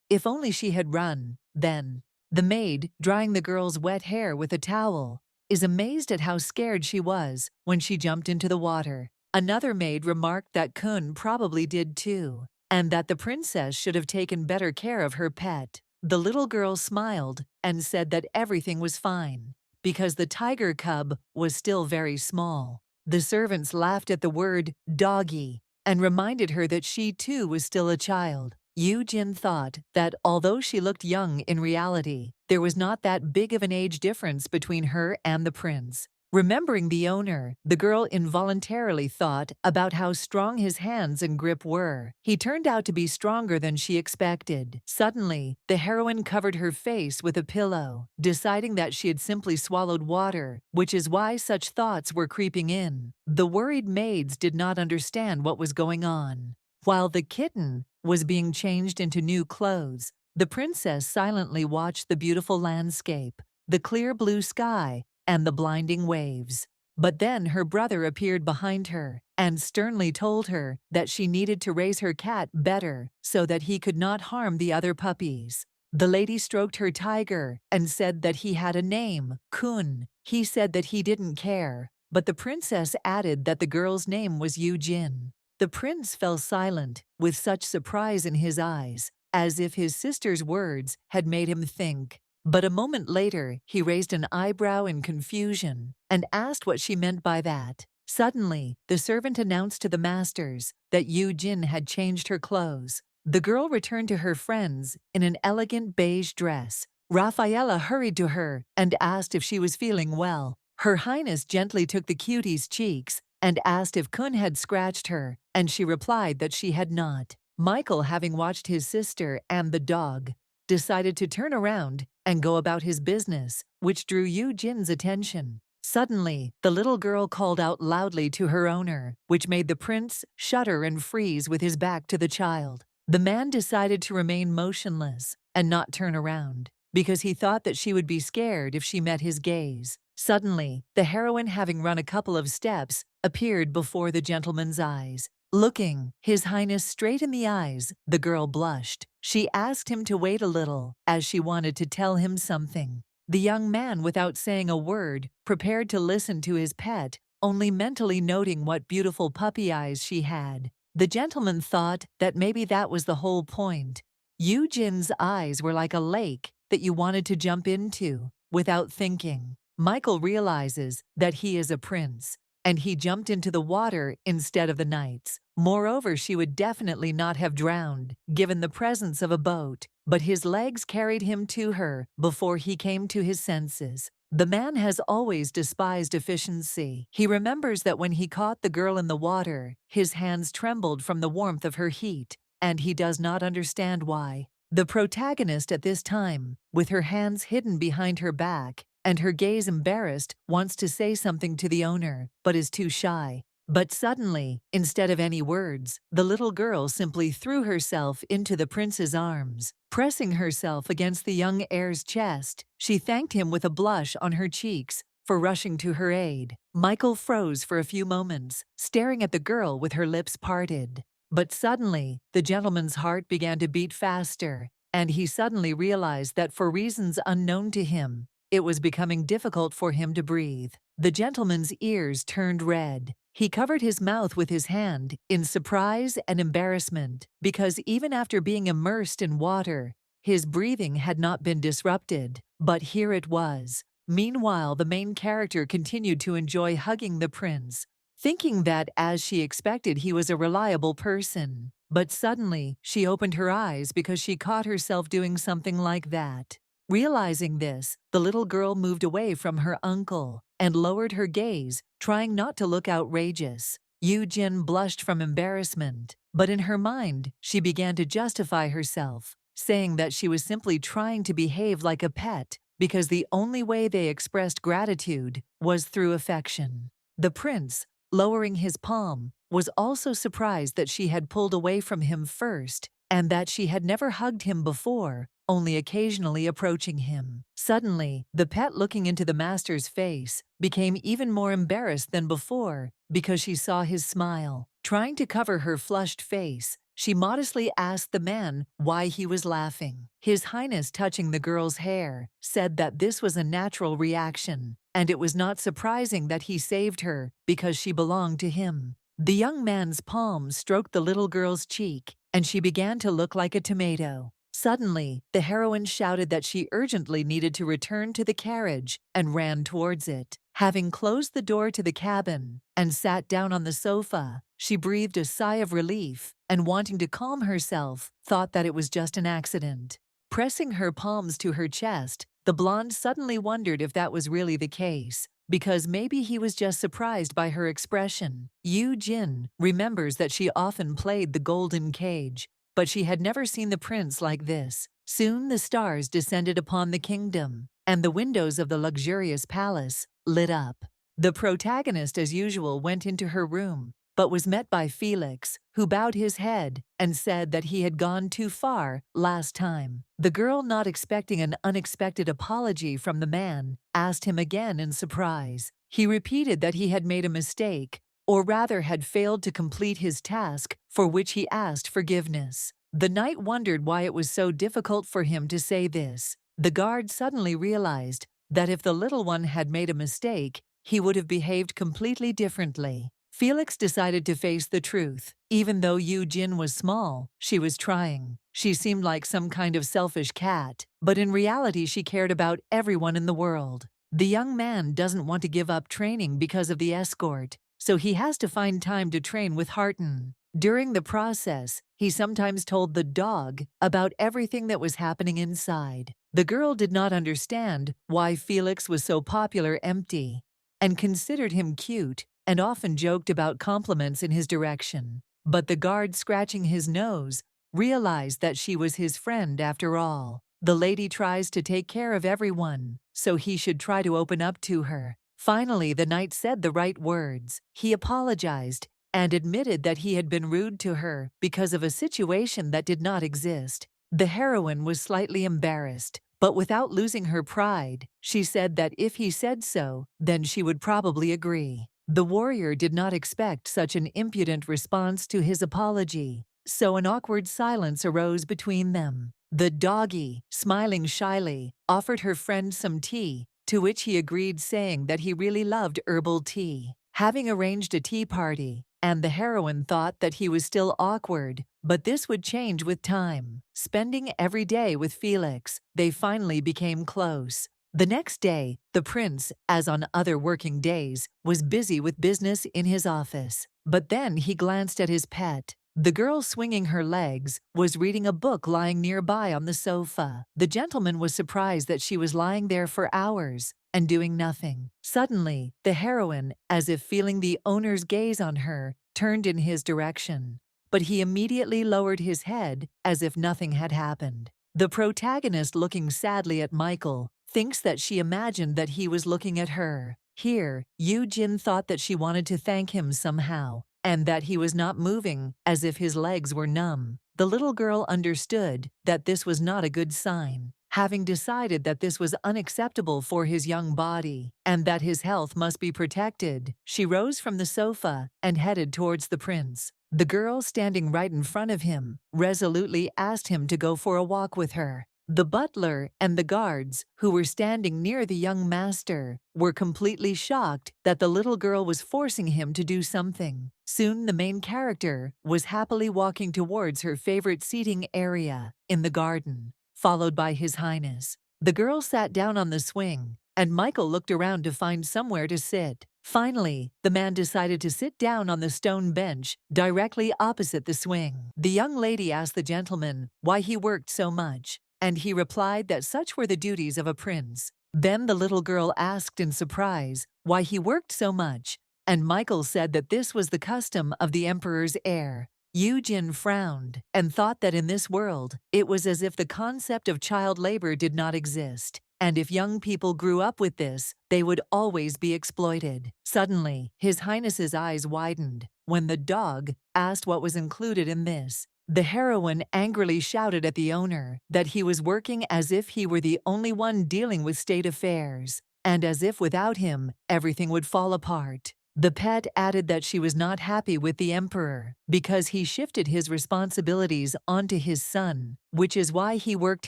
S1: If only she had run, then. The maid, drying the girl's wet hair with a towel, is amazed at how scared she was when she jumped into the water. Another maid remarked that Kun probably did too, and that the princess should have taken better care of her pet. The little girl smiled and said that everything was fine, because the tiger cub was still very small. The servants laughed at the word doggy and reminded her that she too was still a child. Yu Jin thought that although she looked young in reality, there was not that big of an age difference between her and the prince. Remembering the owner, the girl involuntarily thought about how strong his hands and grip were. He turned out to be stronger than she expected. Suddenly, the heroine covered her face with a pillow, deciding that she had simply swallowed water, which is why such thoughts were creeping in. The worried maids did not understand what was going on. While the kitten was being changed into new clothes, the princess silently watched the beautiful landscape, the clear blue sky, and the blinding waves. But then her brother appeared behind her and sternly told her that she needed to raise her cat better so that he could not harm the other puppies. The lady stroked her tiger and said that he had a name, Kun. He said that he didn't care, but the princess added that the girl's name was Yu Jin. The prince fell silent with such surprise in his eyes, as if his sister's words had made him think. But a moment later, he raised an eyebrow in confusion and asked what she meant by that. Suddenly, the servant announced to the masters that Yu Jin had changed her clothes. The girl returned to her friends in an elegant beige dress. Rafaela hurried to her and asked if she was feeling well. Her Highness gently took the cutie's cheeks and asked if Kun had scratched her, and she replied that she had not. Michael, having watched his sister and the dog, decided to turn around and go about his business, which drew Yu Jin's attention. Suddenly, the little girl called out loudly to her owner, which made the prince shudder and freeze with his back to the child. The man decided to remain motionless and not turn around, because he thought that she would be scared if she met his gaze. Suddenly, the heroine, having run a couple of steps, appeared before the gentleman's eyes. Looking His Highness straight in the eyes, the girl blushed. She asked him to wait a little, as she wanted to tell him something. The young man, without saying a word, prepared to listen to his pet, only mentally noting what beautiful puppy eyes she had. The gentleman thought that maybe that was the whole point. Yu Jin's eyes were like a lake that you wanted to jump into without thinking. Michael realizes that he is a prince, and he jumped into the water instead of the knights. Moreover, she would definitely not have drowned, given the presence of a boat, but his legs carried him to her before he came to his senses. The man has always despised efficiency. He remembers that when he caught the girl in the water, his hands trembled from the warmth of her heat, and he does not understand why. The protagonist at this time, with her hands hidden behind her back, and her gaze embarrassed, wants to say something to the owner, but is too shy. But suddenly, instead of any words, the little girl simply threw herself into the prince's arms. Pressing herself against the young heir's chest, she thanked him with a blush on her cheeks for rushing to her aid. Michael froze for a few moments, staring at the girl with her lips parted. But suddenly, the gentleman's heart began to beat faster, and he suddenly realized that for reasons unknown to him, it was becoming difficult for him to breathe. The gentleman's ears turned red. He covered his mouth with his hand in surprise and embarrassment because even after being immersed in water, his breathing had not been disrupted. But here it was. Meanwhile, the main character continued to enjoy hugging the prince, thinking that, as she expected, he was a reliable person. But suddenly, she opened her eyes because she caught herself doing something like that. Realizing this, the little girl moved away from her uncle and lowered her gaze, trying not to look outrageous. Yu Jin blushed from embarrassment, but in her mind, she began to justify herself, saying that she was simply trying to behave like a pet because the only way they expressed gratitude was through affection. The prince, lowering his palm, was also surprised that she had pulled away from him first and that she had never hugged him before, only occasionally approaching him. Suddenly, the pet, looking into the master's face, became even more embarrassed than before because she saw his smile. Trying to cover her flushed face, she modestly asked the man why he was laughing. His Highness, touching the girl's hair, said that this was a natural reaction, and it was not surprising that he saved her because she belonged to him. The young man's palm stroked the little girl's cheek, and she began to look like a tomato. Suddenly, the heroine shouted that she urgently needed to return to the carriage and ran towards it. Having closed the door to the cabin and sat down on the sofa, she breathed a sigh of relief and, wanting to calm herself, thought that it was just an accident. Pressing her palms to her chest, the blonde suddenly wondered if that was really the case, because maybe he was just surprised by her expression. Yu Jin remembers that she often played the golden cage, but she had never seen the prince like this. Soon the stars descended upon the kingdom, and the windows of the luxurious palace lit up. The protagonist, as usual, went into her room, but was met by Felix, who bowed his head and said that he had gone too far last time. The girl, not expecting an unexpected apology from the man, asked him again in surprise. He repeated that he had made a mistake, or rather had failed to complete his task, for which he asked forgiveness. The knight wondered why it was so difficult for him to say this. The guard suddenly realized that if the little one had made a mistake, he would have behaved completely differently. Felix decided to face the truth. Even though Yu Jin was small, she was trying. She seemed like some kind of selfish cat, but in reality she cared about everyone in the world. The young man doesn't want to give up training because of the escort, so he has to find time to train with Harton. During the process, he sometimes told the dog about everything that was happening inside. The girl did not understand why Felix was so popular empty, and considered him cute, and often joked about compliments in his direction. But the guard, scratching his nose, realized that she was his friend after all. The lady tries to take care of everyone, so he should try to open up to her. Finally, the knight said the right words. He apologized and admitted that he had been rude to her because of a situation that did not exist. The heroine was slightly embarrassed, but without losing her pride, she said that if he said so, then she would probably agree. The warrior did not expect such an impudent response to his apology, so an awkward silence arose between them. The doggy, smiling shyly, offered her friend some tea, to which he agreed, saying that he really loved herbal tea. Having arranged a tea party, and the heroine thought that he was still awkward, but this would change with time. Spending every day with Felix, they finally became close. The next day, the prince, as on other working days, was busy with business in his office. But then he glanced at his pet. The girl, swinging her legs, was reading a book lying nearby on the sofa. The gentleman was surprised that she was lying there for hours and doing nothing. Suddenly, the heroine, as if feeling the owner's gaze on her, turned in his direction. But he immediately lowered his head as if nothing had happened. The protagonist, looking sadly at Michael, thinks that she imagined that he was looking at her. Here, Yu Jin thought that she wanted to thank him somehow, and that he was not moving, as if his legs were numb. The little girl understood that this was not a good sign. Having decided that this was unacceptable for his young body, and that his health must be protected, she rose from the sofa and headed towards the prince. The girl, standing right in front of him, resolutely asked him to go for a walk with her. The butler and the guards, who were standing near the young master, were completely shocked that the little girl was forcing him to do something. Soon the main character was happily walking towards her favorite seating area in the garden, followed by His Highness. The girl sat down on the swing, and Michael looked around to find somewhere to sit. Finally, the man decided to sit down on the stone bench directly opposite the swing. The young lady asked the gentleman why he worked so much, and he replied that such were the duties of a prince. Then the little girl asked in surprise why he worked so much, and Michael said that this was the custom of the emperor's heir. Jin frowned and thought that in this world, it was as if the concept of child labor did not exist, and if young people grew up with this, they would always be exploited. Suddenly, His Highness's eyes widened when the dog asked what was included in this. The heroine angrily shouted at the owner that he was working as if he were the only one dealing with state affairs, and as if without him, everything would fall apart. The pet added that she was not happy with the emperor because he shifted his responsibilities onto his son, which is why he worked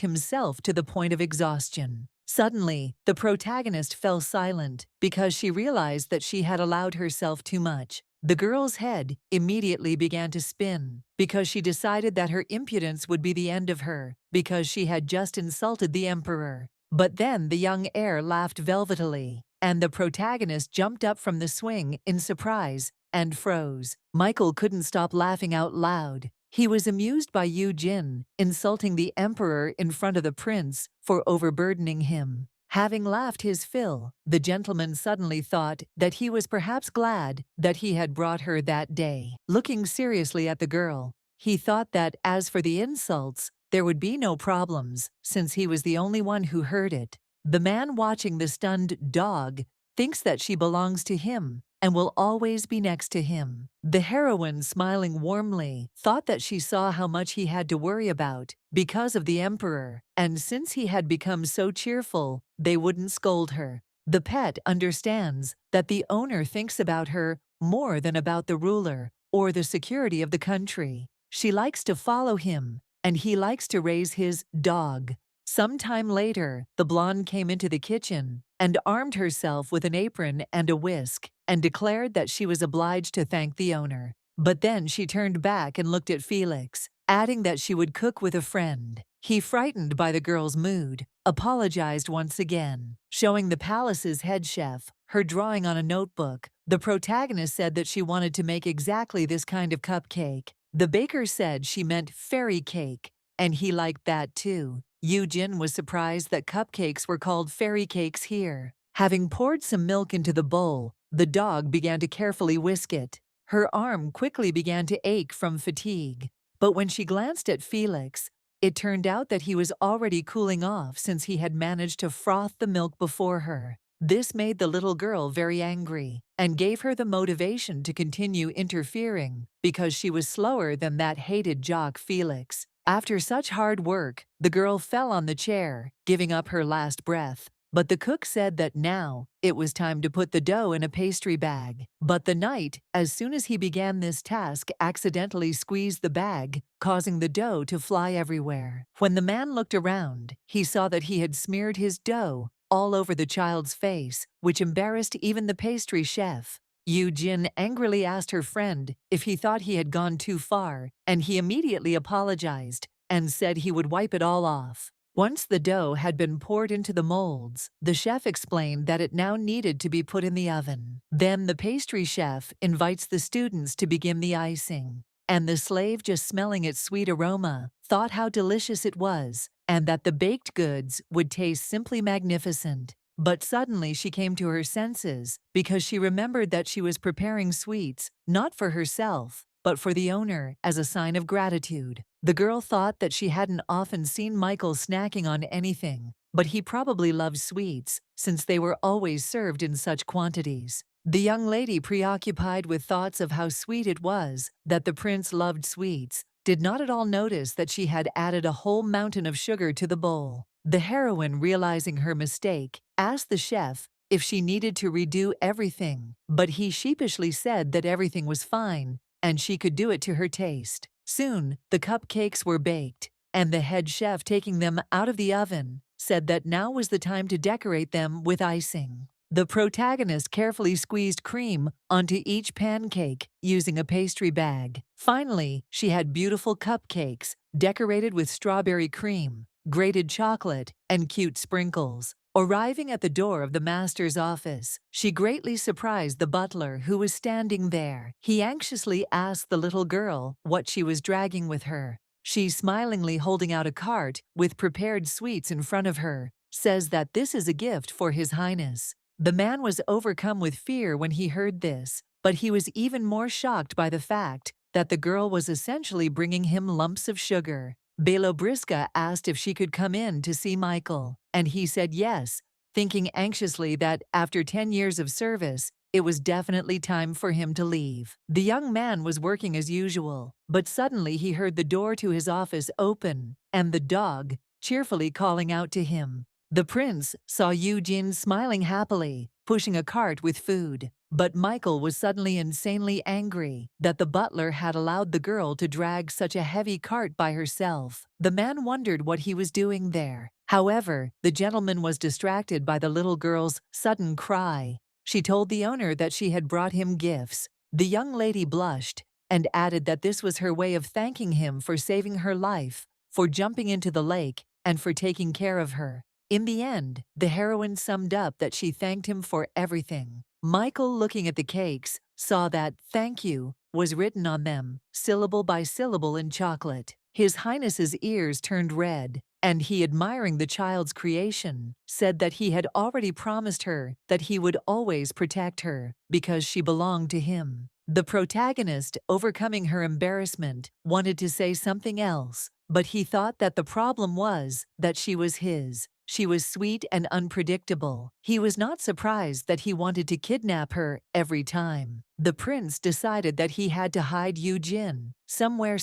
S1: himself to the point of exhaustion. Suddenly, the protagonist fell silent because she realized that she had allowed herself too much. The girl's head immediately began to spin because she decided that her impudence would be the end of her because she had just insulted the emperor. But then the young heir laughed velvetily, and the protagonist jumped up from the swing in surprise and froze. Michael couldn't stop laughing out loud. He was amused by Jin insulting the emperor in front of the prince for overburdening him. Having laughed his fill, the gentleman suddenly thought that he was perhaps glad that he had brought her that day. Looking seriously at the girl, he thought that as for the insults, there would be no problems, since he was the only one who heard it. The man watching the stunned dog thinks that she belongs to him and will always be next to him. The heroine, smiling warmly, thought that she saw how much he had to worry about because of the emperor, and since he had become so cheerful, they wouldn't scold her. The pet understands that the owner thinks about her more than about the ruler or the security of the country. She likes to follow him, and he likes to raise his dog. Some time later, the blonde came into the kitchen and armed herself with an apron and a whisk, and declared that she was obliged to thank the owner. But then she turned back and looked at Felix, adding that she would cook with a friend. He, frightened by the girl's mood, apologized once again. Showing the palace's head chef her drawing on a notebook, the protagonist said that she wanted to make exactly this kind of cupcake. The baker said she meant fairy cake, and he liked that too. Jin was surprised that cupcakes were called fairy cakes here. Having poured some milk into the bowl, the dog began to carefully whisk it. Her arm quickly began to ache from fatigue, but when she glanced at Felix, it turned out that he was already cooling off since he had managed to froth the milk before her. This made the little girl very angry and gave her the motivation to continue interfering because she was slower than that hated jock Felix. After such hard work, the girl fell on the chair, giving up her last breath. But the cook said that now it was time to put the dough in a pastry bag. But the knight, as soon as he began this task, accidentally squeezed the bag, causing the dough to fly everywhere. When the man looked around, he saw that he had smeared his dough all over the child's face, which embarrassed even the pastry chef. Jin angrily asked her friend if he thought he had gone too far, and he immediately apologized and said he would wipe it all off. Once the dough had been poured into the molds, the chef explained that it now needed to be put in the oven. Then the pastry chef invites the students to begin the icing, and the slave, just smelling its sweet aroma, thought how delicious it was and that the baked goods would taste simply magnificent. But suddenly she came to her senses because she remembered that she was preparing sweets not for herself, but for the owner as a sign of gratitude. The girl thought that she hadn't often seen Michael snacking on anything, but he probably loved sweets since they were always served in such quantities. The young lady, preoccupied with thoughts of how sweet it was that the prince loved sweets, did not at all notice that she had added a whole mountain of sugar to the bowl. The heroine, realizing her mistake, asked the chef if she needed to redo everything, but he sheepishly said that everything was fine and she could do it to her taste. Soon, the cupcakes were baked, and the head chef, taking them out of the oven, said that now was the time to decorate them with icing. The protagonist carefully squeezed cream onto each pancake using a pastry bag. Finally, she had beautiful cupcakes decorated with strawberry cream, grated chocolate, and cute sprinkles. Arriving at the door of the master's office, she greatly surprised the butler who was standing there. He anxiously asked the little girl what she was dragging with her. She, smilingly holding out a cart with prepared sweets in front of her, says that this is a gift for His Highness. The man was overcome with fear when he heard this, but he was even more shocked by the fact that the girl was essentially bringing him lumps of sugar. Belobriska asked if she could come in to see Michael, and he said yes, thinking anxiously that after 10 years of service, it was definitely time for him to leave. The young man was working as usual, but suddenly he heard the door to his office open, and the dog cheerfully calling out to him. The prince saw Eugene smiling happily, pushing a cart with food. But Michael was suddenly insanely angry that the butler had allowed the girl to drag such a heavy cart by herself. The man wondered what he was doing there. However, the gentleman was distracted by the little girl's sudden cry. She told the owner that she had brought him gifts. The young lady blushed and added that this was her way of thanking him for saving her life, for jumping into the lake, and for taking care of her. In the end, the heroine summed up that she thanked him for everything. Michael, looking at the cakes, saw that "thank you" was written on them, syllable by syllable in chocolate. His Highness's ears turned red, and he, admiring the child's creation, said that he had already promised her that he would always protect her because she belonged to him. The protagonist, overcoming her embarrassment, wanted to say something else, but he thought that the problem was that she was his. She was sweet and unpredictable. He was not surprised that he wanted to kidnap her every time. The prince decided that he had to hide Eugene somewhere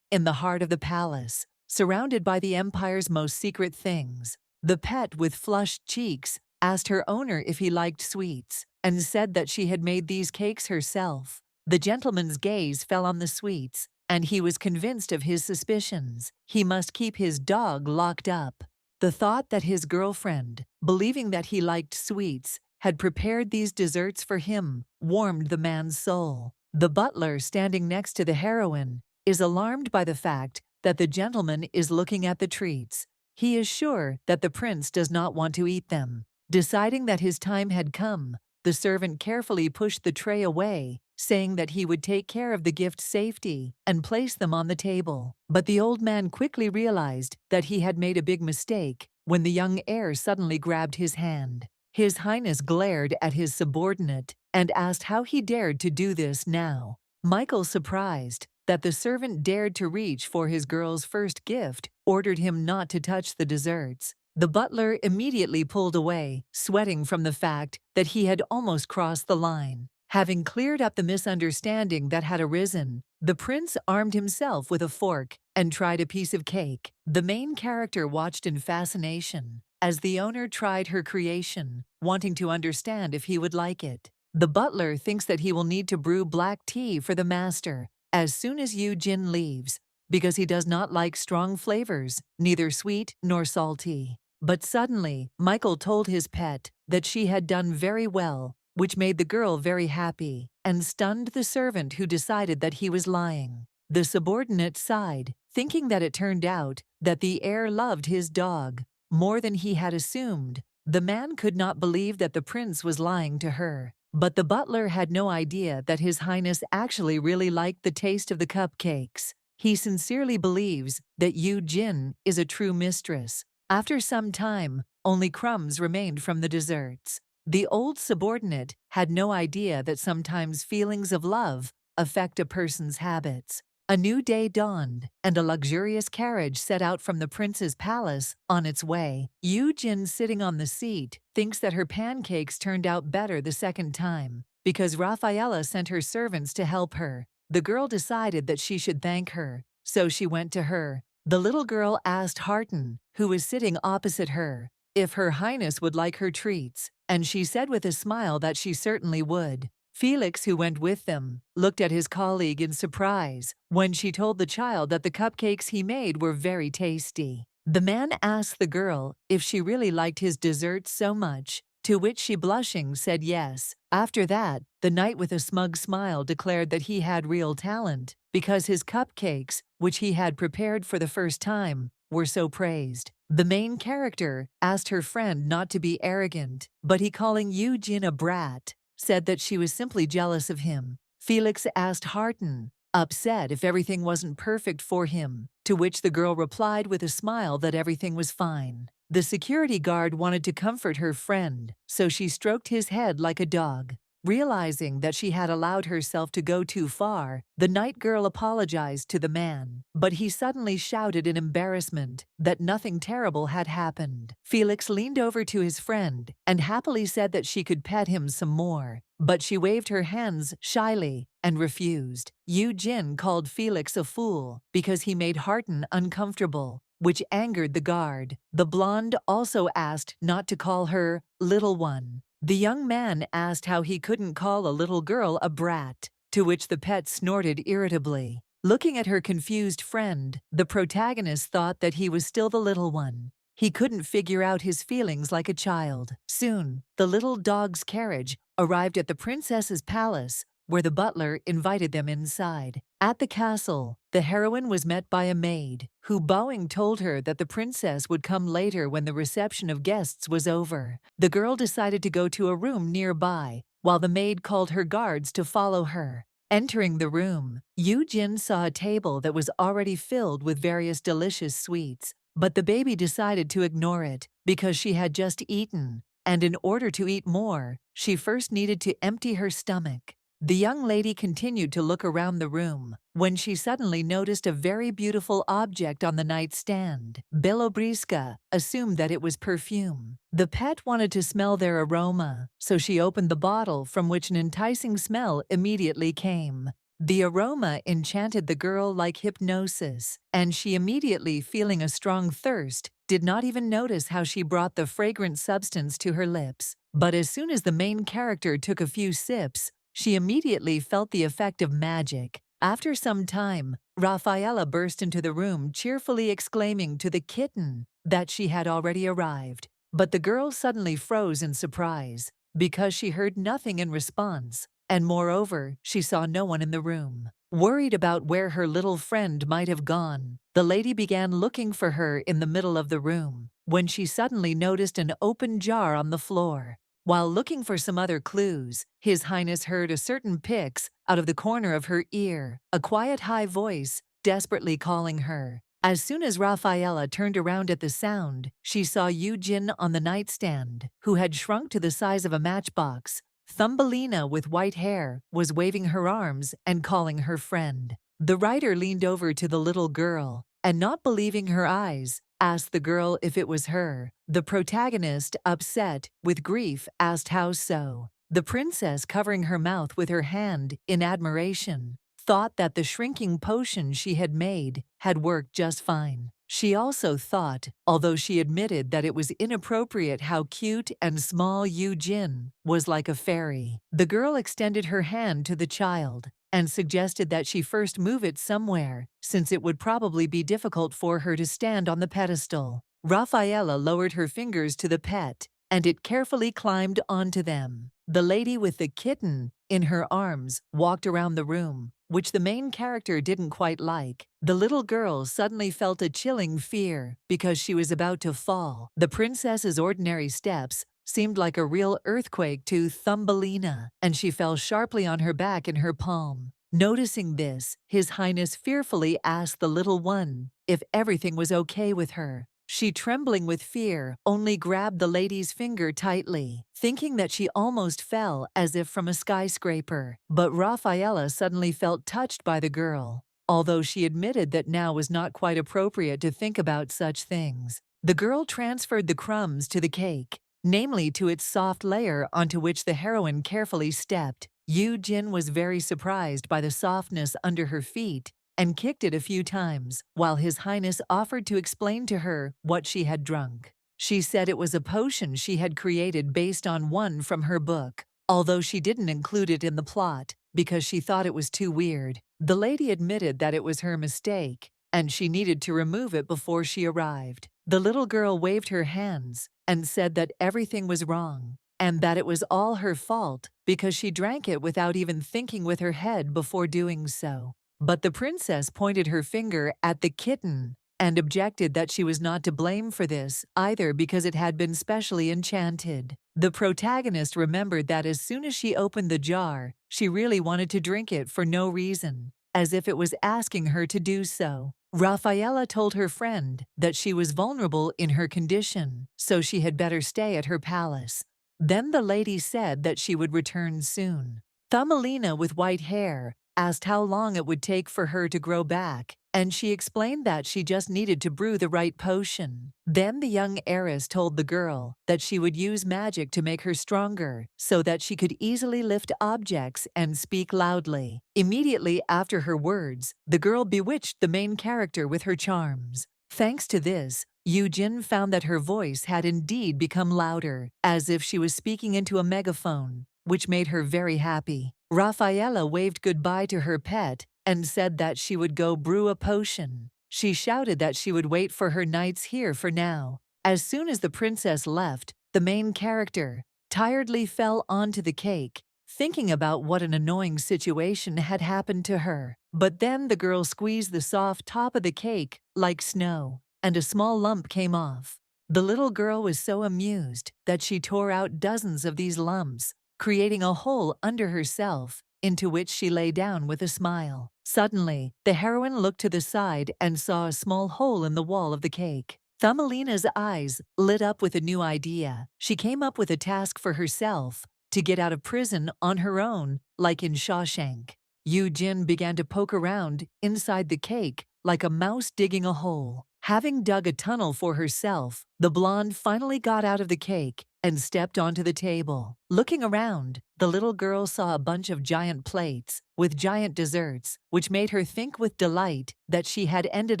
S1: in the heart of the palace, surrounded by the empire's most secret things. The pet, with flushed cheeks, asked her owner if he liked sweets, and said that she had made these cakes herself. The gentleman's gaze fell on the sweets, and he was convinced of his suspicions. He must keep his dog locked up. The thought that his girlfriend, believing that he liked sweets, had prepared these desserts for him warmed the man's soul. The butler, standing next to the heroine, is alarmed by the fact that the gentleman is looking at the treats. He is sure that the prince does not want to eat them. Deciding that his time had come, the servant carefully pushed the tray away, saying that he would take care of the gift's safety and place them on the table. But the old man quickly realized that he had made a big mistake when the young heir suddenly grabbed his hand. His Highness glared at his subordinate and asked how he dared to do this now. Michael, surprised that the servant dared to reach for his girl's first gift, ordered him not to touch the desserts. The butler immediately pulled away, sweating from the fact that he had almost crossed the line. Having cleared up the misunderstanding that had arisen, the prince armed himself with a fork and tried a piece of cake. The main character watched in fascination as the owner tried her creation, wanting to understand if he would like it. The butler thinks that he will need to brew black tea for the master as soon as Eugene leaves, because he does not like strong flavors, neither sweet nor salty. But suddenly, Michael told his pet that she had done very well, which made the girl very happy, and stunned the servant, who decided that he was lying. The subordinate sighed, thinking that it turned out that the heir loved his dog more than he had assumed. The man could not believe that the prince was lying to her. But the butler had no idea that His Highness actually really liked the taste of the cupcakes. He sincerely believes that Eugene is a true mistress. After some time, only crumbs remained from the desserts. The old subordinate had no idea that sometimes feelings of love affect a person's habits. A new day dawned, and a luxurious carriage set out from the prince's palace on its way. Eugene, sitting on the seat, thinks that her pancakes turned out better the second time, because Rafaela sent her servants to help her. The girl decided that she should thank her, so she went to her. The little girl asked Harton, who was sitting opposite her, if Her Highness would like her treats, and she said with a smile that she certainly would. Felix, who went with them, looked at his colleague in surprise when she told the child that the cupcakes he made were very tasty. The man asked the girl if she really liked his dessert so much, to which she blushing said yes. After that, the knight with a smug smile declared that he had real talent because his cupcakes, which he had prepared for the first time, were so praised. The main character asked her friend not to be arrogant, but he, calling Yu Jin a brat, said that she was simply jealous of him. Felix asked Harton, upset if everything wasn't perfect for him, to which the girl replied with a smile that everything was fine. The security guard wanted to comfort her friend, so she stroked his head like a dog. Realizing that she had allowed herself to go too far, the night girl apologized to the man, but he suddenly shouted in embarrassment that nothing terrible had happened. Felix leaned over to his friend and happily said that she could pet him some more, but she waved her hands shyly and refused. Yu Jin called Felix a fool because he made Harton uncomfortable, which angered the guard. The blonde also asked not to call her little one. The young man asked how he couldn't call a little girl a brat, to which the pet snorted irritably. Looking at her confused friend, the protagonist thought that he was still the little one. He couldn't figure out his feelings like a child. Soon, the little dog's carriage arrived at the princess's palace, where the butler invited them inside. At the castle, the heroine was met by a maid, who bowing told her that the princess would come later when the reception of guests was over. The girl decided to go to a room nearby, while the maid called her guards to follow her. Entering the room, Yu Jin saw a table that was already filled with various delicious sweets, but the baby decided to ignore it because she had just eaten, and in order to eat more, she first needed to empty her stomach. The young lady continued to look around the room when she suddenly noticed a very beautiful object on the nightstand. Belobriska assumed that it was perfume. The pet wanted to smell their aroma, so she opened the bottle, from which an enticing smell immediately came. The aroma enchanted the girl like hypnosis, and she immediately, feeling a strong thirst, did not even notice how she brought the fragrant substance to her lips. But as soon as the main character took a few sips, she immediately felt the effect of magic. After some time, Rafaela burst into the room cheerfully exclaiming to the kitten that she had already arrived. But the girl suddenly froze in surprise because she heard nothing in response, and moreover, she saw no one in the room. Worried about where her little friend might have gone, the lady began looking for her in the middle of the room, when she suddenly noticed an open jar on the floor. While looking for some other clues, His Highness heard a certain pix out of the corner of her ear, a quiet high voice desperately calling her. As soon as Rafaela turned around at the sound, she saw Yu Jin on the nightstand, who had shrunk to the size of a matchbox. Thumbelina with white hair was waving her arms and calling her friend. The writer leaned over to the little girl, and not believing her eyes, asked the girl if it was her. The protagonist, upset with grief, asked how so. The princess, covering her mouth with her hand in admiration, thought that the shrinking potion she had made had worked just fine. She also thought, although she admitted that it was inappropriate how cute and small Yu Jin was, like a fairy. The girl extended her hand to the child and suggested that she first move it somewhere, since it would probably be difficult for her to stand on the pedestal. Rafaela lowered her fingers to the pet, and it carefully climbed onto them. The lady with the kitten in her arms walked around the room, which the main character didn't quite like. The little girl suddenly felt a chilling fear because she was about to fall. The princess's ordinary steps seemed like a real earthquake to Thumbelina, and she fell sharply on her back in her palm. Noticing this, His Highness fearfully asked the little one if everything was okay with her. She, trembling with fear, only grabbed the lady's finger tightly, thinking that she almost fell as if from a skyscraper. But Rafaela suddenly felt touched by the girl, although she admitted that now was not quite appropriate to think about such things. The girl transferred the crumbs to the cake, namely to its soft layer onto which the heroine carefully stepped. Yu Jin was very surprised by the softness under her feet and kicked it a few times, while His Highness offered to explain to her what she had drunk. She said it was a potion she had created based on one from her book, although she didn't include it in the plot because she thought it was too weird. The lady admitted that it was her mistake, and she needed to remove it before she arrived. The little girl waved her hands and said that everything was wrong, and that it was all her fault because she drank it without even thinking with her head before doing so. But the princess pointed her finger at the kitten and objected that she was not to blame for this either because it had been specially enchanted. The protagonist remembered that as soon as she opened the jar, she really wanted to drink it for no reason, as if it was asking her to do so. Rafaela told her friend that she was vulnerable in her condition, so she had better stay at her palace. Then the lady said that she would return soon. Thumbelina with white hair asked how long it would take for her to grow back, and she explained that she just needed to brew the right potion. Then the young heiress told the girl that she would use magic to make her stronger so that she could easily lift objects and speak loudly. Immediately after her words, the girl bewitched the main character with her charms. Thanks to this, Yujin found that her voice had indeed become louder, as if she was speaking into a megaphone, which made her very happy. Rafaela waved goodbye to her pet and said that she would go brew a potion. She shouted that she would wait for her knights here for now. As soon as the princess left, the main character tiredly fell onto the cake, thinking about what an annoying situation had happened to her. But then the girl squeezed the soft top of the cake like snow, and a small lump came off. The little girl was so amused that she tore out dozens of these lumps, creating a hole under herself, into which she lay down with a smile. Suddenly, the heroine looked to the side and saw a small hole in the wall of the cake. Thumbelina's eyes lit up with a new idea. She came up with a task for herself to get out of prison on her own, like in Shawshank. Yujin began to poke around inside the cake like a mouse digging a hole. Having dug a tunnel for herself, the blonde finally got out of the cake and stepped onto the table. Looking around, the little girl saw a bunch of giant plates with giant desserts, which made her think with delight that she had ended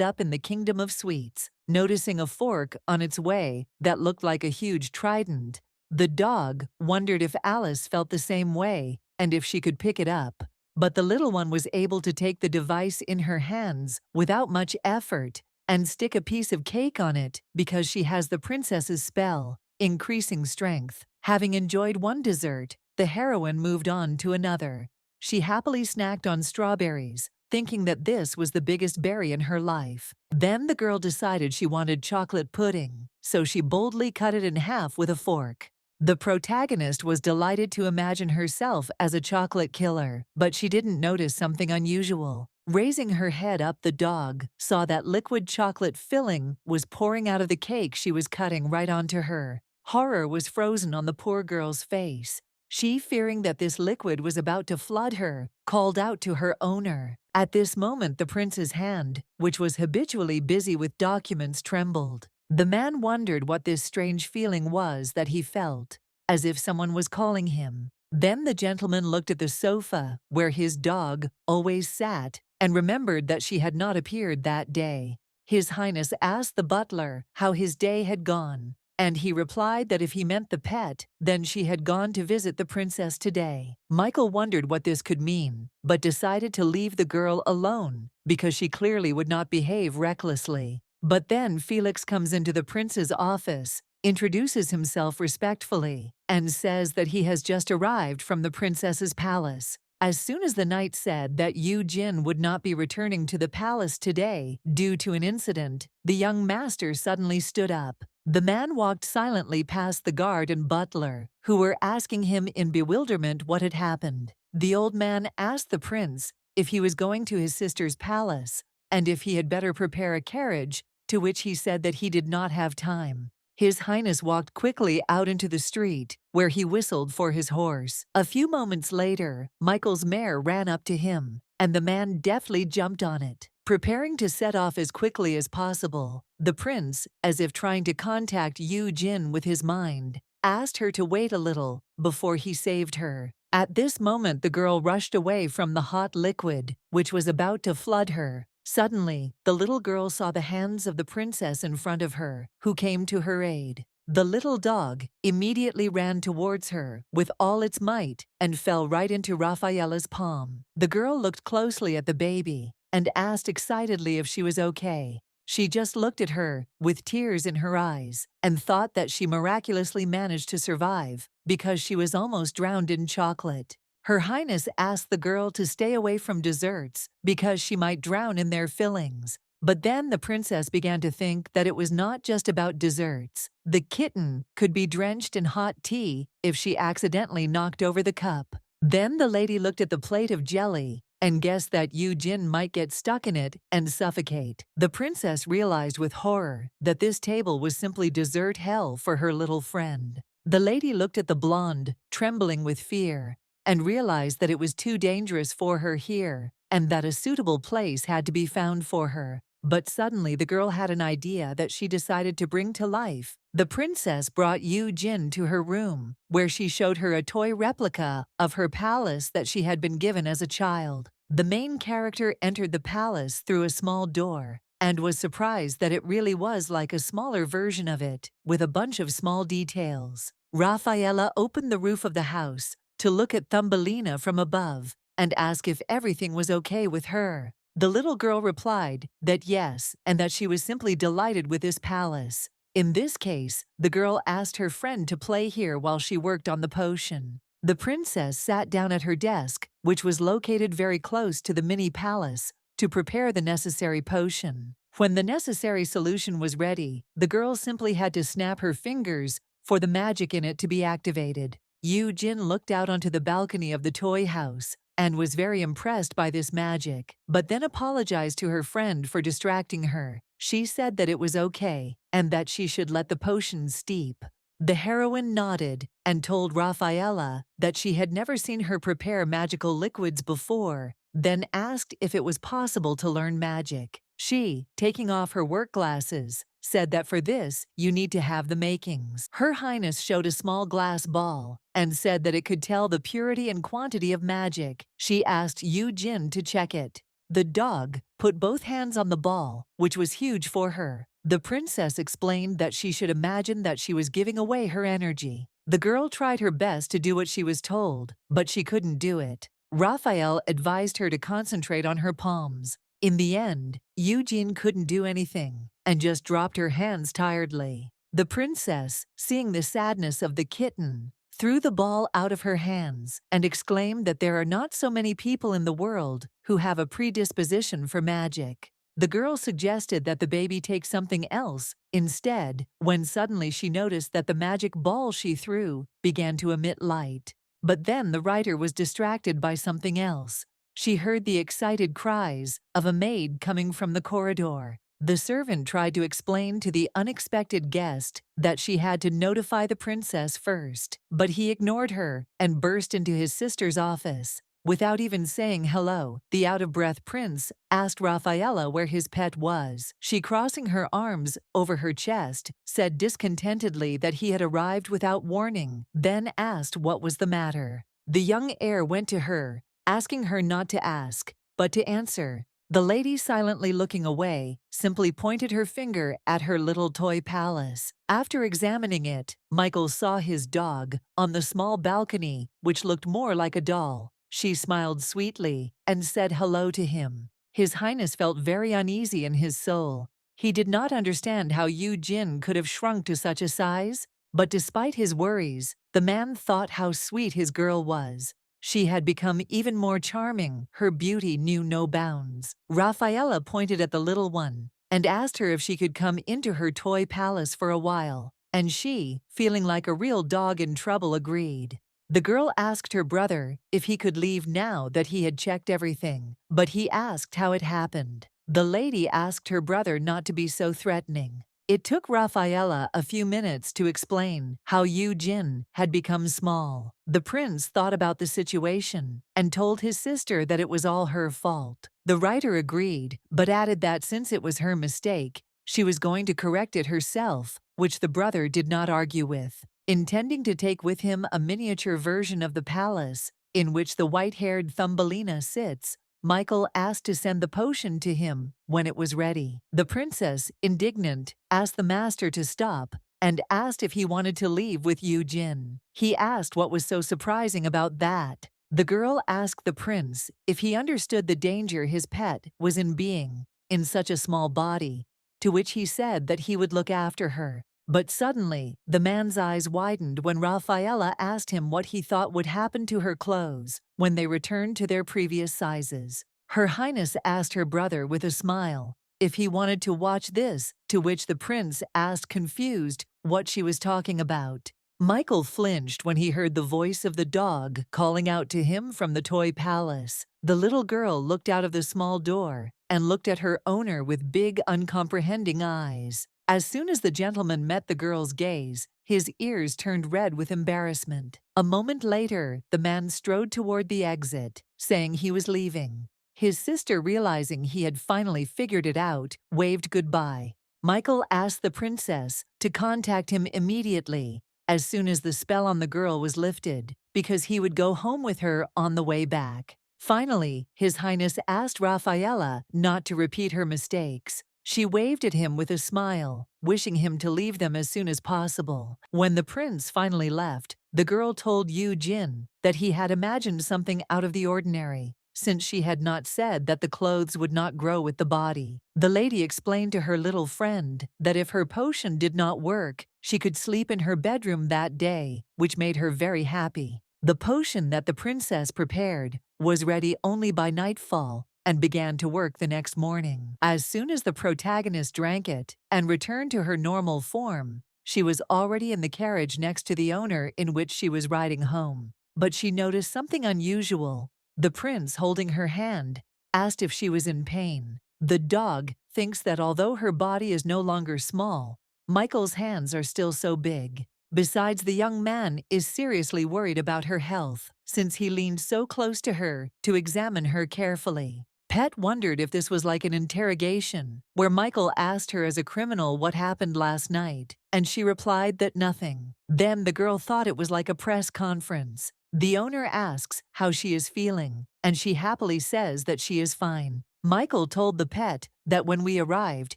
S1: up in the kingdom of sweets. Noticing a fork on its way that looked like a huge trident, the dog wondered if Alice felt the same way and if she could pick it up. But the little one was able to take the device in her hands without much effort and stick a piece of cake on it because she has the princess's spell, increasing strength. Having enjoyed one dessert, the heroine moved on to another. She happily snacked on strawberries, thinking that this was the biggest berry in her life. Then the girl decided she wanted chocolate pudding, so she boldly cut it in half with a fork. The protagonist was delighted to imagine herself as a chocolate killer, but she didn't notice something unusual. Raising her head up, the dog saw that liquid chocolate filling was pouring out of the cake she was cutting right onto her. Horror was frozen on the poor girl's face. She, fearing that this liquid was about to flood her, called out to her owner. At this moment, the prince's hand, which was habitually busy with documents, trembled. The man wondered what this strange feeling was that he felt, as if someone was calling him. Then the gentleman looked at the sofa where his dog always sat and remembered that she had not appeared that day. His Highness asked the butler how his day had gone, and he replied that if he meant the pet, then she had gone to visit the princess today. Michael wondered what this could mean, but decided to leave the girl alone because she clearly would not behave recklessly. But then Felix comes into the prince's office, introduces himself respectfully, and says that he has just arrived from the princess's palace. As soon as the knight said that Yu Jin would not be returning to the palace today due to an incident, the young master suddenly stood up. The man walked silently past the guard and butler, who were asking him in bewilderment what had happened. The old man asked the prince if he was going to his sister's palace and if he had better prepare a carriage, to which he said that he did not have time. His Highness walked quickly out into the street, where he whistled for his horse. A few moments later, Michael's mare ran up to him, and the man deftly jumped on it. Preparing to set off as quickly as possible, the prince, as if trying to contact Yu Jin with his mind, asked her to wait a little before he saved her. At this moment, the girl rushed away from the hot liquid, which was about to flood her. Suddenly, the little girl saw the hands of the princess in front of her, who came to her aid. The little dog immediately ran towards her with all its might and fell right into Rafaela's palm. The girl looked closely at the baby and asked excitedly if she was okay. She just looked at her with tears in her eyes and thought that she miraculously managed to survive because she was almost drowned in chocolate. Her Highness asked the girl to stay away from desserts because she might drown in their fillings. But then the princess began to think that it was not just about desserts. The kitten could be drenched in hot tea if she accidentally knocked over the cup. Then the lady looked at the plate of jelly and guessed that Yu Jin might get stuck in it and suffocate. The princess realized with horror that this table was simply dessert hell for her little friend. The lady looked at the blonde, trembling with fear, and realized that it was too dangerous for her here and that a suitable place had to be found for her. But suddenly the girl had an idea that she decided to bring to life. The princess brought Yu Jin to her room, where she showed her a toy replica of her palace that she had been given as a child. The main character entered the palace through a small door and was surprised that it really was like a smaller version of it, with a bunch of small details. Rafaela opened the roof of the house to look at Thumbelina from above and ask if everything was okay with her. The little girl replied that yes, and that she was simply delighted with this palace. In this case, the girl asked her friend to play here while she worked on the potion. The princess sat down at her desk, which was located very close to the mini palace, to prepare the necessary potion. When the necessary solution was ready, the girl simply had to snap her fingers for the magic in it to be activated. Yu Jin looked out onto the balcony of the toy house and was very impressed by this magic, but then apologized to her friend for distracting her. She said that it was okay and that she should let the potion steep. The heroine nodded and told Rafaela that she had never seen her prepare magical liquids before, then asked if it was possible to learn magic. She, taking off her work glasses, said that for this you need to have the makings. Her Highness showed a small glass ball and said that it could tell the purity and quantity of magic. She asked Yu Jin to check it. The dog put both hands on the ball, which was huge for her. The princess explained that she should imagine that she was giving away her energy. The girl tried her best to do what she was told, but she couldn't do it. Raphael advised her to concentrate on her palms. In the end, Eugene couldn't do anything and just dropped her hands tiredly. The princess, seeing the sadness of the kitten, threw the ball out of her hands and exclaimed that there are not so many people in the world who have a predisposition for magic. The girl suggested that the baby take something else instead, when suddenly she noticed that the magic ball she threw began to emit light. But then the writer was distracted by something else. She heard the excited cries of a maid coming from the corridor. The servant tried to explain to the unexpected guest that she had to notify the princess first, but he ignored her and burst into his sister's office. Without even saying hello, the out-of-breath prince asked Rafaela where his pet was. She, crossing her arms over her chest, said discontentedly that he had arrived without warning, then asked what was the matter. The young heir went to her, asking her not to ask, but to answer. The lady, silently looking away, simply pointed her finger at her little toy palace. After examining it, Michael saw his dog on the small balcony, which looked more like a doll. She smiled sweetly and said hello to him. His Highness felt very uneasy in his soul. He did not understand how Yu Jin could have shrunk to such a size, but despite his worries, the man thought how sweet his girl was. She had become even more charming. Her beauty knew no bounds. Rafaela pointed at the little one and asked her if she could come into her toy palace for a while, and she, feeling like a real dog in trouble, agreed. The girl asked her brother if he could leave now that he had checked everything, but he asked how it happened. The lady asked her brother not to be so threatening. It took Rafaela a few minutes to explain how Yu Jin had become small. The prince thought about the situation and told his sister that it was all her fault. The writer agreed, but added that since it was her mistake, she was going to correct it herself, which the brother did not argue with. Intending to take with him a miniature version of the palace in which the white-haired Thumbelina sits, Michael asked to send the potion to him when it was ready. The princess, indignant, asked the master to stop, and asked if he wanted to leave with Yu Jin. He asked what was so surprising about that. The girl asked the prince if he understood the danger his pet was in being in such a small body, to which he said that he would look after her. But suddenly, the man's eyes widened when Rafaela asked him what he thought would happen to her clothes when they returned to their previous sizes. Her Highness asked her brother with a smile if he wanted to watch this, to which the prince asked confused what she was talking about. Michael flinched when he heard the voice of the dog calling out to him from the toy palace. The little girl looked out of the small door and looked at her owner with big, uncomprehending eyes. As soon as the gentleman met the girl's gaze, his ears turned red with embarrassment. A moment later, the man strode toward the exit, saying he was leaving. His sister, realizing he had finally figured it out, waved goodbye. Michael asked the princess to contact him immediately, as soon as the spell on the girl was lifted, because he would go home with her on the way back. Finally, His Highness asked Rafaela not to repeat her mistakes. She waved at him with a smile, wishing him to leave them as soon as possible. When the prince finally left, the girl told Yu Jin that he had imagined something out of the ordinary, since she had not said that the clothes would not grow with the body. The lady explained to her little friend that if her potion did not work, she could sleep in her bedroom that day, which made her very happy. The potion that the princess prepared was ready only by nightfall and began to work the next morning. As soon as the protagonist drank it and returned to her normal form, she was already in the carriage next to the owner in which she was riding home. But she noticed something unusual. The prince, holding her hand, asked if she was in pain. The dog thinks that although her body is no longer small, Michael's hands are still so big. Besides, the young man is seriously worried about her health, since he leaned so close to her to examine her carefully. Pet wondered if this was like an interrogation, where Michael asked her as a criminal what happened last night, and she replied that nothing. Then the girl thought it was like a press conference. The owner asks how she is feeling, and she happily says that she is fine. Michael told the pet that when we arrived,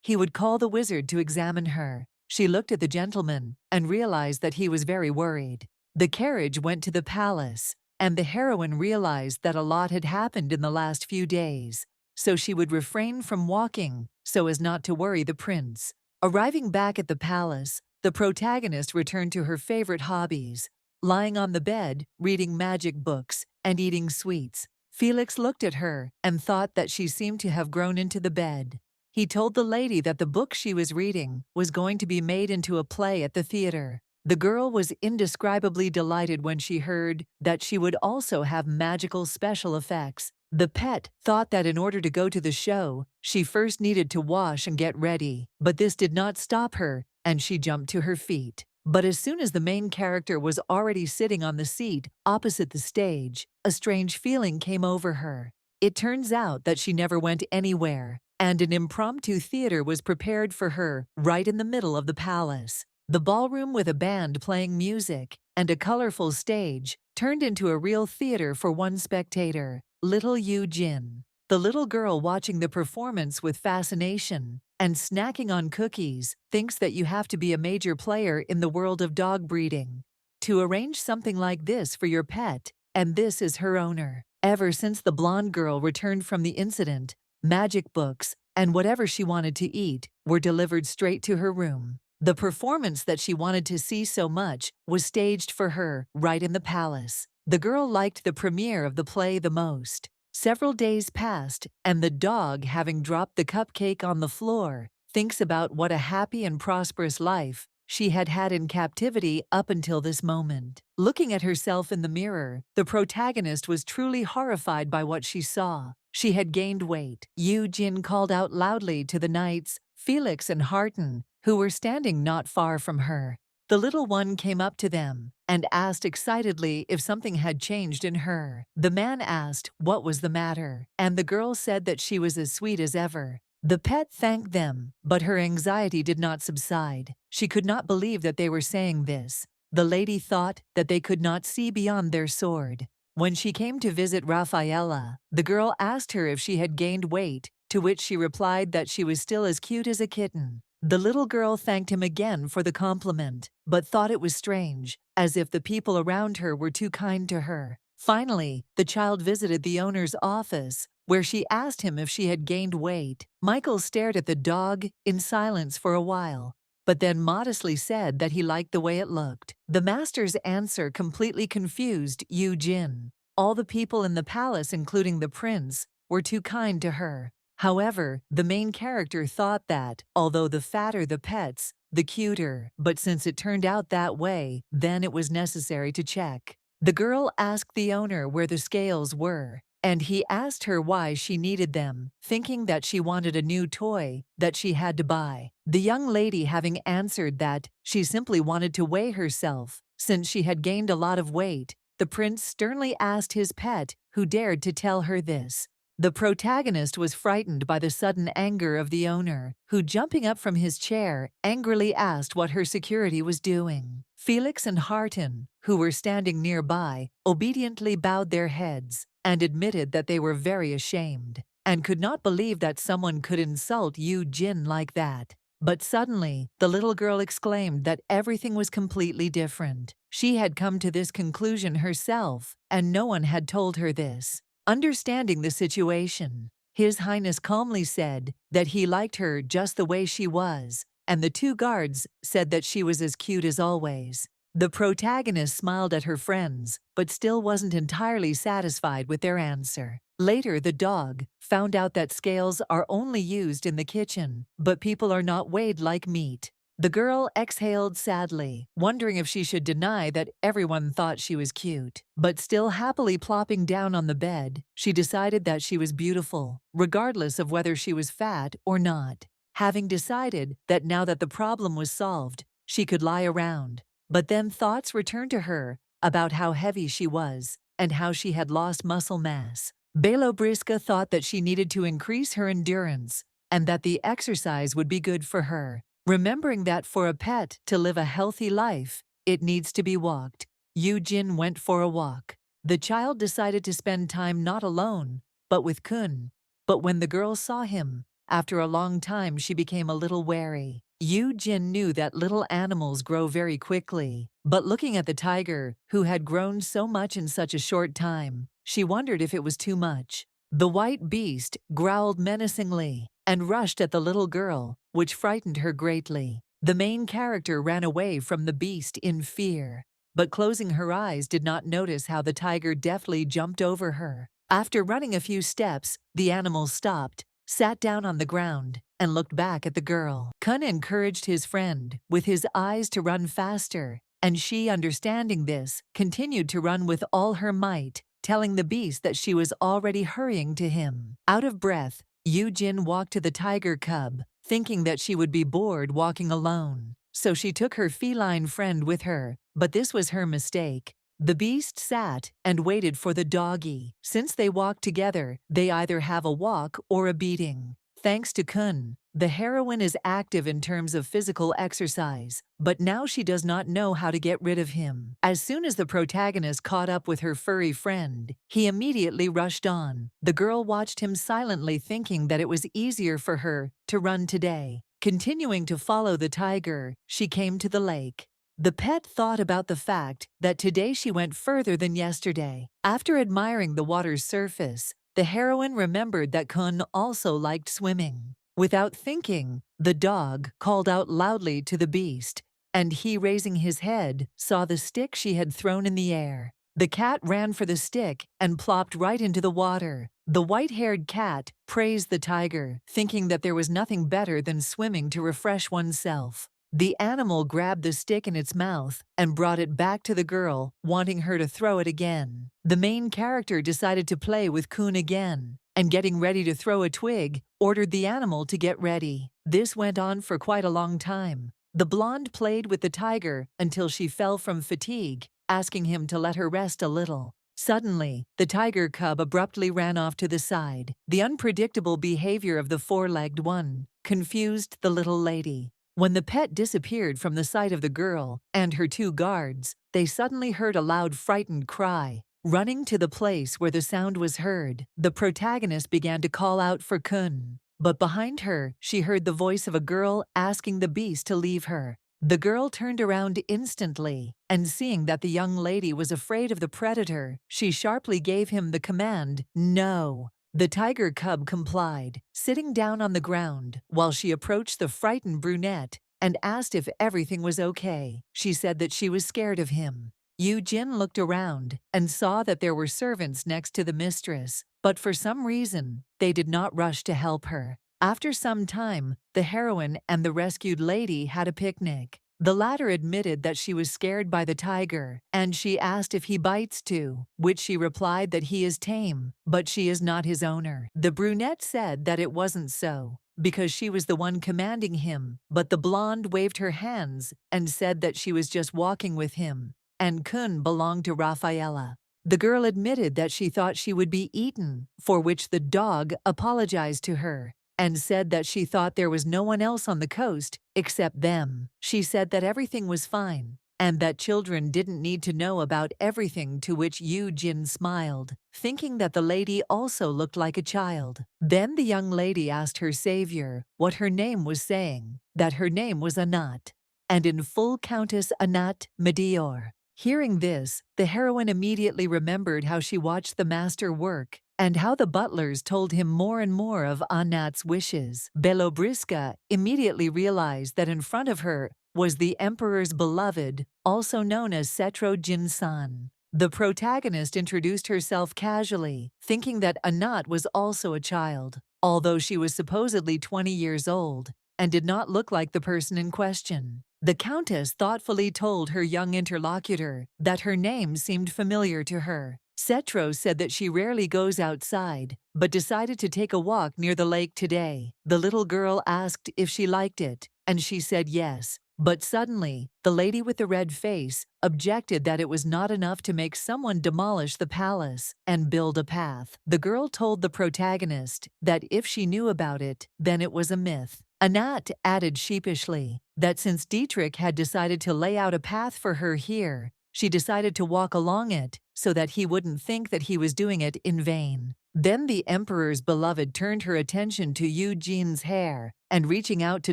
S1: he would call the wizard to examine her. She looked at the gentleman and realized that he was very worried. The carriage went to the palace, and the heroine realized that a lot had happened in the last few days, so she would refrain from walking so as not to worry the prince. Arriving back at the palace, the protagonist returned to her favorite hobbies, lying on the bed, reading magic books, and eating sweets. Felix looked at her and thought that she seemed to have grown into the bed. He told the lady that the book she was reading was going to be made into a play at the theater. The girl was indescribably delighted when she heard that she would also have magical special effects. The pet thought that in order to go to the show, she first needed to wash and get ready, but this did not stop her, and she jumped to her feet. But as soon as the main character was already sitting on the seat opposite the stage, a strange feeling came over her. It turns out that she never went anywhere, and an impromptu theater was prepared for her right in the middle of the palace. The ballroom, with a band playing music and a colorful stage, turned into a real theater for one spectator, little Yu Jin. The little girl, watching the performance with fascination and snacking on cookies, thinks that you have to be a major player in the world of dog breeding to arrange something like this for your pet, and this is her owner. Ever since the blonde girl returned from the incident, magic books and whatever she wanted to eat were delivered straight to her room. The performance that she wanted to see so much was staged for her right in the palace. The girl liked the premiere of the play the most. Several days passed, and the dog, having dropped the cupcake on the floor, thinks about what a happy and prosperous life she had had in captivity up until this moment. Looking at herself in the mirror, the protagonist was truly horrified by what she saw. She had gained weight. Yu Jin called out loudly to the knights, Felix and Harton, who were standing not far from her. The little one came up to them and asked excitedly if something had changed in her. The man asked what was the matter, and the girl said that she was as sweet as ever. The pet thanked them, but her anxiety did not subside. She could not believe that they were saying this. The lady thought that they could not see beyond their sword. When she came to visit Rafaela, the girl asked her if she had gained weight, to which she replied that she was still as cute as a kitten. The little girl thanked him again for the compliment, but thought it was strange, as if the people around her were too kind to her. Finally, the child visited the owner's office, where she asked him if she had gained weight. Michael stared at the dog in silence for a while, but then modestly said that he liked the way it looked. The master's answer completely confused Yu Jin. All the people in the palace, including the prince, were too kind to her. However, the main character thought that, although the fatter the pets, the cuter, but since it turned out that way, then it was necessary to check. The girl asked the owner where the scales were, and he asked her why she needed them, thinking that she wanted a new toy that she had to buy. The young lady having answered that she simply wanted to weigh herself, since she had gained a lot of weight, the prince sternly asked his pet who dared to tell her this. The protagonist was frightened by the sudden anger of the owner, who, jumping up from his chair, angrily asked what her security was doing. Felix and Harton, who were standing nearby, obediently bowed their heads and admitted that they were very ashamed and could not believe that someone could insult Yu Jin like that. But suddenly, the little girl exclaimed that everything was completely different. She had come to this conclusion herself, and no one had told her this. Understanding the situation, His Highness calmly said that he liked her just the way she was, and the two guards said that she was as cute as always. The protagonist smiled at her friends, but still wasn't entirely satisfied with their answer. Later, the dog found out that scales are only used in the kitchen, but people are not weighed like meat. The girl exhaled sadly, wondering if she should deny that everyone thought she was cute. But still happily plopping down on the bed, she decided that she was beautiful, regardless of whether she was fat or not. Having decided that now that the problem was solved, she could lie around. But then thoughts returned to her about how heavy she was and how she had lost muscle mass. Belobriska thought that she needed to increase her endurance and that the exercise would be good for her. Remembering that for a pet to live a healthy life, it needs to be walked, Yu Jin went for a walk. The child decided to spend time not alone, but with Kun. But when the girl saw him, after a long time she became a little wary. Yu Jin knew that little animals grow very quickly, but looking at the tiger, who had grown so much in such a short time, she wondered if it was too much. The white beast growled menacingly and rushed at the little girl, which frightened her greatly. The main character ran away from the beast in fear, but closing her eyes did not notice how the tiger deftly jumped over her. After running a few steps, the animal stopped, sat down on the ground, and looked back at the girl. Kun encouraged his friend with his eyes to run faster, and she, understanding this, continued to run with all her might, telling the beast that she was already hurrying to him. Out of breath, Yu Jin walked to the tiger cub, thinking that she would be bored walking alone. So she took her feline friend with her, but this was her mistake. The beast sat and waited for the doggy. Since they walk together, they either have a walk or a beating. Thanks to Kun, the heroine is active in terms of physical exercise, but now she does not know how to get rid of him. As soon as the protagonist caught up with her furry friend, he immediately rushed on. The girl watched him silently, thinking that it was easier for her to run today. Continuing to follow the tiger, she came to the lake. The pet thought about the fact that today she went further than yesterday. After admiring the water's surface, the heroine remembered that Kun also liked swimming. Without thinking, the dog called out loudly to the beast, and he, raising his head, saw the stick she had thrown in the air. The cat ran for the stick and plopped right into the water. The white-haired cat praised the tiger, thinking that there was nothing better than swimming to refresh oneself. The animal grabbed the stick in its mouth and brought it back to the girl, wanting her to throw it again. The main character decided to play with Kun again, and getting ready to throw a twig, ordered the animal to get ready. This went on for quite a long time. The blonde played with the tiger until she fell from fatigue, asking him to let her rest a little. Suddenly, the tiger cub abruptly ran off to the side. The unpredictable behavior of the four-legged one confused the little lady. When the pet disappeared from the sight of the girl and her two guards, they suddenly heard a loud, frightened cry. Running to the place where the sound was heard, the protagonist began to call out for Kun. But behind her, she heard the voice of a girl asking the beast to leave her. The girl turned around instantly, and seeing that the young lady was afraid of the predator, she sharply gave him the command, "No." The tiger cub complied, sitting down on the ground, while she approached the frightened brunette and asked if everything was okay. She said that she was scared of him. Yu Jin looked around and saw that there were servants next to the mistress, but for some reason, they did not rush to help her. After some time, the heroine and the rescued lady had a picnic. The latter admitted that she was scared by the tiger, and she asked if he bites too, which she replied that he is tame, but she is not his owner. The brunette said that it wasn't so, because she was the one commanding him, but the blonde waved her hands and said that she was just walking with him, and Kun belonged to Rafaela. The girl admitted that she thought she would be eaten, for which the dog apologized to her and said that she thought there was no one else on the coast except them. She said that everything was fine and that children didn't need to know about everything, to which Yu Jin smiled, thinking that the lady also looked like a child. Then the young lady asked her savior what her name was, saying that her name was Anat, and in full Countess Anat Meteor. Hearing this, the heroine immediately remembered how she watched the master work and how the butlers told him more and more of Anat's wishes. Belobriska immediately realized that in front of her was the emperor's beloved, also known as Setro Jinsan. The protagonist introduced herself casually, thinking that Anat was also a child, although she was supposedly 20 years old and did not look like the person in question. The countess thoughtfully told her young interlocutor that her name seemed familiar to her. Setro said that she rarely goes outside, but decided to take a walk near the lake today. The little girl asked if she liked it, and she said yes. But suddenly, the lady with the red face objected that it was not enough to make someone demolish the palace and build a path. The girl told the protagonist that if she knew about it, then it was a myth. Anat added sheepishly that since Dietrich had decided to lay out a path for her here, she decided to walk along it so that he wouldn't think that he was doing it in vain. Then the emperor's beloved turned her attention to Yu Jin's hair and, reaching out to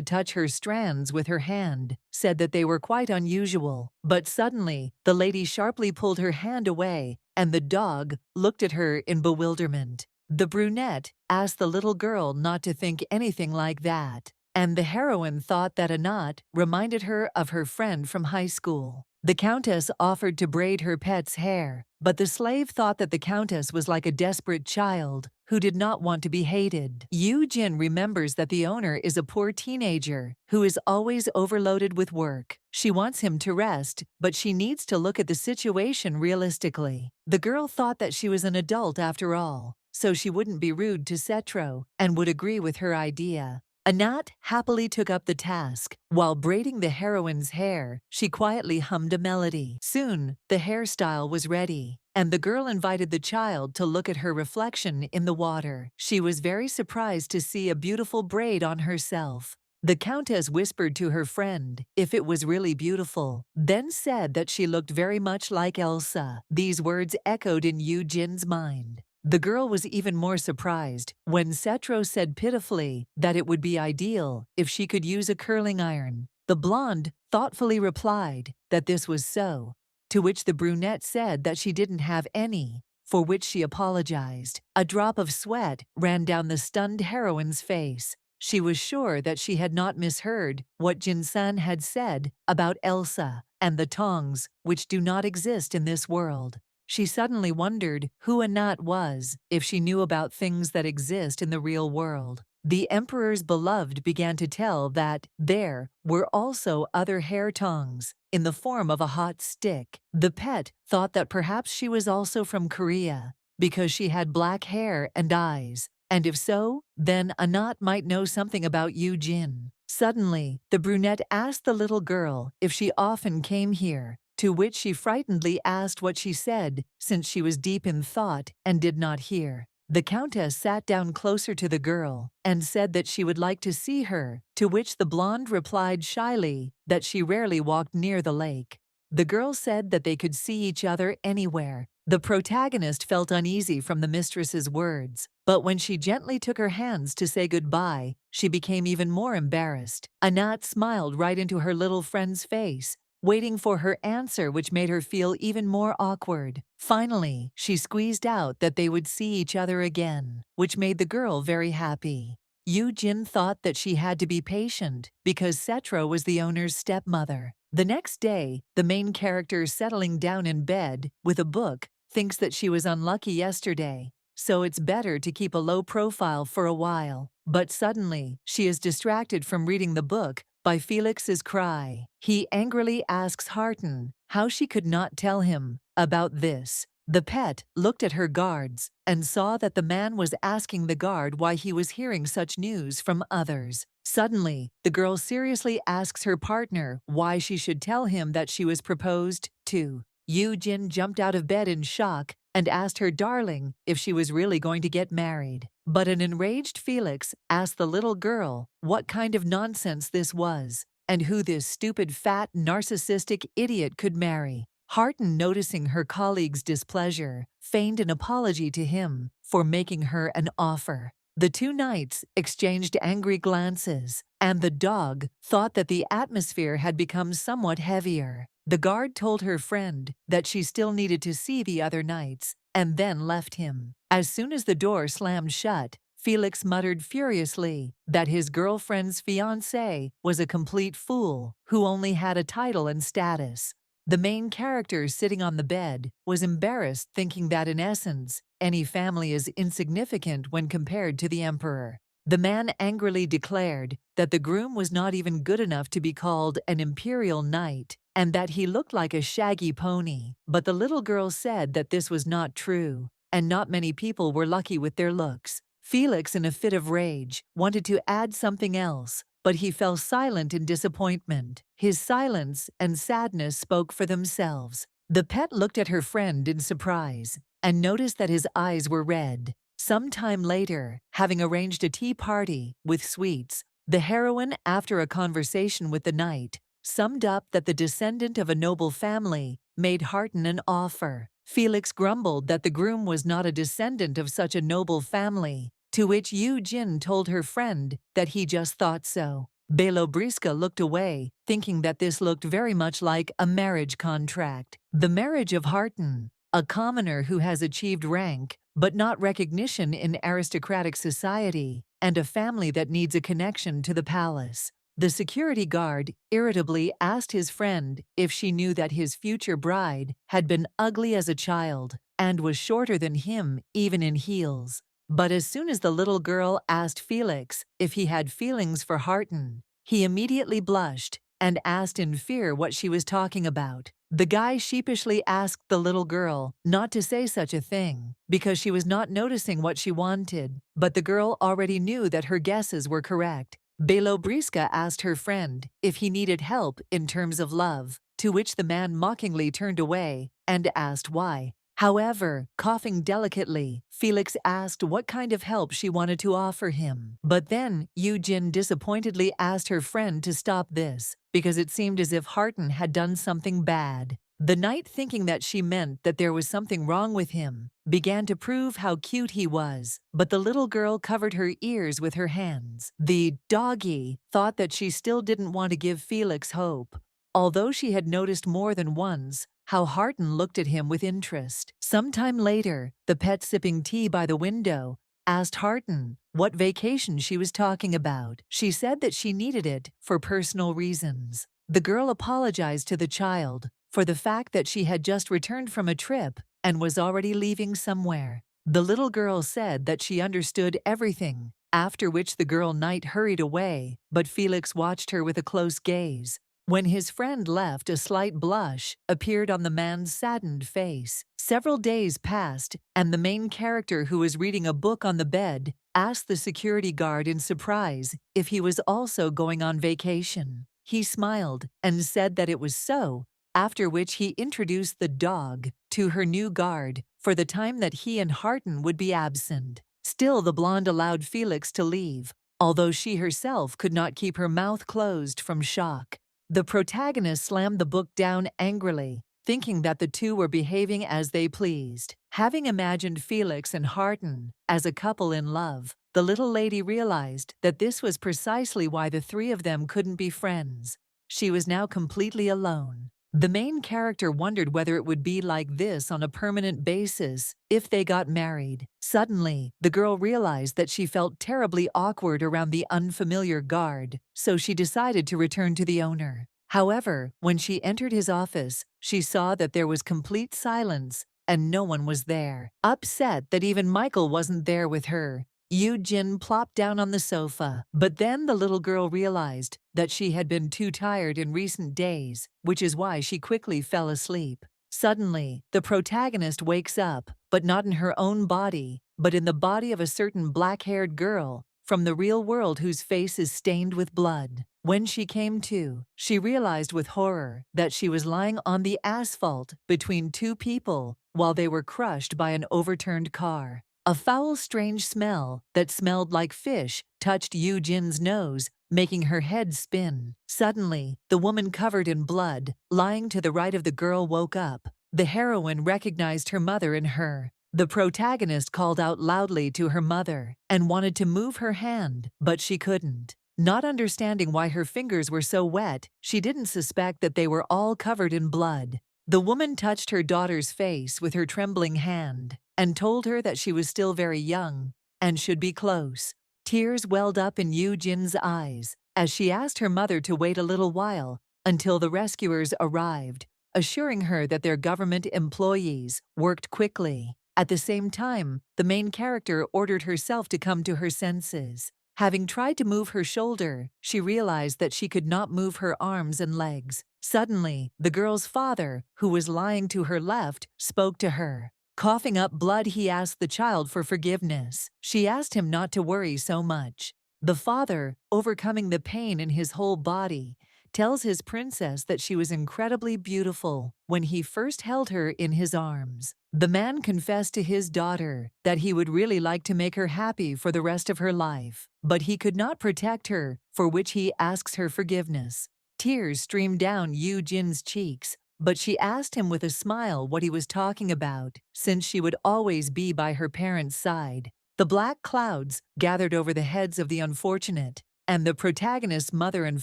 S1: touch her strands with her hand, said that they were quite unusual. But suddenly, the lady sharply pulled her hand away, and the dog looked at her in bewilderment. The brunette asked the little girl not to think anything like that, and the heroine thought that Anat reminded her of her friend from high school. The countess offered to braid her pet's hair, but the slave thought that the countess was like a desperate child who did not want to be hated. Yu Jin remembers that the owner is a poor teenager who is always overloaded with work. She wants him to rest, but she needs to look at the situation realistically. The girl thought that she was an adult after all, so she wouldn't be rude to Setro and would agree with her idea. Anat happily took up the task. While braiding the heroine's hair, she quietly hummed a melody. Soon, the hairstyle was ready, and the girl invited the child to look at her reflection in the water. She was very surprised to see a beautiful braid on herself. The countess whispered to her friend if it was really beautiful, then said that she looked very much like Elsa. These words echoed in Yu Jin's mind. The girl was even more surprised when Setro said pitifully that it would be ideal if she could use a curling iron. The blonde thoughtfully replied that this was so, to which the brunette said that she didn't have any, for which she apologized. A drop of sweat ran down the stunned heroine's face. She was sure that she had not misheard what Jinsan had said about Elsa and the tongs, which do not exist in this world. She suddenly wondered who Anat was if she knew about things that exist in the real world. The emperor's beloved began to tell that there were also other hair tongs in the form of a hot stick. The pet thought that perhaps she was also from Korea because she had black hair and eyes, and if so, then Anat might know something about Yu Jin. Suddenly, the brunette asked the little girl if she often came here, to which she frightenedly asked what she said, since she was deep in thought and did not hear. The countess sat down closer to the girl and said that she would like to see her, to which the blonde replied shyly that she rarely walked near the lake. The girl said that they could see each other anywhere. The protagonist felt uneasy from the mistress's words, But when she gently took her hands to say goodbye, she became even more embarrassed. Anat smiled right into her little friend's face, waiting for her answer, which made her feel even more awkward. Finally, she squeezed out that they would see each other again, which made the girl very happy. Jin thought that she had to be patient because Setra was the owner's stepmother. The next day, the main character, settling down in bed with a book, thinks that she was unlucky yesterday, so it's better to keep a low profile for a while. But suddenly, she is distracted from reading the book by Felix's cry. He angrily asks Harton how she could not tell him about this. The pet looked at her guards and saw that the man was asking the guard why he was hearing such news from others. Suddenly, the girl seriously asks her partner why she should tell him that she was proposed to. Jin jumped out of bed in shock and asked her darling if she was really going to get married. But an enraged Felix asked the little girl what kind of nonsense this was and who this stupid, fat, narcissistic idiot could marry. Harton, noticing her colleague's displeasure, feigned an apology to him for making her an offer. The two knights exchanged angry glances, and the dog thought that the atmosphere had become somewhat heavier. The guard told her friend that she still needed to see the other knights, and then left him. As soon as the door slammed shut, Felix muttered furiously that his girlfriend's fiancé was a complete fool who only had a title and status. The main character, sitting on the bed, was embarrassed, thinking that in essence, any family is insignificant when compared to the emperor. The man angrily declared that the groom was not even good enough to be called an imperial knight, and that he looked like a shaggy pony. But the little girl said that this was not true, and not many people were lucky with their looks. Felix, in a fit of rage, wanted to add something else, but he fell silent in disappointment. His silence and sadness spoke for themselves. The pet looked at her friend in surprise and noticed that his eyes were red. Some time later, having arranged a tea party with sweets, the heroine, after a conversation with the knight, summed up that the descendant of a noble family made Harton an offer. Felix grumbled that the groom was not a descendant of such a noble family, to which Jin told her friend that he just thought so. Belobriska looked away, thinking that this looked very much like a marriage contract. The marriage of Harton, a commoner who has achieved rank but not recognition in aristocratic society, and a family that needs a connection to the palace. The security guard irritably asked his friend if she knew that his future bride had been ugly as a child and was shorter than him even in heels. But as soon as the little girl asked Felix if he had feelings for Harton, he immediately blushed and asked in fear what she was talking about. The guy sheepishly asked the little girl not to say such a thing because she was not noticing what she wanted, but the girl already knew that her guesses were correct. Belobriska asked her friend if he needed help in terms of love, to which the man mockingly turned away and asked why. However, coughing delicately, Felix asked what kind of help she wanted to offer him. But then, Jin disappointedly asked her friend to stop this, because it seemed as if Harton had done something bad. The knight, thinking that she meant that there was something wrong with him, began to prove how cute he was, but the little girl covered her ears with her hands. The doggy thought that she still didn't want to give Felix hope, although she had noticed more than once how Harton looked at him with interest. Sometime later, the pet, sipping tea by the window, asked Harton what vacation she was talking about. She said that she needed it for personal reasons. The girl apologized to the child for the fact that she had just returned from a trip and was already leaving somewhere. The little girl said that she understood everything, after which the girl knight hurried away, but Felix watched her with a close gaze. When his friend left, a slight blush appeared on the man's saddened face. Several days passed, and the main character, who was reading a book on the bed, asked the security guard in surprise if he was also going on vacation. He smiled and said that it was so, after which he introduced the dog to her new guard for the time that he and Harton would be absent. Still, the blonde allowed Felix to leave, although she herself could not keep her mouth closed from shock. The protagonist slammed the book down angrily, thinking that the two were behaving as they pleased. Having imagined Felix and Harton as a couple in love, the little lady realized that this was precisely why the three of them couldn't be friends. She was now completely alone. The main character wondered whether it would be like this on a permanent basis if they got married. Suddenly, the girl realized that she felt terribly awkward around the unfamiliar guard, so she decided to return to the owner. However, when she entered his office, she saw that there was complete silence and no one was there. Upset that even Michael wasn't there with her, Yoo-jin plopped down on the sofa. But then the little girl realized that she had been too tired in recent days, which is why she quickly fell asleep. Suddenly, the protagonist wakes up, but not in her own body, but in the body of a certain black-haired girl from the real world whose face is stained with blood. When she came to, she realized with horror that she was lying on the asphalt between two people while they were crushed by an overturned car. A foul, strange smell that smelled like fish touched Yoo-jin's nose, making her head spin. Suddenly, the woman covered in blood, lying to the right of the girl, woke up. The heroine recognized her mother in her. The protagonist called out loudly to her mother and wanted to move her hand, but she couldn't. Not understanding why her fingers were so wet, she didn't suspect that they were all covered in blood. The woman touched her daughter's face with her trembling hand and told her that she was still very young and should be close. Tears welled up in Yoo-jin's eyes as she asked her mother to wait a little while until the rescuers arrived, assuring her that their government employees worked quickly. At the same time, the main character ordered herself to come to her senses. Having tried to move her shoulder, she realized that she could not move her arms and legs. Suddenly, the girl's father, who was lying to her left, spoke to her. Coughing up blood, he asked the child for forgiveness. She asked him not to worry so much. The father, overcoming the pain in his whole body, tells his princess that she was incredibly beautiful when he first held her in his arms. The man confessed to his daughter that he would really like to make her happy for the rest of her life, but he could not protect her, for which he asks her forgiveness. Tears streamed down Yoo-jin's cheeks, but she asked him with a smile what he was talking about, since she would always be by her parents' side. The black clouds gathered over the heads of the unfortunate, and the protagonist's mother and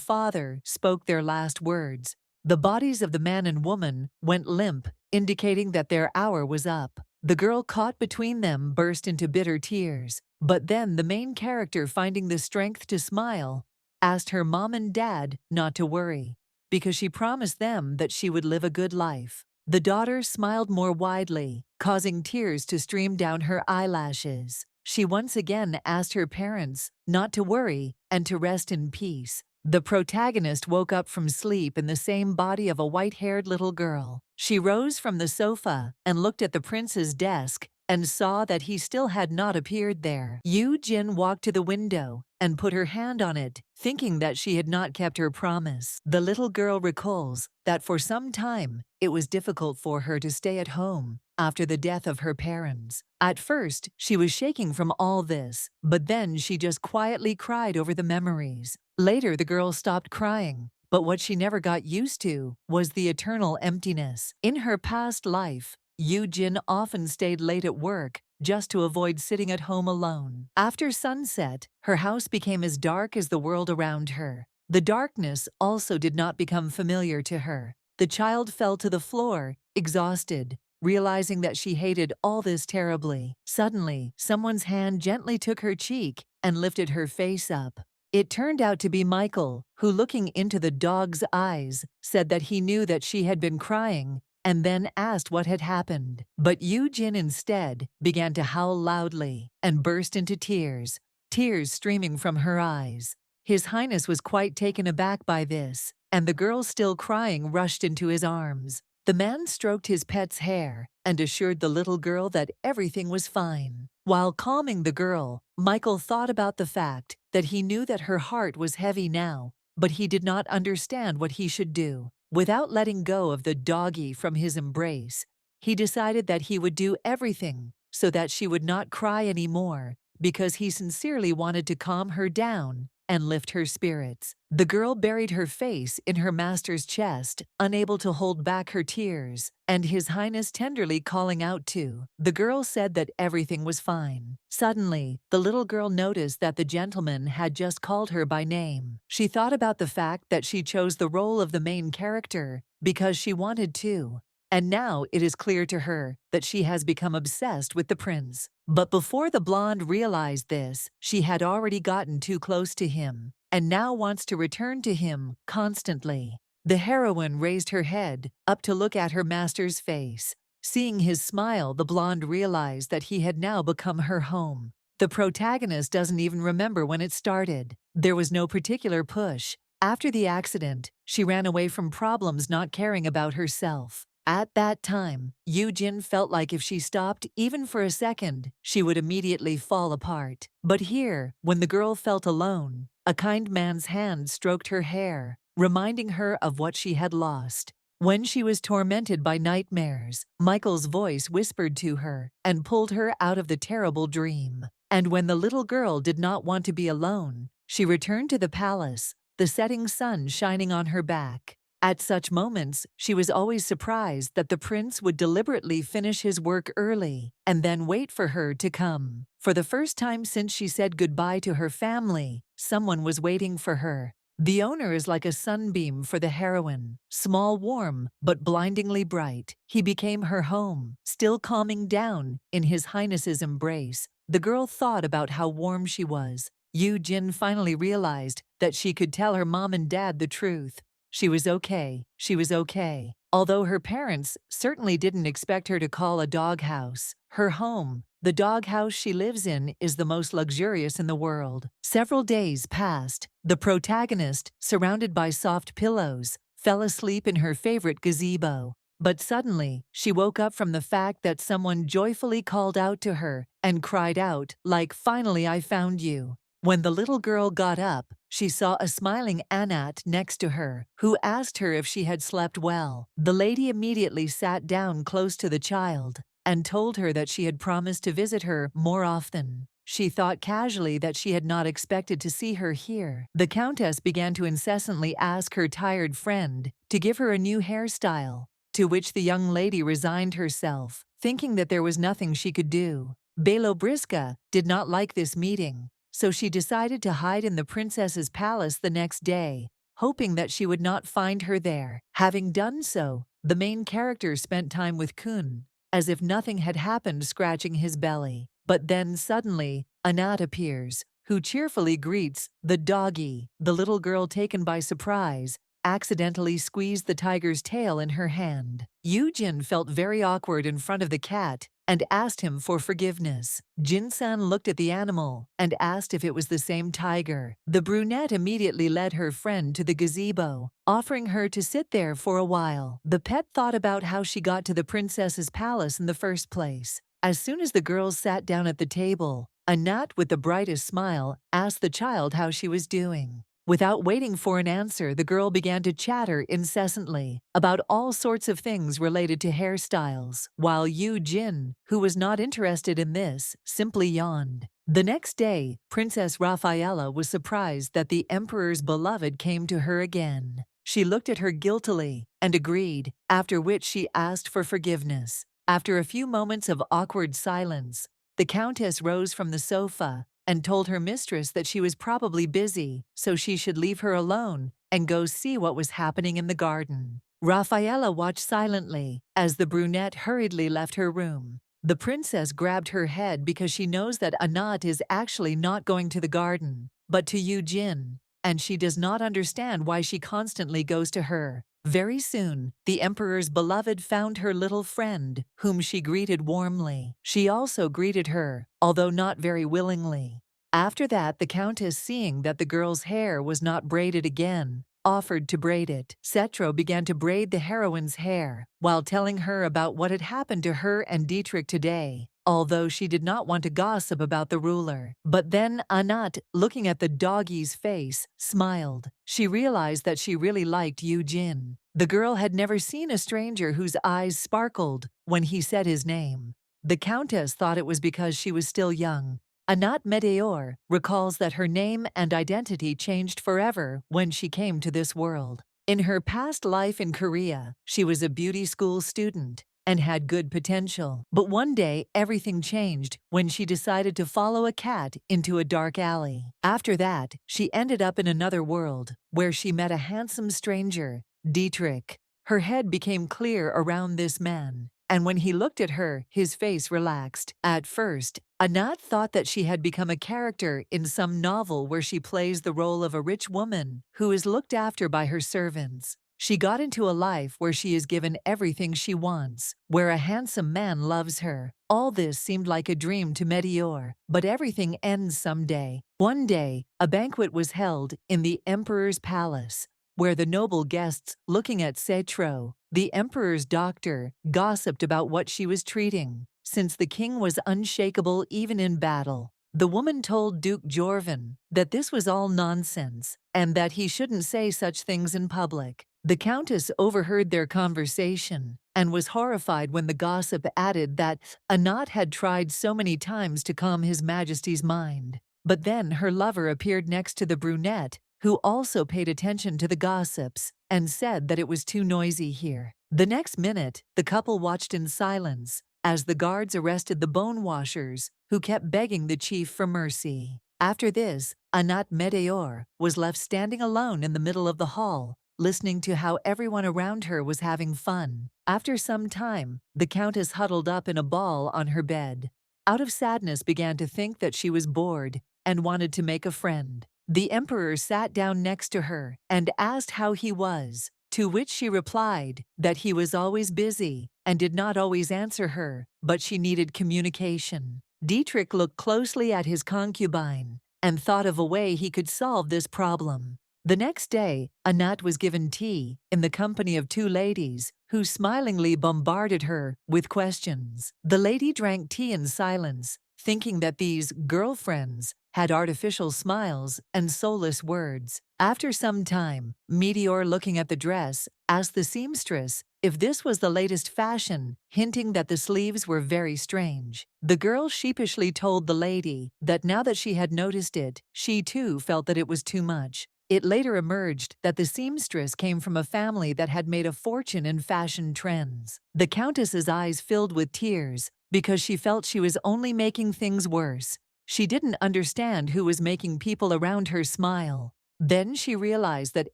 S1: father spoke their last words. The bodies of the man and woman went limp, indicating that their hour was up. The girl caught between them burst into bitter tears, but then the main character, finding the strength to smile, asked her mom and dad not to worry, because she promised them that she would live a good life. The daughter smiled more widely, causing tears to stream down her eyelashes. She once again asked her parents not to worry and to rest in peace. The protagonist woke up from sleep in the same body of a white-haired little girl. She rose from the sofa and looked at the prince's desk and saw that he still had not appeared there. Yoo-jin walked to the window and put her hand on it, thinking that she had not kept her promise. The little girl recalls that for some time it was difficult for her to stay at home after the death of her parents. At first, she was shaking from all this, but then she just quietly cried over the memories. Later, the girl stopped crying, but what she never got used to was the eternal emptiness. In her past life, Yoo-jin often stayed late at work just to avoid sitting at home alone. After sunset, her house became as dark as the world around her. The darkness also did not become familiar to her. The child fell to the floor, exhausted, realizing that she hated all this terribly. Suddenly, someone's hand gently took her cheek and lifted her face up. It turned out to be Michael, who, looking into the dog's eyes, said that he knew that she had been crying and then asked what had happened. But Yoo-jin instead began to howl loudly and burst into tears, tears streaming from her eyes. His Highness was quite taken aback by this, and the girl, still crying, rushed into his arms. The man stroked his pet's hair and assured the little girl that everything was fine. While calming the girl, Michael thought about the fact that he knew that her heart was heavy now, but he did not understand what he should do. Without letting go of the doggy from his embrace, he decided that he would do everything so that she would not cry anymore, because he sincerely wanted to calm her down and lift her spirits. The girl buried her face in her master's chest, unable to hold back her tears, and His Highness tenderly calling out to. The girl said that everything was fine. Suddenly, the little girl noticed that the gentleman had just called her by name. She thought about the fact that she chose the role of the main character because she wanted to. And now it is clear to her that she has become obsessed with the prince. But before the blonde realized this, she had already gotten too close to him, and now wants to return to him constantly. The heroine raised her head up to look at her master's face. Seeing his smile, the blonde realized that he had now become her home. The protagonist doesn't even remember when it started. There was no particular push. After the accident, she ran away from problems, not caring about herself. At that time, Yoo-jin felt like if she stopped even for a second, she would immediately fall apart. But here, when the girl felt alone, a kind man's hand stroked her hair, reminding her of what she had lost. When she was tormented by nightmares, Michael's voice whispered to her and pulled her out of the terrible dream. And when the little girl did not want to be alone, she returned to the palace, the setting sun shining on her back. At such moments, she was always surprised that the prince would deliberately finish his work early and then wait for her to come. For the first time since she said goodbye to her family, someone was waiting for her. The owner is like a sunbeam for the heroine, small, warm, but blindingly bright. He became her home, still calming down in His Highness's embrace. The girl thought about how warm she was. Yoo-jin finally realized that she could tell her mom and dad the truth. She was okay. She was okay. Although her parents certainly didn't expect her to call a doghouse her home, the doghouse she lives in is the most luxurious in the world. Several days passed. The protagonist, surrounded by soft pillows, fell asleep in her favorite gazebo. But suddenly, she woke up from the fact that someone joyfully called out to her and cried out, like, "Finally, I found you." When the little girl got up, she saw a smiling Anat next to her, who asked her if she had slept well. The lady immediately sat down close to the child and told her that she had promised to visit her more often. She thought casually that she had not expected to see her here. The countess began to incessantly ask her tired friend to give her a new hairstyle, to which the young lady resigned herself, thinking that there was nothing she could do. Belobriska did not like this meeting, so she decided to hide in the princess's palace the next day, hoping that she would not find her there. Having done so, the main character spent time with Kun, as if nothing had happened, scratching his belly. But then suddenly, Anat appears, who cheerfully greets the doggy. The little girl, taken by surprise, accidentally squeezed the tiger's tail in her hand. Yoo-jin felt very awkward in front of the cat and asked him for forgiveness. Jin-san looked at the animal and asked if it was the same tiger. The brunette immediately led her friend to the gazebo, offering her to sit there for a while. The pet thought about how she got to the princess's palace in the first place. As soon as the girls sat down at the table, Anat, with the brightest smile, asked the child how she was doing. Without waiting for an answer, the girl began to chatter incessantly about all sorts of things related to hairstyles, while Yoo-jin, who was not interested in this, simply yawned. The next day, Princess Rafaela was surprised that the emperor's beloved came to her again. She looked at her guiltily and agreed, after which she asked for forgiveness. After a few moments of awkward silence, the countess rose from the sofa and told her mistress that she was probably busy, so she should leave her alone and go see what was happening in the garden. Rafaela watched silently as the brunette hurriedly left her room. The princess grabbed her head because she knows that Anat is actually not going to the garden, but to Yoo-jin, and she does not understand why she constantly goes to her. Very soon, the emperor's beloved found her little friend, whom she greeted warmly. She also greeted her, although not very willingly. After that, the countess, seeing that the girl's hair was not braided again, offered to braid it. Setro began to braid the heroine's hair, while telling her about what had happened to her and Dietrich today, although she did not want to gossip about the ruler. But then Anat, looking at the doggy's face, smiled. She realized that she really liked Yoo-jin. The girl had never seen a stranger whose eyes sparkled when he said his name. The countess thought it was because she was still young. Anat Meteor recalls that her name and identity changed forever when she came to this world. In her past life in Korea, she was a beauty school student and had good potential. But one day, everything changed when she decided to follow a cat into a dark alley. After that, she ended up in another world where she met a handsome stranger, Dietrich. Her head became clear around this man, and when he looked at her, his face relaxed. At first, Anat thought that she had become a character in some novel where she plays the role of a rich woman who is looked after by her servants. She got into a life where she is given everything she wants, where a handsome man loves her. All this seemed like a dream to Meteor, but everything ends someday. One day, a banquet was held in the emperor's palace, where the noble guests, looking at Setro, the emperor's doctor, gossiped about what she was treating, since the king was unshakable even in battle. The woman told Duke Jorvan that this was all nonsense, and that he shouldn't say such things in public. The countess overheard their conversation and was horrified when the gossip added that Anat had tried so many times to calm His Majesty's mind. But then her lover appeared next to the brunette, who also paid attention to the gossips and said that it was too noisy here. The next minute, the couple watched in silence as the guards arrested the bone washers, who kept begging the chief for mercy. After this, Anat Meteor was left standing alone in the middle of the hall, listening to how everyone around her was having fun. After some time, the countess huddled up in a ball on her bed. Out of sadness, began to think that she was bored and wanted to make a friend. The emperor sat down next to her and asked how he was, to which she replied that he was always busy and did not always answer her, but she needed communication. Dietrich looked closely at his concubine and thought of a way he could solve this problem. The next day, Anat was given tea in the company of two ladies who smilingly bombarded her with questions. The lady drank tea in silence, thinking that these girlfriends had artificial smiles and soulless words. After some time, Meteor, looking at the dress, asked the seamstress if this was the latest fashion, hinting that the sleeves were very strange. The girl sheepishly told the lady that now that she had noticed it, she too felt that it was too much. It later emerged that the seamstress came from a family that had made a fortune in fashion trends. The countess's eyes filled with tears because she felt she was only making things worse. She didn't understand who was making people around her smile. Then she realized that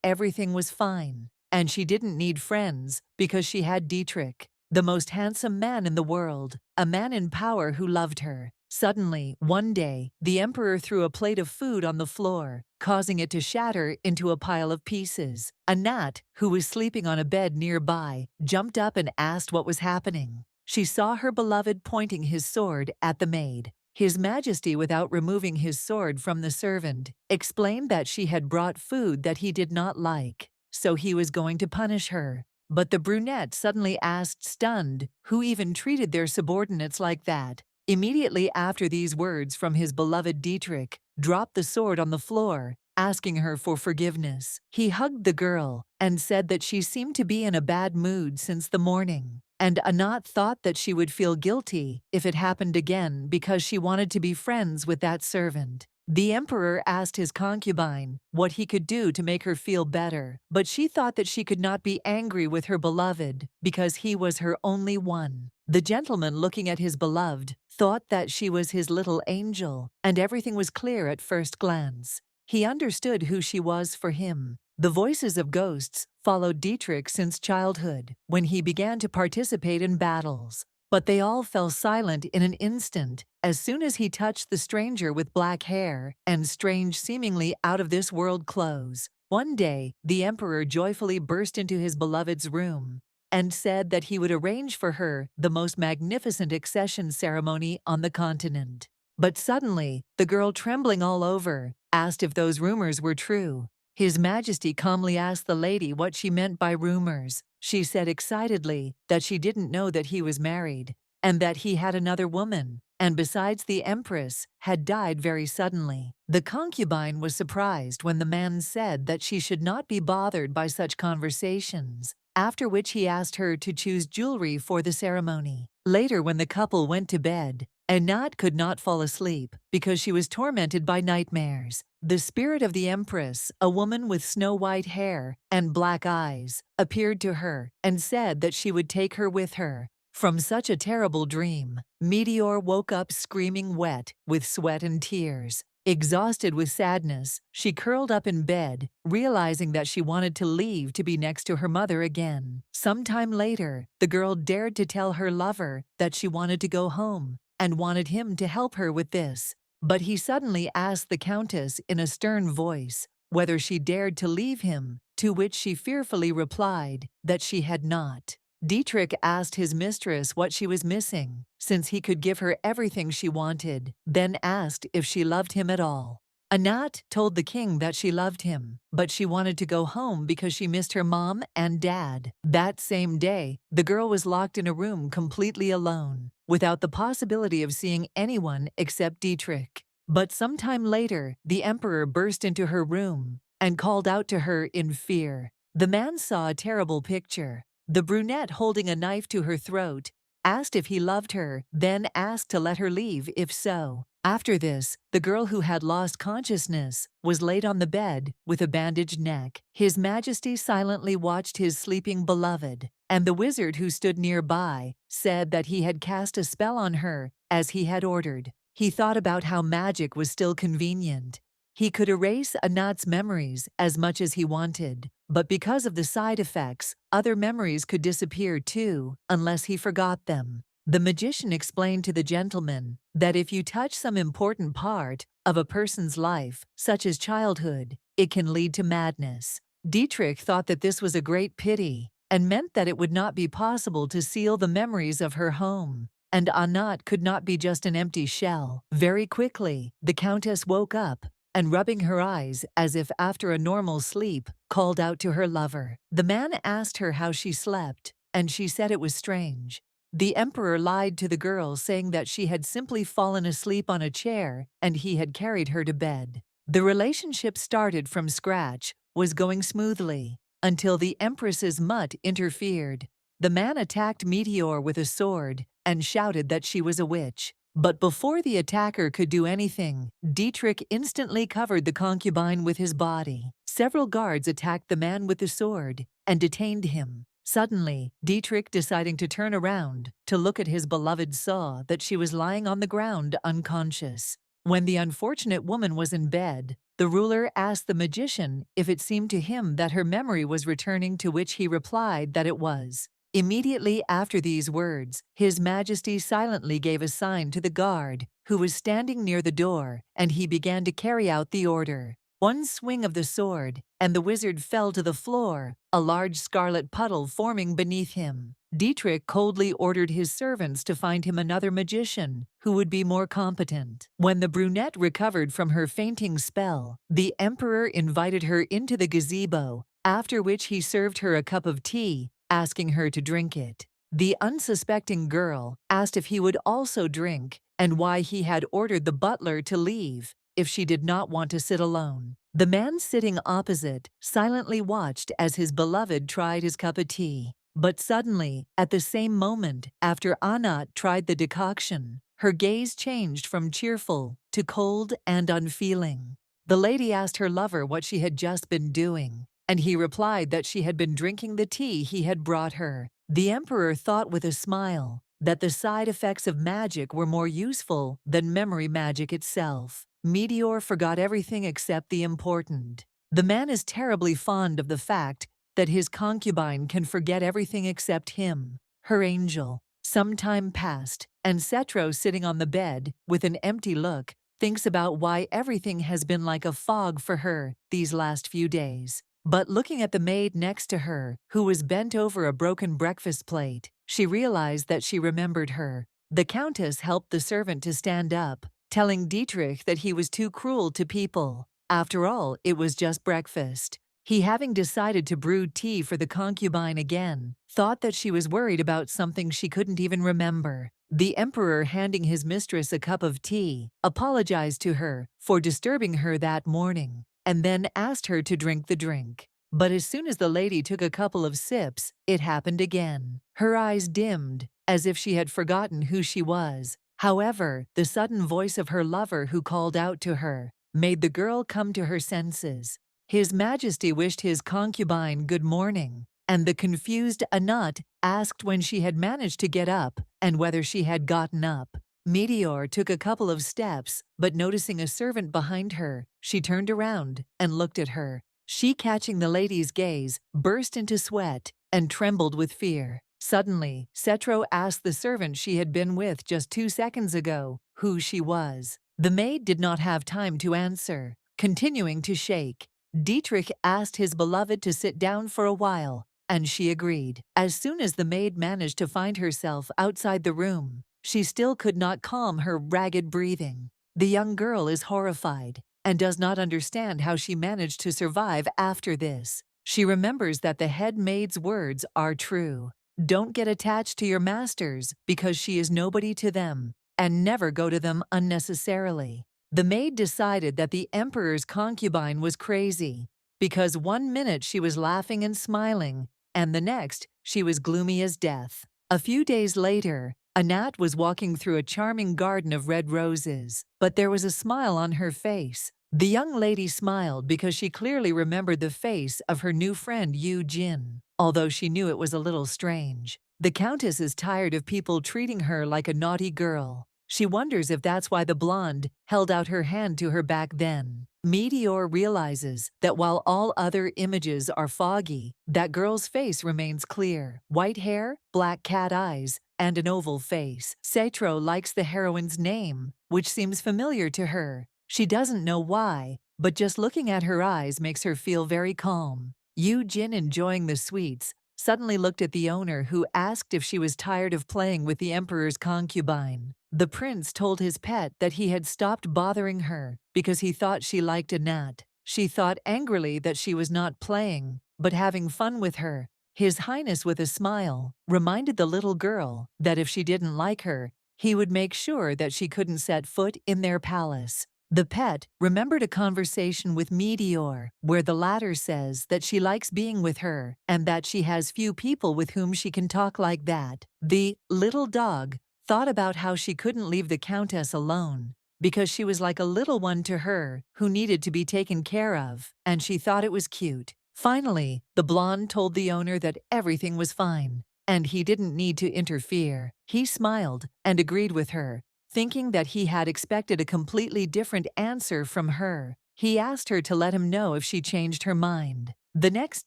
S1: everything was fine, and she didn't need friends because she had Dietrich, the most handsome man in the world, a man in power who loved her. Suddenly, one day, the emperor threw a plate of food on the floor, causing it to shatter into a pile of pieces. Anat, who was sleeping on a bed nearby, jumped up and asked what was happening. She saw her beloved pointing his sword at the maid. His Majesty, without removing his sword from the servant, explained that she had brought food that he did not like, so he was going to punish her. But the brunette suddenly asked, stunned, who even treated their subordinates like that. Immediately after these words from his beloved, Dietrich dropped the sword on the floor, asking her for forgiveness. He hugged the girl and said that she seemed to be in a bad mood since the morning, and Anat thought that she would feel guilty if it happened again because she wanted to be friends with that servant. The emperor asked his concubine what he could do to make her feel better, but she thought that she could not be angry with her beloved because he was her only one. The gentleman, looking at his beloved, thought that she was his little angel, and everything was clear at first glance. He understood who she was for him. The voices of ghosts followed Dietrich since childhood, when he began to participate in battles. But they all fell silent in an instant as soon as he touched the stranger with black hair and strange, seemingly out-of-this-world clothes. One day, the emperor joyfully burst into his beloved's room and said that he would arrange for her the most magnificent accession ceremony on the continent. But suddenly, the girl, trembling all over, asked if those rumors were true. His Majesty calmly asked the lady what she meant by rumors. She said excitedly that she didn't know that he was married, and that he had another woman, and besides, the empress had died very suddenly. The concubine was surprised when the man said that she should not be bothered by such conversations, after which he asked her to choose jewelry for the ceremony. Later, when the couple went to bed, Anat could not fall asleep because she was tormented by nightmares. The spirit of the empress, a woman with snow-white hair and black eyes, appeared to her and said that she would take her with her. From such a terrible dream, Meteor woke up screaming wet with sweat and tears. Exhausted with sadness, she curled up in bed, realizing that she wanted to leave to be next to her mother again. Sometime later, the girl dared to tell her lover that she wanted to go home and wanted him to help her with this. But he suddenly asked the Countess in a stern voice whether she dared to leave him, to which she fearfully replied that she had not. Dietrich asked his mistress what she was missing, since he could give her everything she wanted, then asked if she loved him at all. Anat told the king that she loved him, but she wanted to go home because she missed her mom and dad. That same day, the girl was locked in a room completely alone, without the possibility of seeing anyone except Dietrich. But sometime later, the emperor burst into her room and called out to her in fear. The man saw a terrible picture. The brunette holding a knife to her throat, asked if he loved her, then asked to let her leave if so. After this, the girl who had lost consciousness was laid on the bed with a bandaged neck. His Majesty silently watched his sleeping beloved, and the wizard who stood nearby said that he had cast a spell on her as he had ordered. He thought about how magic was still convenient. He could erase Anat's memories as much as he wanted, but because of the side effects, other memories could disappear too, unless he forgot them. The magician explained to the gentleman that if you touch some important part of a person's life, such as childhood, it can lead to madness. Dietrich thought that this was a great pity and meant that it would not be possible to seal the memories of her home, and Anat could not be just an empty shell. Very quickly, the Countess woke up and, rubbing her eyes as if after a normal sleep, called out to her lover. The man asked her how she slept, and she said it was strange. The emperor lied to the girl, saying that she had simply fallen asleep on a chair and he had carried her to bed. The relationship started from scratch, was going smoothly, until the empress's mutt interfered. The man attacked Meteor with a sword and shouted that she was a witch. But before the attacker could do anything, Dietrich instantly covered the concubine with his body. Several guards attacked the man with the sword and detained him. Suddenly, Dietrich, deciding to turn around to look at his beloved, saw that she was lying on the ground unconscious. When the unfortunate woman was in bed, the ruler asked the magician if it seemed to him that her memory was returning, to which he replied that it was. Immediately after these words, His Majesty silently gave a sign to the guard, who was standing near the door, and he began to carry out the order. One swing of the sword, and the wizard fell to the floor, a large scarlet puddle forming beneath him. Dietrich coldly ordered his servants to find him another magician who would be more competent. When the brunette recovered from her fainting spell, the emperor invited her into the gazebo, after which he served her a cup of tea, asking her to drink it. The unsuspecting girl asked if he would also drink and why he had ordered the butler to leave if she did not want to sit alone. The man sitting opposite silently watched as his beloved tried his cup of tea. But suddenly, at the same moment, after Anat tried the decoction, her gaze changed from cheerful to cold and unfeeling. The lady asked her lover what she had just been doing, and he replied that she had been drinking the tea he had brought her. The emperor thought with a smile that the side effects of magic were more useful than memory magic itself. Meteor forgot everything except the important. The man is terribly fond of the fact that his concubine can forget everything except him, her angel. Some time passed, and Cetro, sitting on the bed with an empty look, thinks about why everything has been like a fog for her these last few days. But looking at the maid next to her, who was bent over a broken breakfast plate, she realized that she remembered her. The Countess helped the servant to stand up, telling Dietrich that he was too cruel to people. After all, it was just breakfast. He, having decided to brew tea for the concubine again, thought that she was worried about something she couldn't even remember. The emperor, handing his mistress a cup of tea, apologized to her for disturbing her that morning, and then asked her to drink the drink. But as soon as the lady took a couple of sips, it happened again. Her eyes dimmed, as if she had forgotten who she was, However, the sudden voice of her lover who called out to her made the girl come to her senses. His Majesty wished his concubine good morning, and the confused Anat asked when she had managed to get up and whether she had gotten up. Meteor took a couple of steps, but noticing a servant behind her, she turned around and looked at her. She, catching the lady's gaze, burst into sweat and trembled with fear. Suddenly, Cetro asked the servant she had been with just 2 seconds ago who she was. The maid did not have time to answer, continuing to shake. Dietrich asked his beloved to sit down for a while, and she agreed. As soon as the maid managed to find herself outside the room, she still could not calm her ragged breathing. The young girl is horrified and does not understand how she managed to survive after this. She remembers that the head maid's words are true. Don't get attached to your masters because she is nobody to them, and never go to them unnecessarily. The maid decided that the emperor's concubine was crazy because 1 minute she was laughing and smiling, and the next she was gloomy as death. A few days later, Anat was walking through a charming garden of red roses, but there was a smile on her face. The young lady smiled because she clearly remembered the face of her new friend Yu Jin, although she knew it was a little strange. The countess is tired of people treating her like a naughty girl. She wonders if that's why the blonde held out her hand to her back then. Meteor realizes that while all other images are foggy, that girl's face remains clear. White hair, black cat eyes, and an oval face. Cetro likes the heroine's name, which seems familiar to her. She doesn't know why, but just looking at her eyes makes her feel very calm. Yu Jin, enjoying the sweets, suddenly looked at the owner, who asked if she was tired of playing with the emperor's concubine. The prince told his pet that he had stopped bothering her because he thought she liked Anat. She thought angrily that she was not playing, but having fun with her. His Highness, with a smile, reminded the little girl that if she didn't like her, he would make sure that she couldn't set foot in their palace. The pet remembered a conversation with Meteor, where the latter says that she likes being with her and that she has few people with whom she can talk like that. The little dog thought about how she couldn't leave the countess alone because she was like a little one to her who needed to be taken care of, and she thought it was cute. Finally, the blonde told the owner that everything was fine, and he didn't need to interfere. He smiled and agreed with her, thinking that he had expected a completely different answer from her. He asked her to let him know if she changed her mind. The next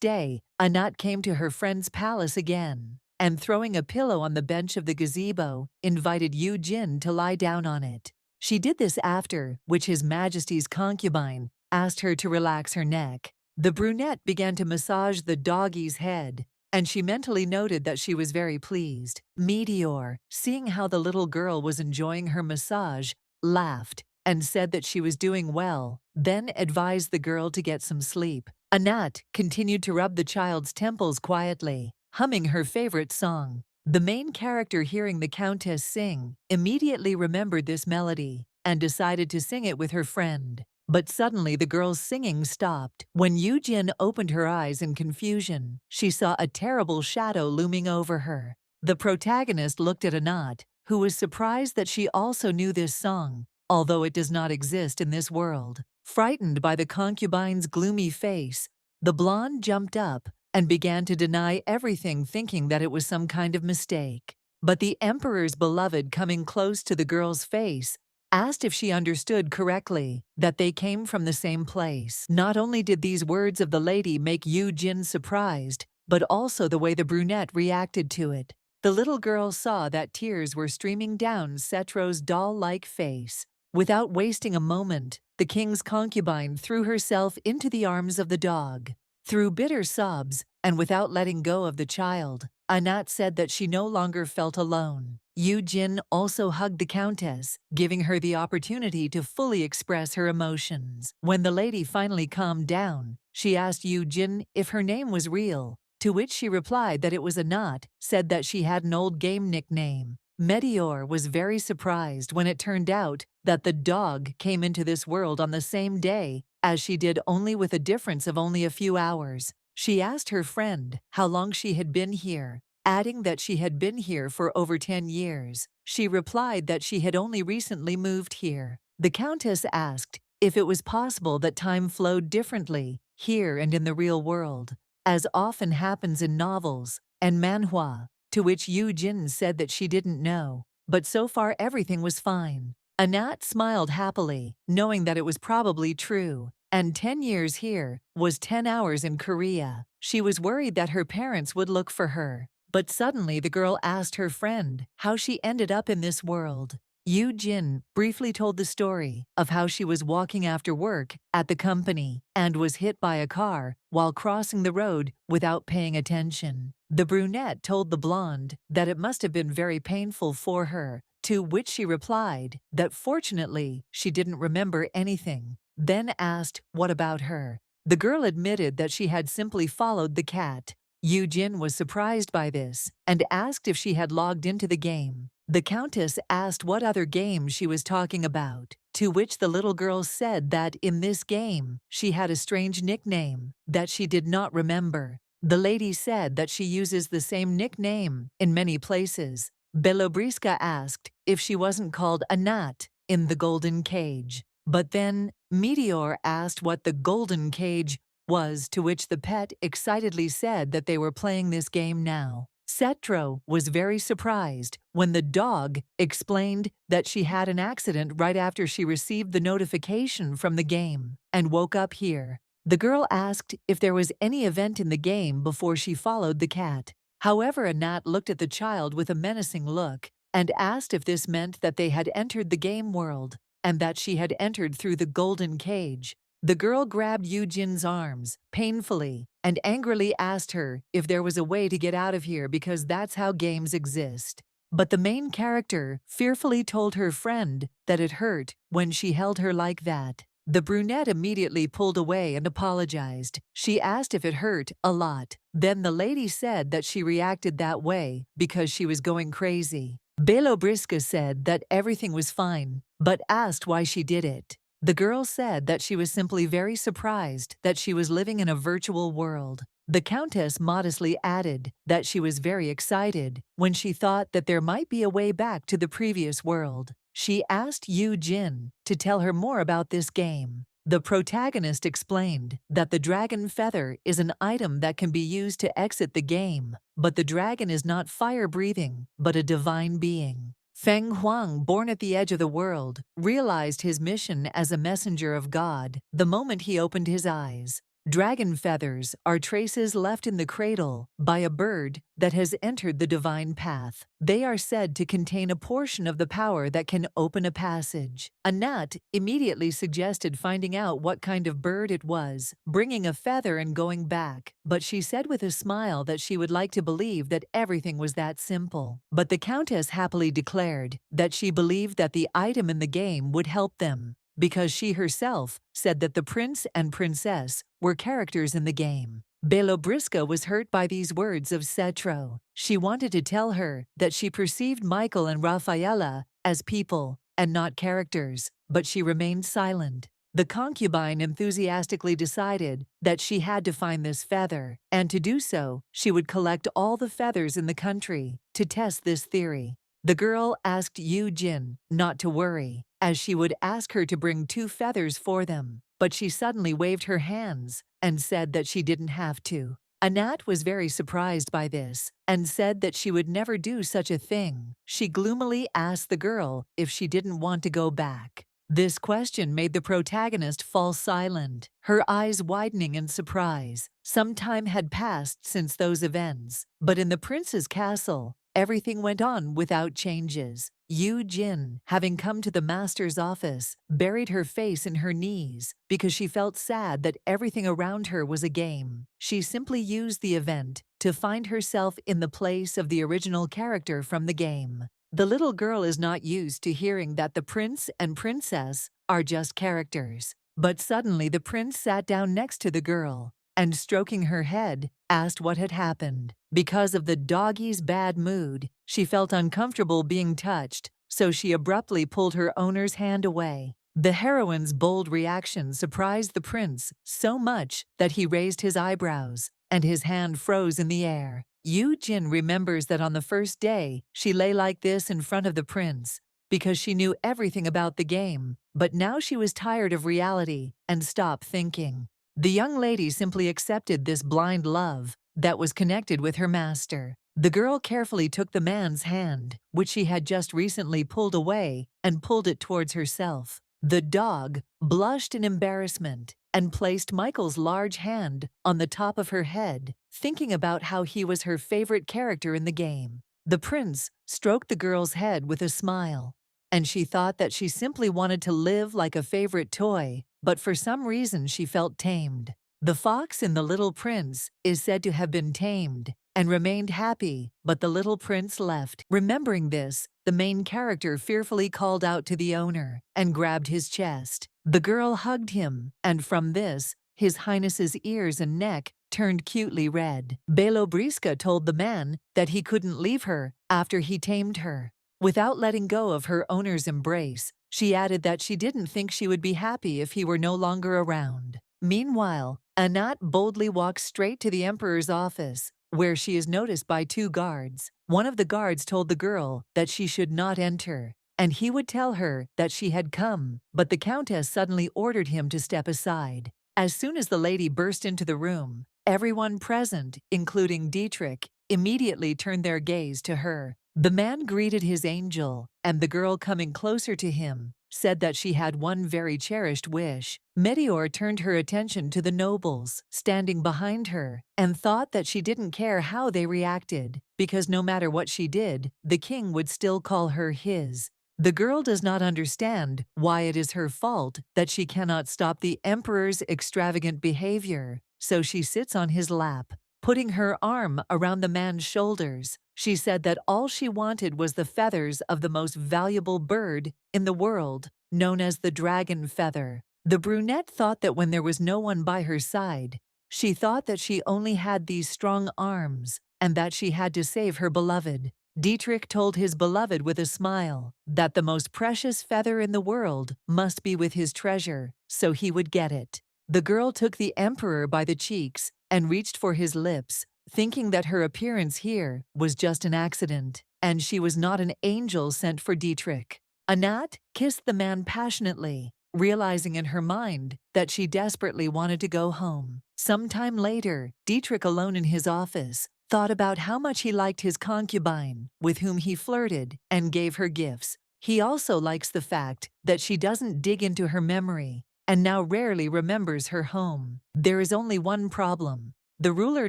S1: day, Anat came to her friend's palace again, and throwing a pillow on the bench of the gazebo, invited Yu Jin to lie down on it. She did this after which His Majesty's concubine asked her to relax her neck. The brunette began to massage the doggy's head, and she mentally noted that she was very pleased. Meteor, seeing how the little girl was enjoying her massage, laughed and said that she was doing well, then advised the girl to get some sleep. Anat continued to rub the child's temples quietly, humming her favorite song. The main character, hearing the countess sing, immediately remembered this melody and decided to sing it with her friend. But suddenly the girl's singing stopped. When Yu Jin opened her eyes in confusion, she saw a terrible shadow looming over her. The protagonist looked at Anat, who was surprised that she also knew this song, although it does not exist in this world. Frightened by the concubine's gloomy face, the blonde jumped up and began to deny everything, thinking that it was some kind of mistake. But the emperor's beloved, coming close to the girl's face, asked if she understood correctly that they came from the same place. Not only did these words of the lady make Yu Jin surprised, but also the way the brunette reacted to it. The little girl saw that tears were streaming down Cetro's doll-like face. Without wasting a moment, the king's concubine threw herself into the arms of the dog. Through bitter sobs, and without letting go of the child, Anat said that she no longer felt alone. Yu Jin also hugged the countess, giving her the opportunity to fully express her emotions. When the lady finally calmed down, she asked Yu Jin if her name was real, to which she replied that it was Anat, said that she had an old game nickname. Meteor was very surprised when it turned out that the dog came into this world on the same day as she did, only with a difference of only a few hours. She asked her friend how long she had been here, adding that she had been here for over 10 years. She replied that she had only recently moved here. The Countess asked if it was possible that time flowed differently here and in the real world, as often happens in novels and manhwa, to which Yu Jin said that she didn't know, but so far everything was fine. Anat smiled happily, knowing that it was probably true, and 10 years here was 10 hours in Korea. She was worried that her parents would look for her, but suddenly the girl asked her friend how she ended up in this world. Yu Jin briefly told the story of how she was walking after work at the company and was hit by a car while crossing the road without paying attention. The brunette told the blonde that it must have been very painful for her, to which she replied that fortunately she didn't remember anything, then asked what about her. The girl admitted that she had simply followed the cat. Yu Jin was surprised by this and asked if she had logged into the game. The Countess asked what other game she was talking about, to which the little girl said that in this game she had a strange nickname that she did not remember. The lady said that she uses the same nickname in many places. Belobriska asked if she wasn't called Anat in the golden cage. But then Meteor asked what the golden cage was, to which the pet excitedly said that they were playing this game now. Cetro was very surprised when the dog explained that she had an accident right after she received the notification from the game and woke up here. The girl asked if there was any event in the game before she followed the cat. However, Anat looked at the child with a menacing look and asked if this meant that they had entered the game world and that she had entered through the golden cage. The girl grabbed Yu Jin's arms painfully and angrily asked her if there was a way to get out of here because that's how games exist. But the main character fearfully told her friend that it hurt when she held her like that. The brunette immediately pulled away and apologized. She asked if it hurt a lot. Then the lady said that she reacted that way because she was going crazy. Belobriska said that everything was fine, but asked why she did it. The girl said that she was simply very surprised that she was living in a virtual world. The Countess modestly added that she was very excited when she thought that there might be a way back to the previous world. She asked Yu Jin to tell her more about this game. The protagonist explained that the dragon feather is an item that can be used to exit the game, but the dragon is not fire-breathing, but a divine being. Feng Huang, born at the edge of the world, realized his mission as a messenger of God the moment he opened his eyes. Dragon feathers are traces left in the cradle by a bird that has entered the divine path. They are said to contain a portion of the power that can open a passage. Anat immediately suggested finding out what kind of bird it was, bringing a feather and going back, but she said with a smile that she would like to believe that everything was that simple. But the Countess happily declared that she believed that the item in the game would help them, because she herself said that the prince and princess were characters in the game. Belobriska was hurt by these words of Cetro. She wanted to tell her that she perceived Michael and Rafaela as people and not characters, but she remained silent. The concubine enthusiastically decided that she had to find this feather, and to do so, she would collect all the feathers in the country to test this theory. The girl asked Yu Jin not to worry, as she would ask her to bring 2 feathers for them, but she suddenly waved her hands and said that she didn't have to. Anat was very surprised by this and said that she would never do such a thing. She gloomily asked the girl if she didn't want to go back. This question made the protagonist fall silent, her eyes widening in surprise. Some time had passed since those events, but in the prince's castle, everything went on without changes. Yu Jin, having come to the master's office, buried her face in her knees because she felt sad that everything around her was a game. She simply used the event to find herself in the place of the original character from the game. The little girl is not used to hearing that the prince and princess are just characters. But suddenly the prince sat down next to the girl and, stroking her head, asked what had happened. Because of the doggy's bad mood, she felt uncomfortable being touched, so she abruptly pulled her owner's hand away. The heroine's bold reaction surprised the prince so much that he raised his eyebrows and his hand froze in the air. Yu Jin remembers that on the first day, she lay like this in front of the prince because she knew everything about the game, but now she was tired of reality and stopped thinking. The young lady simply accepted this blind love that was connected with her master. The girl carefully took the man's hand, which she had just recently pulled away, and pulled it towards herself. The dog blushed in embarrassment and placed Michael's large hand on the top of her head, thinking about how he was her favorite character in the game. The prince stroked the girl's head with a smile, and she thought that she simply wanted to live like a favorite toy, but for some reason she felt tamed. The fox in The Little Prince is said to have been tamed and remained happy, but the little prince left. Remembering this, the main character fearfully called out to the owner and grabbed his chest. The girl hugged him, and from this, His Highness's ears and neck turned cutely red. Belobriska told the man that he couldn't leave her after he tamed her. Without letting go of her owner's embrace, she added that she didn't think she would be happy if he were no longer around. Meanwhile, Anat boldly walks straight to the emperor's office, where she is noticed by two guards. One of the guards told the girl that she should not enter, and he would tell her that she had come, but the countess suddenly ordered him to step aside. As soon as the lady burst into the room, everyone present, including Dietrich, immediately turned their gaze to her. The man greeted his angel, and the girl, coming closer to him, said that she had one very cherished wish. Meteor turned her attention to the nobles standing behind her and thought that she didn't care how they reacted, because no matter what she did, the king would still call her his. The girl does not understand why it is her fault that she cannot stop the emperor's extravagant behavior, so she sits on his lap. Putting her arm around the man's shoulders, she said that all she wanted was the feathers of the most valuable bird in the world, known as the dragon feather. The brunette thought that when there was no one by her side, she thought that she only had these strong arms and that she had to save her beloved. Dietrich told his beloved with a smile that the most precious feather in the world must be with his treasure, so he would get it. The girl took the emperor by the cheeks and reached for his lips, thinking that her appearance here was just an accident, and she was not an angel sent for Dietrich. Anat kissed the man passionately, realizing in her mind that she desperately wanted to go home. Sometime later, Dietrich, alone in his office, thought about how much he liked his concubine, with whom he flirted and gave her gifts. He also likes the fact that she doesn't dig into her memory and now rarely remembers her home. There is only one problem. The ruler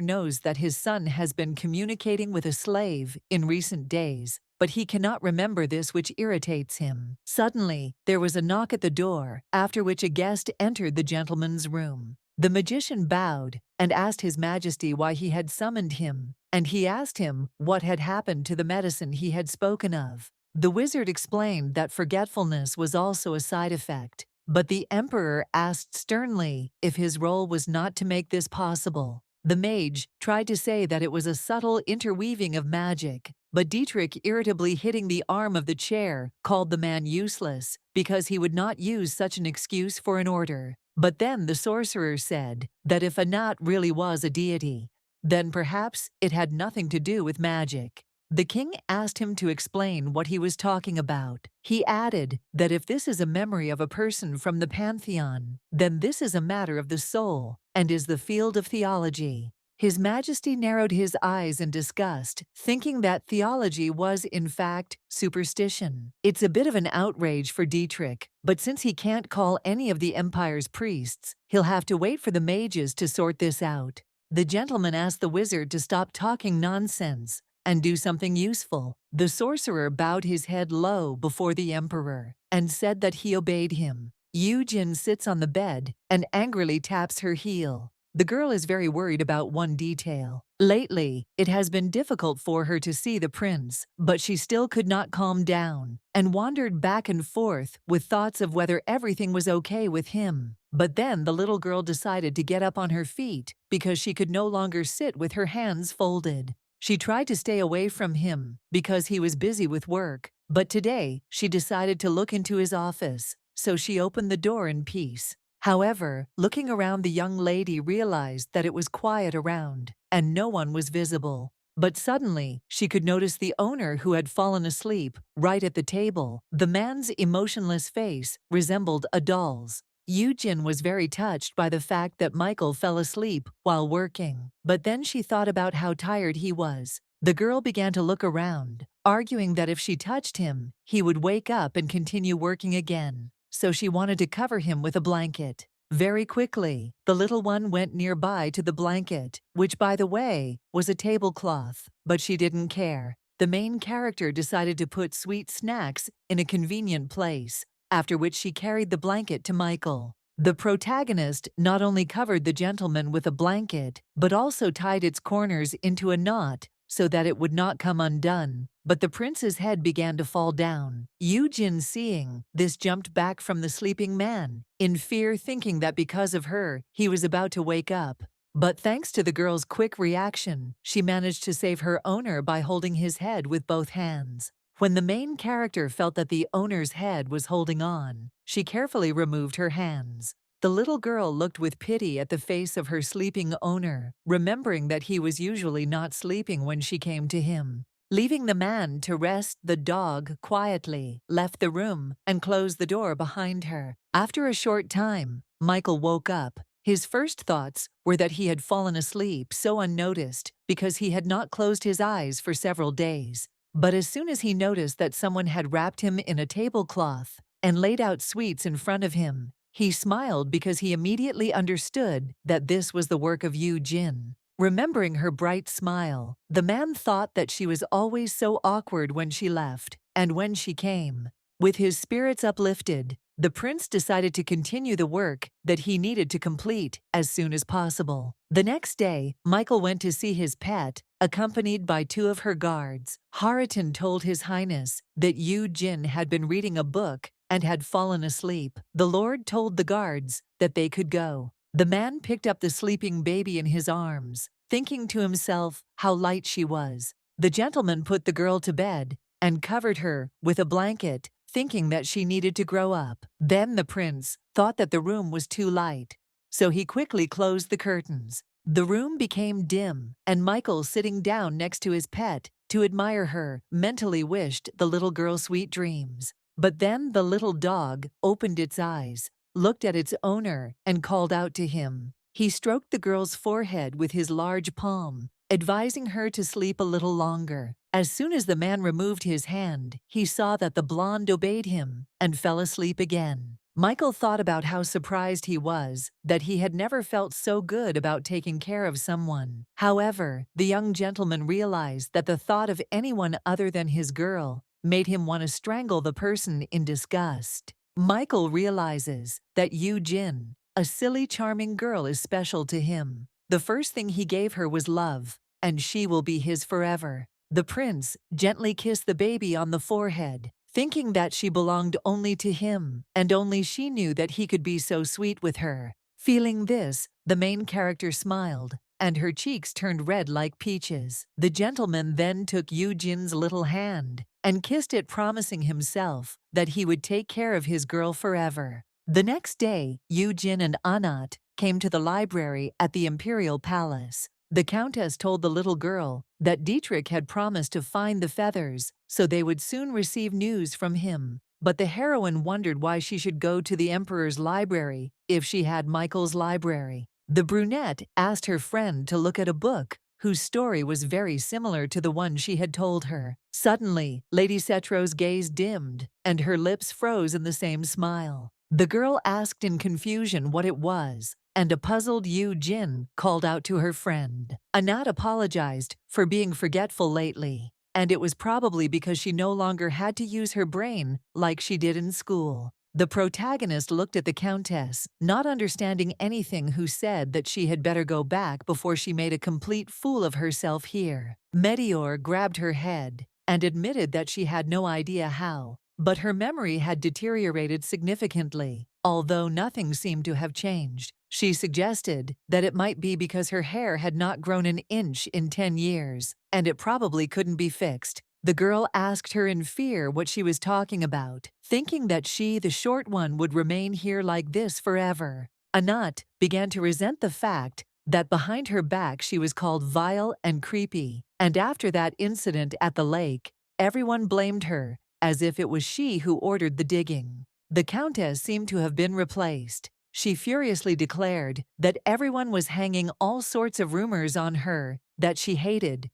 S1: knows that his son has been communicating with a slave in recent days, but he cannot remember this, which irritates him. Suddenly, there was a knock at the door, after which a guest entered the gentleman's room. The magician bowed and asked His Majesty why he had summoned him, and he asked him what had happened to the medicine he had spoken of. The wizard explained that forgetfulness was also a side effect, but the emperor asked sternly if his role was not to make this possible. The mage tried to say that it was a subtle interweaving of magic, but Dietrich, irritably hitting the arm of the chair, called the man useless because he would not use such an excuse for an order. But then the sorcerer said that if Anat really was a deity, then perhaps it had nothing to do with magic. The king asked him to explain what he was talking about. He added that if this is a memory of a person from the pantheon, then this is a matter of the soul and is the field of theology. His Majesty narrowed his eyes in disgust, thinking that theology was, in fact, superstition. It's a bit of an outrage for Dietrich, but since he can't call any of the empire's priests, he'll have to wait for the mages to sort this out. The gentleman asked the wizard to stop talking nonsense and do something useful. The sorcerer bowed his head low before the emperor and said that he obeyed him. Yu Jin sits on the bed and angrily taps her heel. The girl is very worried about one detail. Lately, it has been difficult for her to see the prince, but she still could not calm down and wandered back and forth with thoughts of whether everything was okay with him. But then the little girl decided to get up on her feet because she could no longer sit with her hands folded. She tried to stay away from him because he was busy with work, but today she decided to look into his office, so she opened the door in peace. However, looking around, the young lady realized that it was quiet around and no one was visible. But suddenly, she could notice the owner who had fallen asleep right at the table. The man's emotionless face resembled a doll's. Yujin was very touched by the fact that Michael fell asleep while working. But then she thought about how tired he was. The girl began to look around, arguing that if she touched him, he would wake up and continue working again. So she wanted to cover him with a blanket. Very quickly, the little one went nearby to the blanket, which, by the way, was a tablecloth. But she didn't care. The main character decided to put sweet snacks in a convenient place, after which she carried the blanket to Michael. The protagonist not only covered the gentleman with a blanket, but also tied its corners into a knot so that it would not come undone. But the prince's head began to fall down. Yujin, seeing this, jumped back from the sleeping man, in fear, thinking that because of her, he was about to wake up. But thanks to the girl's quick reaction, she managed to save her owner by holding his head with both hands. When the main character felt that the owner's head was holding on, she carefully removed her hands. The little girl looked with pity at the face of her sleeping owner, remembering that he was usually not sleeping when she came to him. Leaving the man to rest, the dog quietly left the room and closed the door behind her. After a short time, Michael woke up. His first thoughts were that he had fallen asleep so unnoticed because he had not closed his eyes for several days. But as soon as he noticed that someone had wrapped him in a tablecloth and laid out sweets in front of him, he smiled because he immediately understood that this was the work of Yujin. Remembering her bright smile, the man thought that she was always so awkward when she left and when she came. With his spirits uplifted, the prince decided to continue the work that he needed to complete as soon as possible. The next day, Michael went to see his pet, accompanied by 2 of her guards. Harutan told His Highness that Yujin had been reading a book and had fallen asleep. The Lord told the guards that they could go. The man picked up the sleeping baby in his arms, thinking to himself how light she was. The gentleman put the girl to bed and covered her with a blanket, thinking that she needed to grow up. Then the prince thought that the room was too light, so he quickly closed the curtains. The room became dim, and Michael, sitting down next to his pet to admire her, mentally wished the little girl sweet dreams. But then the little dog opened its eyes, looked at its owner, and called out to him. He stroked the girl's forehead with his large palm, advising her to sleep a little longer. As soon as the man removed his hand, he saw that the blonde obeyed him and fell asleep again. Michael thought about how surprised he was that he had never felt so good about taking care of someone. However, the young gentleman realized that the thought of anyone other than his girl made him want to strangle the person in disgust. Michael realizes that Yujin, a silly, charming girl, is special to him. The first thing he gave her was love, and she will be his forever. The prince gently kissed the baby on the forehead, thinking that she belonged only to him, and only she knew that he could be so sweet with her. Feeling this, the main character smiled, and her cheeks turned red like peaches. The gentleman then took Yujin's little hand and kissed it, promising himself that he would take care of his girl forever. The next day, Yujin and Anat came to the library at the Imperial Palace. The Countess told the little girl that Dietrich had promised to find the feathers, so they would soon receive news from him. But the heroine wondered why she should go to the Emperor's library if she had Michael's library. The brunette asked her friend to look at a book whose story was very similar to the one she had told her. Suddenly, Lady Cetro's gaze dimmed, and her lips froze in the same smile. The girl asked in confusion what it was, and a puzzled Yujin called out to her friend. Anat apologized for being forgetful lately, and it was probably because she no longer had to use her brain like she did in school. The protagonist looked at the Countess, not understanding anything, who said that she had better go back before she made a complete fool of herself here. Meteor grabbed her head and admitted that she had no idea how, but her memory had deteriorated significantly. Although nothing seemed to have changed, she suggested that it might be because her hair had not grown an inch in 10 years, and it probably couldn't be fixed. The girl asked her in fear what she was talking about, thinking that she, the short one, would remain here like this forever. Anat began to resent the fact that behind her back she was called vile and creepy, and after that incident at the lake, everyone blamed her, as if it was she who ordered the digging. The Countess seemed to have been replaced. She furiously declared that everyone was hanging all sorts of rumors on her, that she hated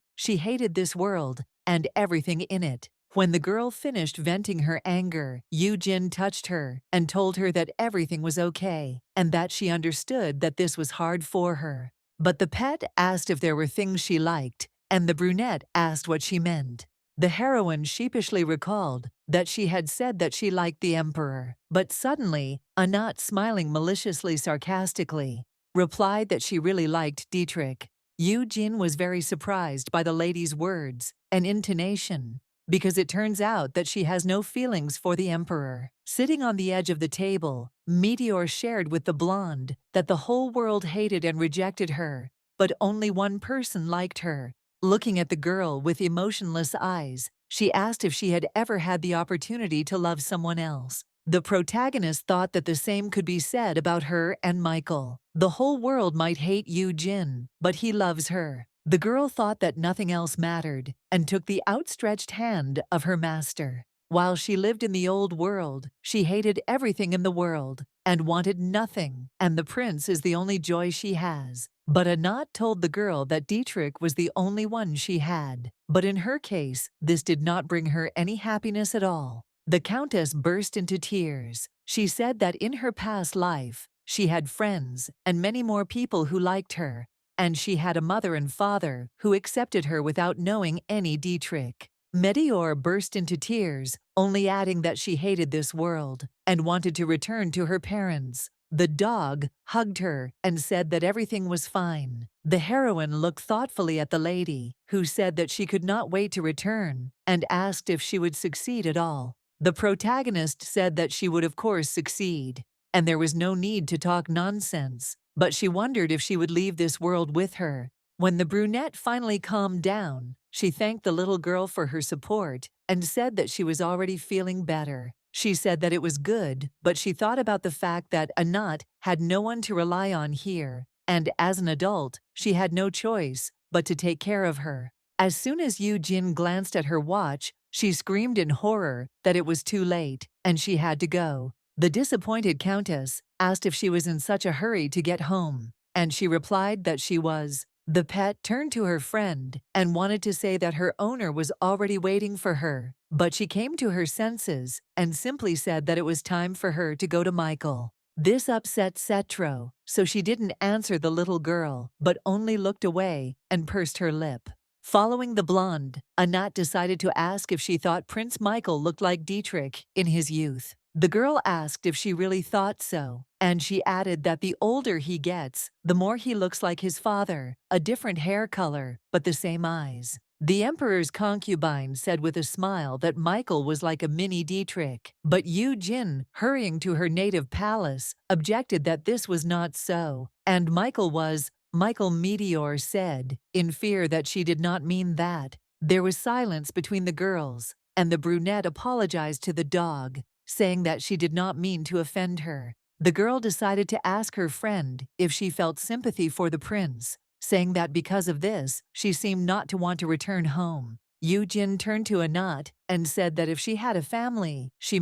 S1: this world, and everything in it. When the girl finished venting her anger, Jin touched her and told her that everything was okay, and that she understood that this was hard for her. But the pet asked if there were things she liked, and the brunette asked what she meant. The heroine sheepishly recalled that she had said that she liked the emperor, but suddenly, Anat, smiling maliciously sarcastically, replied that she really liked Dietrich. Jin was very surprised by the lady's words and intonation, because it turns out that she has no feelings for the emperor. Sitting on the edge of the table, Meteor shared with the blonde that the whole world hated and rejected her, but only one person liked her. Looking at the girl with emotionless eyes, she asked if she had ever had the opportunity to love someone else. The protagonist thought that the same could be said about her and Michael. The whole world might hate Jin, but he loves her. The girl thought that nothing else mattered and took the outstretched hand of her master. While she lived in the old world, she hated everything in the world and wanted nothing, and the prince is the only joy she has. But Anat told the girl that Dietrich was the only one she had. But in her case, this did not bring her any happiness at all. The Countess burst into tears. She said that in her past life, she had friends and many more people who liked her, and she had a mother and father who accepted her without knowing any Dietrich. Meteor burst into tears, only adding that she hated this world and wanted to return to her parents. The dog hugged her and said that everything was fine. The heroine looked thoughtfully at the lady, who said that she could not wait to return, and asked if she would succeed at all. The protagonist said that she would of course succeed, and there was no need to talk nonsense, but she wondered if she would leave this world with her. When the brunette finally calmed down, she thanked the little girl for her support and said that she was already feeling better. She said that it was good, but she thought about the fact that Anat had no one to rely on here, and as an adult, she had no choice but to take care of her. As soon as Jin glanced at her watch, she screamed in horror that it was too late, and she had to go. The disappointed Countess asked if she was in such a hurry to get home, and she replied that she was. The pet turned to her friend and wanted to say that her owner was already waiting for her, but she came to her senses and simply said that it was time for her to go to Michael. This upset Cetro, so she didn't answer the little girl, but only looked away and pursed her lip. Following the blonde, Anat decided to ask if she thought Prince Michael looked like Dietrich in his youth. The girl asked if she really thought so, and she added that the older he gets, the more he looks like his father, a different hair color, but the same eyes. The emperor's concubine said with a smile that Michael was like a mini Dietrich, but Jin, hurrying to her native palace, objected that this was not so, and Michael Meteor said, in fear that she did not mean that. There was silence between the girls, and the brunette apologized to the dog, saying that she did not mean to offend her. The girl decided to ask her friend if she felt sympathy for the prince, saying that because of this, she seemed not to want to return home. Jin turned to Anat and said that if she had a family she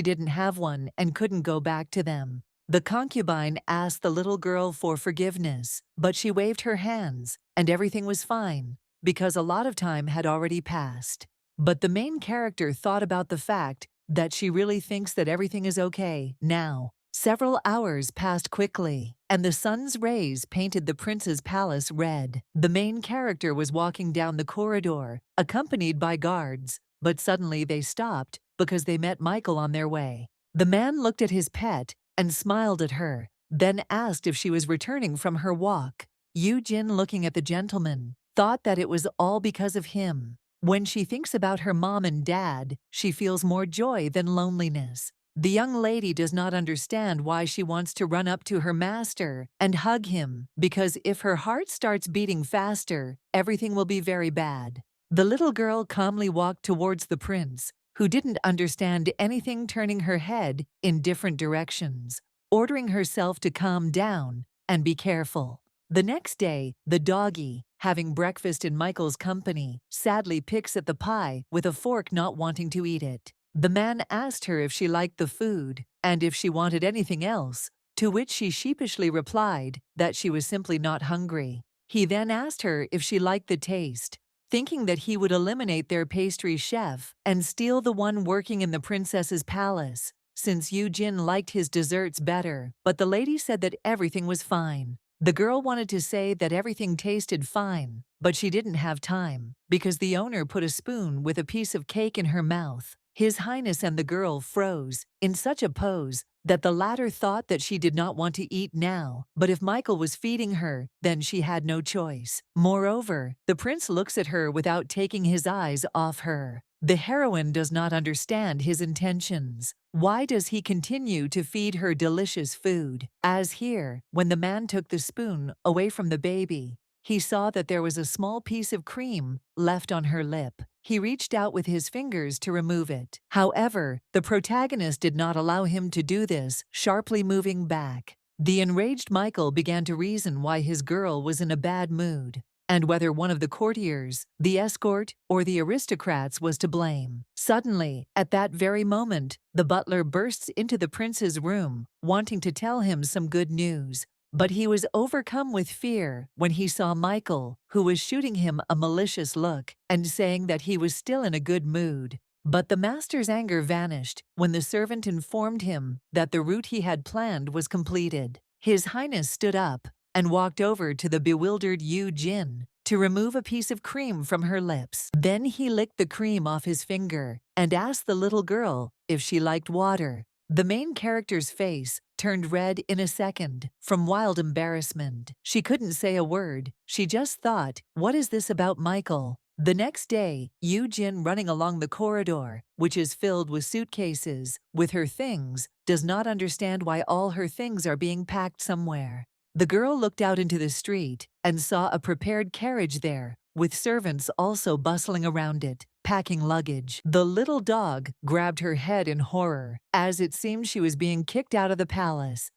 S1: didn't have one and couldn't go back to them. The concubine asked the little girl for forgiveness, but she waved her hands, and everything was fine, because a lot of time had already passed. But the main character thought about the fact that she really thinks that everything is okay now. Several hours passed quickly, and the sun's rays painted the prince's palace red. The main character was walking down the corridor, accompanied by guards, but suddenly they stopped because they met Michael on their way. The man looked at his pet and smiled at her, then asked if she was returning from her walk. Jin, looking at the gentleman, thought that it was all because of him. When she thinks about her mom and dad, she feels more joy than loneliness. The young lady does not understand why she wants to run up to her master and hug him, because if her heart starts beating faster, everything will be very bad. The little girl calmly walked towards the prince, who didn't understand anything, turning her head in different directions, ordering herself to calm down and be careful. The next day, the doggy, having breakfast in Michael's company, sadly picks at the pie with a fork, not wanting to eat it. The man asked her if she liked the food and if she wanted anything else, to which she sheepishly replied that she was simply not hungry. He then asked her if she liked the taste, thinking that he would eliminate their pastry chef and steal the one working in the princess's palace, since Yu Jin liked his desserts better, but the lady said that everything was fine. The girl wanted to say that everything tasted fine, but she didn't have time, because the owner put a spoon with a piece of cake in her mouth. His Highness and the girl froze in such a pose that the latter thought that she did not want to eat now, but if Michael was feeding her, then she had no choice. Moreover, the prince looks at her without taking his eyes off her. The heroine does not understand his intentions. Why does he continue to feed her delicious food? As here, when the man took the spoon away from the baby, he saw that there was a small piece of cream left on her lip. He reached out with his fingers to remove it. However, the protagonist did not allow him to do this, sharply moving back. The enraged Michael began to reason why his girl was in a bad mood, and whether one of the courtiers, the escort, or the aristocrats was to blame. Suddenly, at that very moment, the butler bursts into the prince's room, wanting to tell him some good news. But he was overcome with fear when he saw Michael, who was shooting him a malicious look and saying that he was still in a good mood. But the master's anger vanished when the servant informed him that the route he had planned was completed. His Highness stood up and walked over to the bewildered Yu Jin to remove a piece of cream from her lips. Then he licked the cream off his finger and asked the little girl if she liked water. The main character's face turned red in a second from wild embarrassment. She couldn't say a word. She just thought, what is this about Michael? The next day, Yu Jin, running along the corridor, which is filled with suitcases, with her things, does not understand why all her things are being packed somewhere. The girl looked out into the street and saw a prepared carriage there, with servants also bustling around it, packing luggage. The little dog grabbed her head in horror, as it seemed she was being kicked out of the palace.